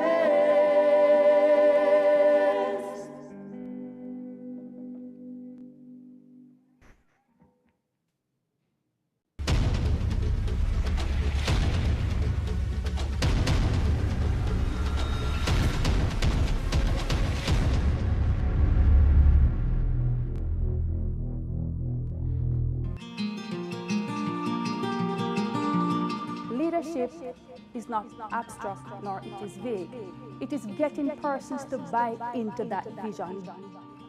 Leadership is not abstract nor it is vague. It is getting persons to buy into that vision.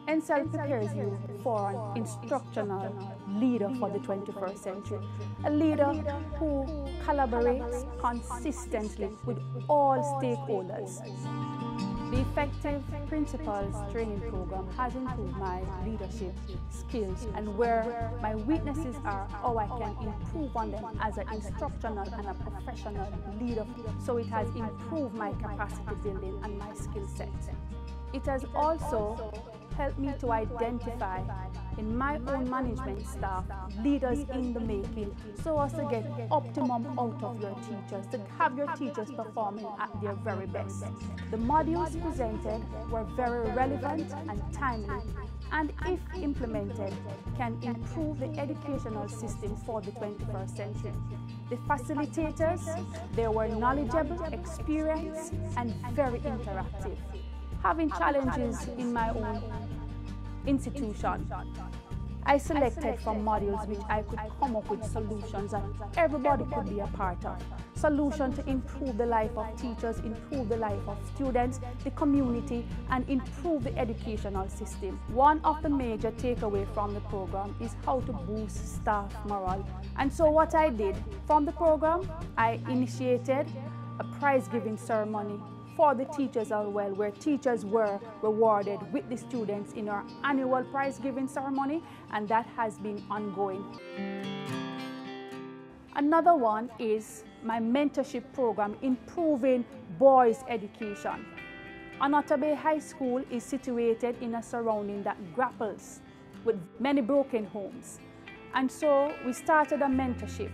NCEL prepares you for an instructional leader for the 21st century. A leader who collaborates consistently with all stakeholders. The Effective Principles Training Program has improved my leadership skills, and where my weaknesses are, how I can improve on them as an instructional and a professional leader. So it has improved my capacity building and my skill set. It has also helped me to identify in my own management staff leaders in the making, so as to get optimum out of your teachers, to have your teachers performing at their very best. The modules presented were very relevant and timely, and if implemented, can improve the educational system for the 21st century. The facilitators, they were knowledgeable, experienced, and very interactive. Having challenges in my own institution, I selected from modules which I could come up with solutions that everybody could be a part of. solution to improve the life of teachers, improve the life of students, the community, and improve the educational system. One of the major takeaways from the program is how to boost staff morale. And so what I did from the program, I initiated a prize-giving ceremony for the teachers as well, where teachers were rewarded with the students in our annual prize-giving ceremony, and that has been ongoing. Another one is my mentorship program, Improving Boys Education. Onoto Bay High School is situated in a surrounding that grapples with many broken homes. And so we started a mentorship.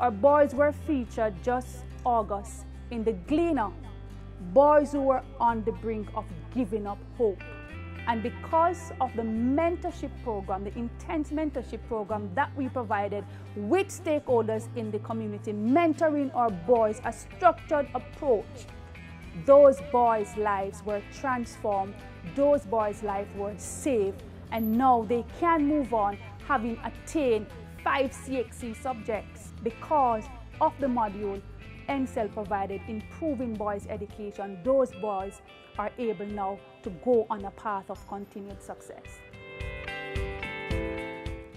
Our boys were featured just August in the Gleaner, boys who were on the brink of giving up hope. And because of the mentorship program, the intense mentorship program that we provided with stakeholders in the community, mentoring our boys, a structured approach, those boys' lives were transformed, those boys' lives were saved, and now they can move on having attained 5 CXC subjects because of the module NCEL provided, Improving Boys Education. Those boys are able now to go on a path of continued success.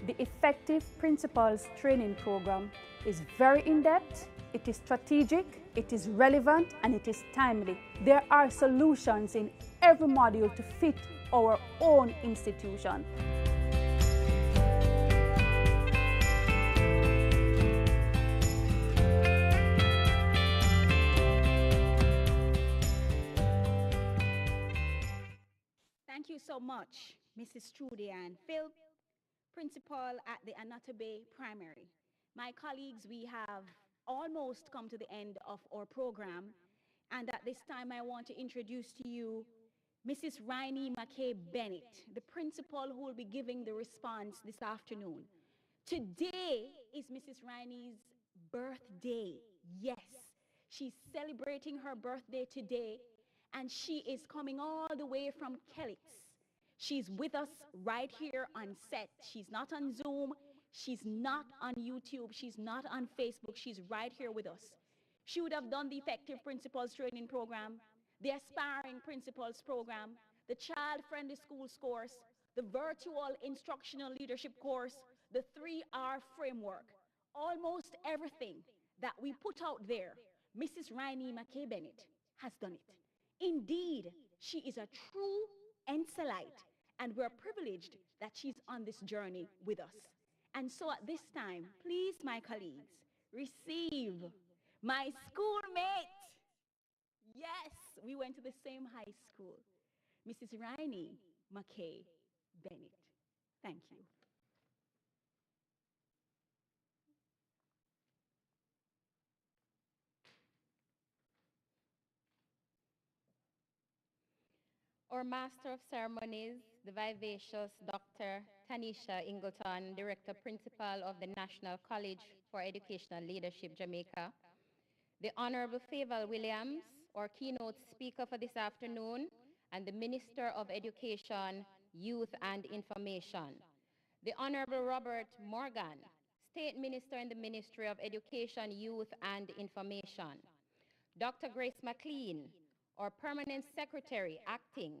The Effective Principals Training Program is very in-depth, it is strategic, it is relevant, and it is timely. There are solutions in every module to fit our own institution. Thank you so much, Mrs. Trudy and Phil, Principal at the Onoto Bay Primary. My colleagues, we have almost come to the end of our program, and at this time I want to introduce to you Mrs. Rainey McKay Bennett, the principal who will be giving the response this afternoon. Today is Mrs. Rainey's birthday. Yes, she's celebrating her birthday today, and she is coming all the way from Kelix. She's with us right here on set. She's not on Zoom. She's not on YouTube. She's not on Facebook. She's right here with us. She would have done the Effective Principals Training Program, the Aspiring Principals Program, the Child-Friendly Schools course, the Virtual Instructional Leadership course, the 3R Framework. Almost everything that we put out there, Mrs. Rainey McKay Bennett has done it. Indeed, she is a true NCEL'ite, and we're privileged that she's on this journey with us. And so at this time, please, my colleagues, receive my schoolmate. Yes, we went to the same high school, Mrs. Rainey McKay Bennett. Thank you. Our Master of Ceremonies, the vivacious Dr. Tanisha Ingleton, Director Principal of the National College for Educational Leadership, Jamaica. The Honorable Favour Williams, our keynote speaker for this afternoon, and the Minister of Education, Youth and Information. The Honorable Robert Morgan, State Minister in the Ministry of Education, Youth and Information. Dr. Grace McLean, our Permanent Secretary, Acting.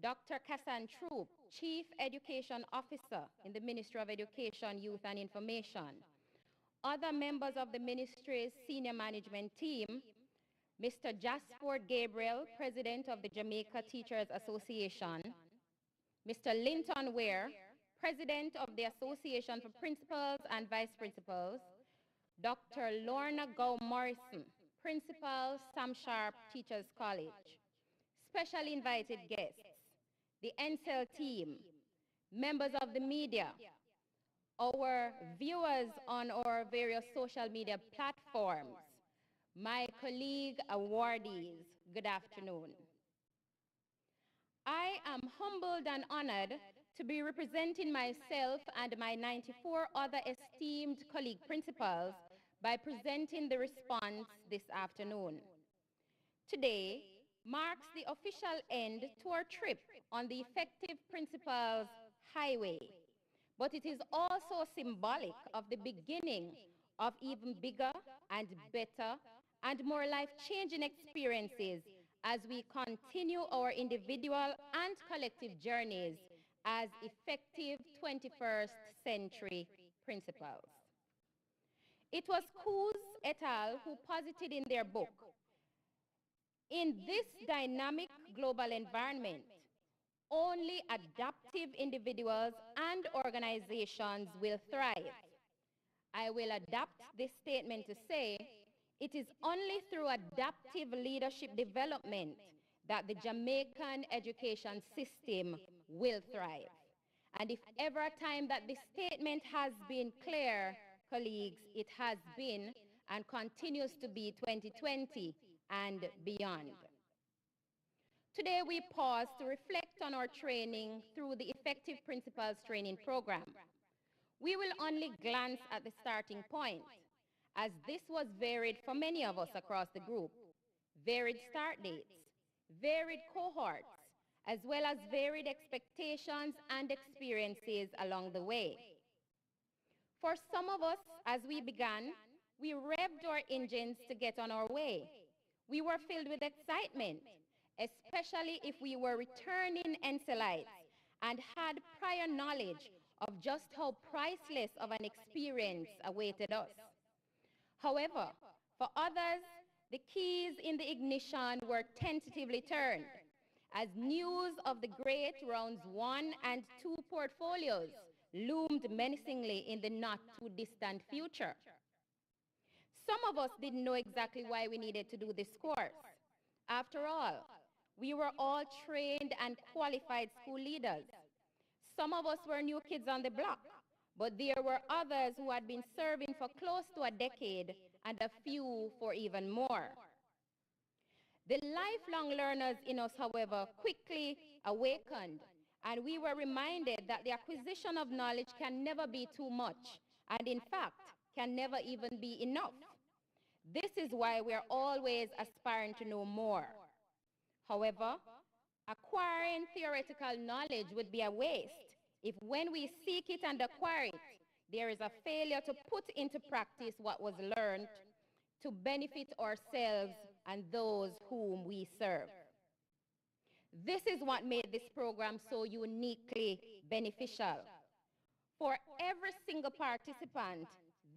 Dr. Kassan Troop, Chief Education Officer in the Ministry of Education, Youth and Information. Other members of the ministry's senior management team, Mr. Jasper Gabriel, President of the Jamaica Teachers Association, Mr. Linton Ware, President of the Association for Principals and Vice Principals, Dr. Lorna Gow Morrison, Principal, Sam Sharp Teachers College. Special invited guests, the NCEL team, members of the media, our viewers on our various social media platforms, my colleague awardees, good afternoon. I am humbled and honored to be representing myself and my 94 other esteemed colleague principals by presenting the response this afternoon. Today marks the official end to our trip on the Effective Principals Highway, but it is also symbolic of the beginning of even bigger and better and more life-changing experiences as we continue our individual and collective journeys as effective 21st century principals. It was Coos et al. Who posited in their book, "In this dynamic global environment, only adaptive individuals and organizations will thrive." I will adapt this statement to say, it is only through adaptive leadership development that the Jamaican education system will thrive. And if ever a time that this statement has been clear, colleagues, it has been and continues to be 2020 and beyond. Today we pause to reflect on our training through the Effective Principals Training Program. We will only glance at the starting point, as this was varied for many of us across the group. Varied start dates, varied cohorts, as well as varied expectations and experiences along the way. For some of us, as we began, we revved our engines to get on our way. We were filled with excitement, especially if we were returning NCEL'S and had prior knowledge of just how priceless of an experience awaited us. However, for others, the keys in the ignition were tentatively turned as news of the great rounds 1 and 2 portfolios loomed menacingly in the not too distant future. Some of us didn't know exactly why we needed to do this course. After all, we were all trained and qualified school leaders. Some of us were new kids on the block, but there were others who had been serving for close to a decade and a few for even more. The lifelong learners in us, however, quickly awakened, and we were reminded that the acquisition of knowledge can never be too much, and in fact, can never even be enough. This is why we are always aspiring to know more. However, acquiring theoretical knowledge would be a waste if when we seek it and acquire it, there is a failure to put into practice what was learned to benefit ourselves and those whom we serve. This is what made this program so uniquely beneficial. For every single participant,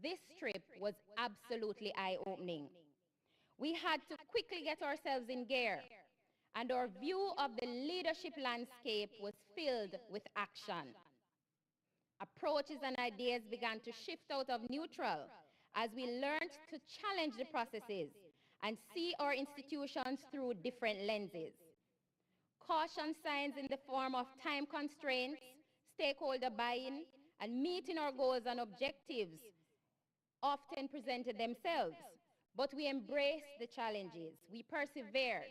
this trip was absolutely eye-opening. We had to quickly get ourselves in gear, and our view of the leadership landscape was filled with action. Approaches and ideas began to shift out of neutral as we learned to challenge the processes and see our institutions through different lenses. Caution signs in the form of time constraints, stakeholder buy-in, and meeting our goals and objectives often presented themselves, but we embraced the challenges, we persevered,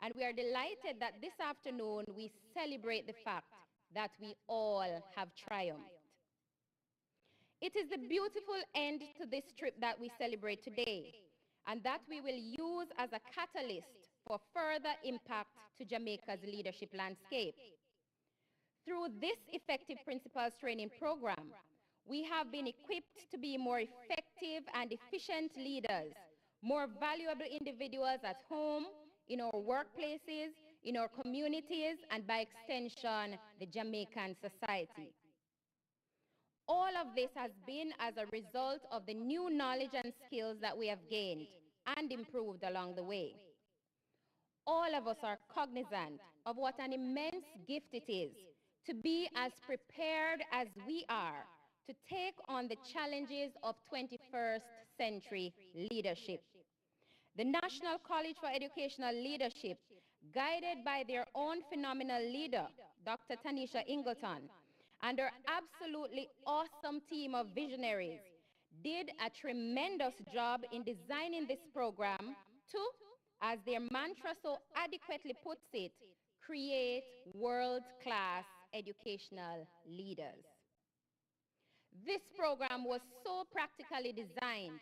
and we are delighted that this afternoon we celebrate the fact that we all have triumphed. It is the beautiful end to this trip that we celebrate today, and that we will use as a catalyst for further impact to Jamaica's leadership landscape. Through this Effective Principals Training Program, we have been equipped to be more effective and efficient leaders, more valuable individuals at home, in our workplaces, in our communities, and by extension, the Jamaican society. All of this has been as a result of the new knowledge and skills that we have gained and improved along the way. All of us are cognizant of what an immense gift it is to be as prepared as we are to take on the challenges of 21st century leadership. The National College for Educational Leadership, guided by their own phenomenal leader, Dr. Tanisha Ingleton, and her absolutely awesome team of visionaries, did a tremendous job in designing this program to, as their mantra so adequately puts it, create world-class educational leaders. This program was so practically designed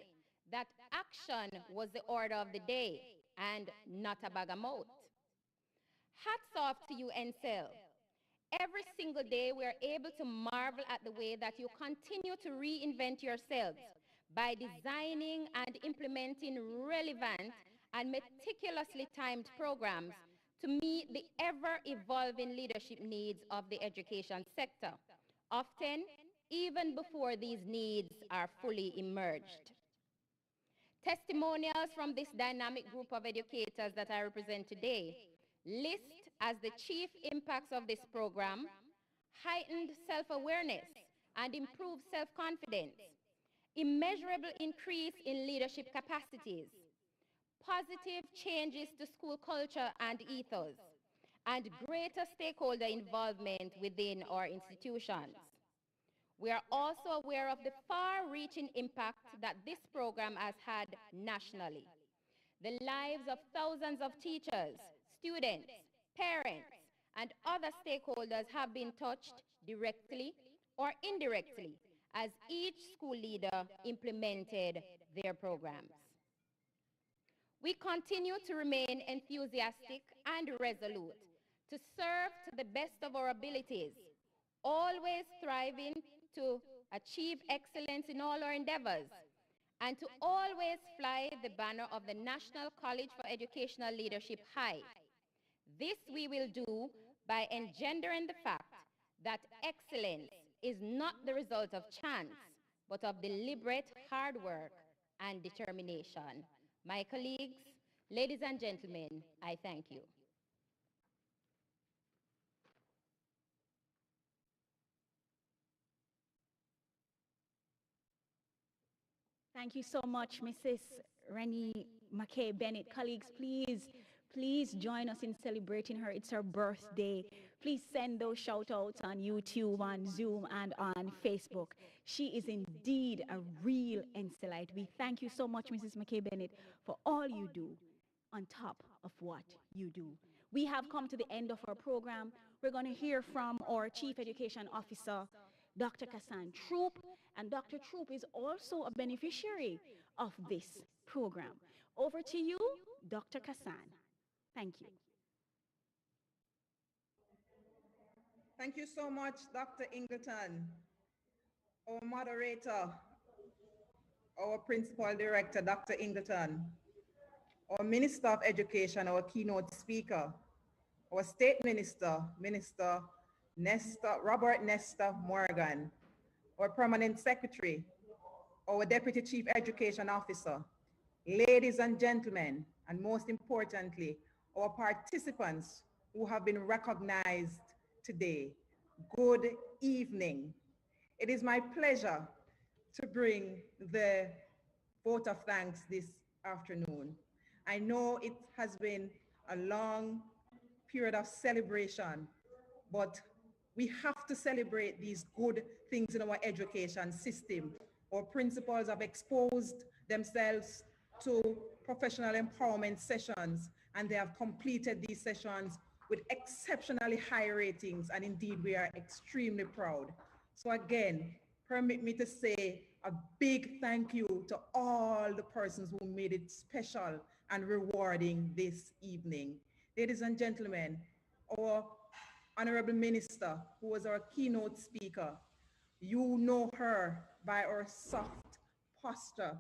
that action was the order of the day and not a bag of mouth. Hats off to you, NCEL. Every single day we are able to marvel at the way that you continue to reinvent yourselves by designing and implementing relevant and meticulously timed programs to meet the ever-evolving leadership needs of the education sector, often even before these needs are fully emerged. Testimonials from this dynamic group of educators that I represent today list as the chief impacts of this program heightened self-awareness and improved self-confidence, immeasurable increase in leadership capacities, positive changes to school culture and ethos, and greater stakeholder involvement within our institutions. We are also aware of the far-reaching impact that this program has had nationally. The lives of thousands of teachers, students, parents, and other stakeholders have been touched directly or indirectly as each school leader implemented their programs. We continue to remain enthusiastic and resolute to serve to the best of our abilities, always striving to achieve excellence in all our endeavors, and to always fly the banner of the National College for Educational Leadership high. This we will do by engendering the fact that excellence is not the result of chance, but of deliberate hard work and determination. My colleagues, ladies and gentlemen, I thank you. Thank you so much, Mrs. Rennie McKay-Bennett. Colleagues, please join us in celebrating her. It's her birthday. Please send those shout outs on YouTube, on Zoom, and on Facebook. She is indeed a real NCEL'ite. We thank you so much, Mrs. McKay-Bennett, for all you do on top of what you do. We have come to the end of our program. We're going to hear from our Chief Education Officer, Dr. Kassan Troop, and Dr. Troop is also a beneficiary of this program. Over to you, Dr. Kassan. Thank you. Thank you so much, Dr. Ingleton, our moderator, our principal director, Dr. Ingleton, our Minister of Education, our keynote speaker, our State Minister, Minister Robert Nesta Morgan, our Permanent Secretary, our Deputy Chief Education Officer, ladies and gentlemen, and most importantly, our participants who have been recognized today. Good evening. It is my pleasure to bring the vote of thanks this afternoon. I know it has been a long period of celebration, but we have to celebrate these good things in our education system. Our principals have exposed themselves to professional empowerment sessions, and they have completed these sessions with exceptionally high ratings, and indeed we are extremely proud. So again, permit me to say a big thank you to all the persons who made it special and rewarding this evening. Ladies and gentlemen, our Honorable Minister, who was our keynote speaker, you know her by her soft posture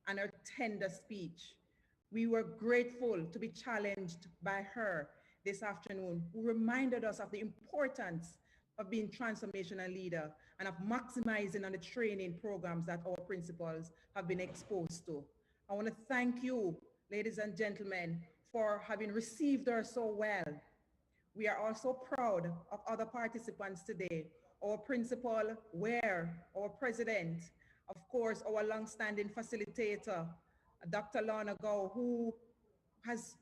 and her tender speech. We were grateful to be challenged by her this afternoon, who reminded us of the importance of being transformational leader and of maximizing on the training programs that our principals have been exposed to. I want to thank you, ladies and gentlemen, for having received her so well. We are also proud of other participants today, our principal, our president, of course, our long-standing facilitator, Dr. Lorna Gow, who has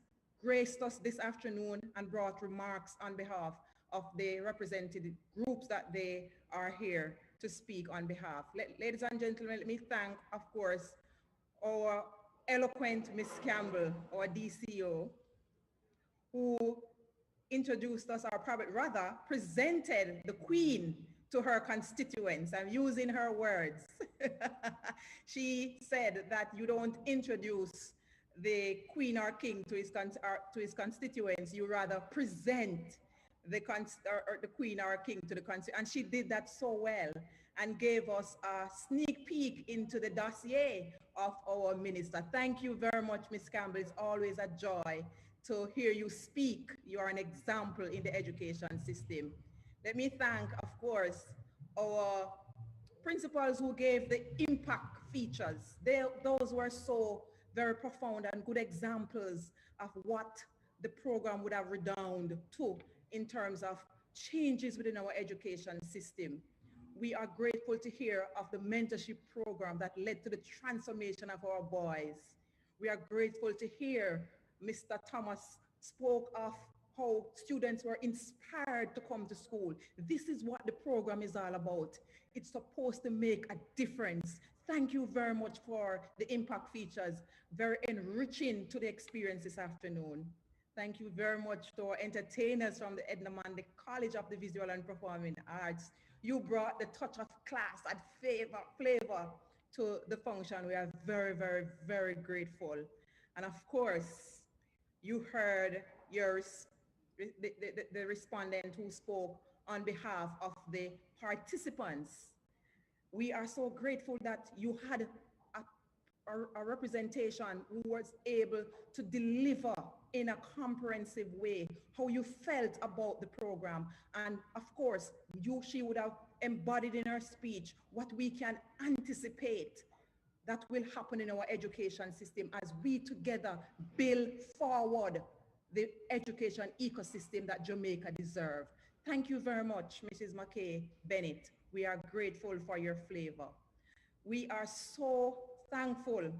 graced us this afternoon and brought remarks on behalf of the represented groups that they are here to speak on behalf. Ladies and gentlemen, let me thank, of course, our eloquent Miss Campbell, our DCO, who introduced us, or probably rather presented the Queen to her constituents. I'm using her words. She said that you don't introduce the Queen or King to his constituents, you rather present the Queen or King to the constituents. And she did that so well. and gave us a sneak peek into the dossier of our minister. Thank you very much, Ms. Campbell. It's always a joy to hear you speak. You are an example in the education system. Let me thank, of course, our principals who gave the impact features. Those were so very profound and good examples of what the program would have redounded to in terms of changes within our education system. We are grateful to hear of the mentorship program that led to the transformation of our boys. We are grateful to hear Mr. Thomas spoke of how students were inspired to come to school. This is what the program is all about. It's supposed to make a difference. Thank you very much for the impact features. Very enriching to the experience this afternoon. Thank you very much to our entertainers from the Edna Manley College of the Visual and Performing Arts. You brought the touch of class and flavor to the function. We are very, very, very grateful. And of course, you heard the respondent who spoke on behalf of the participants. We are so grateful that you had a representation who was able to deliver in a comprehensive way how you felt about the program. And of course, she would have embodied in her speech what we can anticipate that will happen in our education system as we together build forward the education ecosystem that Jamaica deserves. Thank you very much, Mrs. McKay Bennett. We are grateful for your flavor. We are so thankful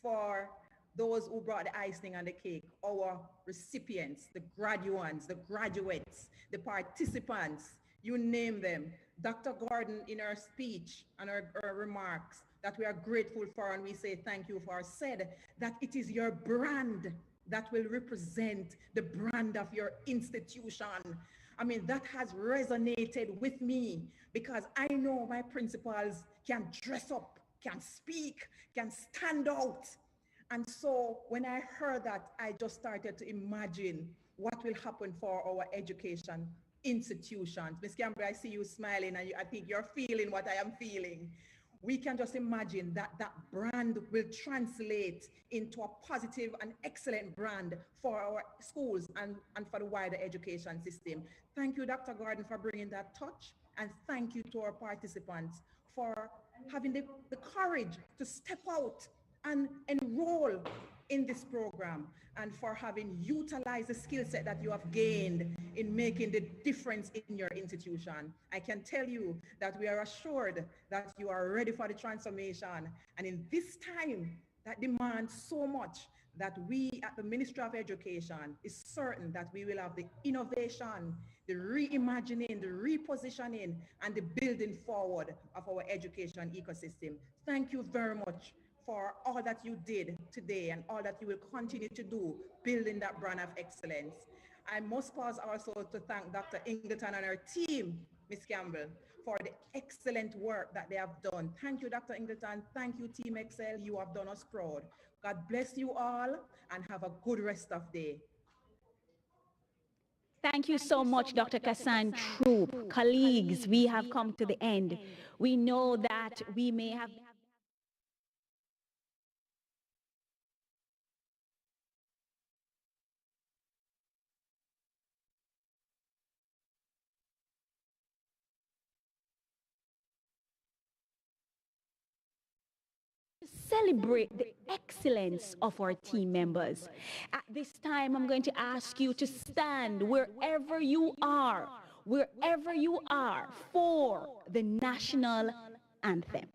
for those who brought the icing on the cake, our recipients, the graduates, the participants, you name them. Dr. Gordon, in her speech and her remarks that we are grateful for, and we say thank you for, said that it is your brand that will represent the brand of your institution. I mean, that has resonated with me because I know my principals can dress up, can speak, can stand out. And so when I heard that, I just started to imagine what will happen for our education institutions. Ms. Campbell, I see you smiling and I think you're feeling what I am feeling. We can just imagine that that brand will translate into a positive and excellent brand for our schools and for the wider education system. Thank you, Dr. Gordon, for bringing that touch. And thank you to our participants for having the courage to step out and enroll in this program and for having utilized the skill set that you have gained in making the difference in your institution. I can tell you that we are assured that you are ready for the transformation. And in this time that demands so much, that we at the Ministry of Education is certain that we will have the innovation, the reimagining, the repositioning, and the building forward of our education ecosystem. Thank you very much for all that you did today and all that you will continue to do, building that brand of excellence. I must pause also to thank Dr. Ingleton and her team, Ms. Campbell, for the excellent work that they have done. Thank you, Dr. Ingleton. Thank you, Team Excel. You have done us proud. God bless you all and have a good rest of the day. Thank you so much, Dr. Kassan Troop. Colleagues, we have come to the end. We know that we may have celebrate the excellence of our team members. At this time, I'm going to ask you to stand wherever you are for the national anthem.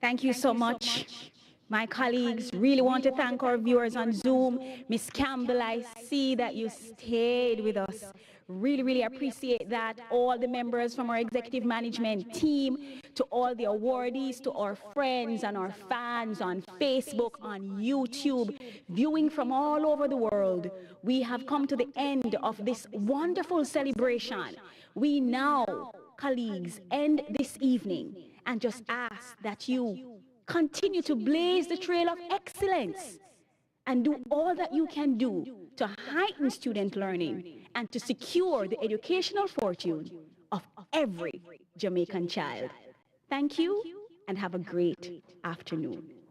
Thank you so much. My colleagues, really want to thank our viewers on Zoom. Miss Campbell, I see that you stayed with us. Really, really appreciate that. All the members from our executive management team, to all the awardees, to our friends and our fans on Facebook, on YouTube, viewing from all over the world. We have come to the end of this wonderful celebration. We now, colleagues, end this evening and just ask that you continue to blaze the trail of excellence and do all that you can do to heighten student learning and to secure the educational fortune of every Jamaican child. Thank you and have a great afternoon.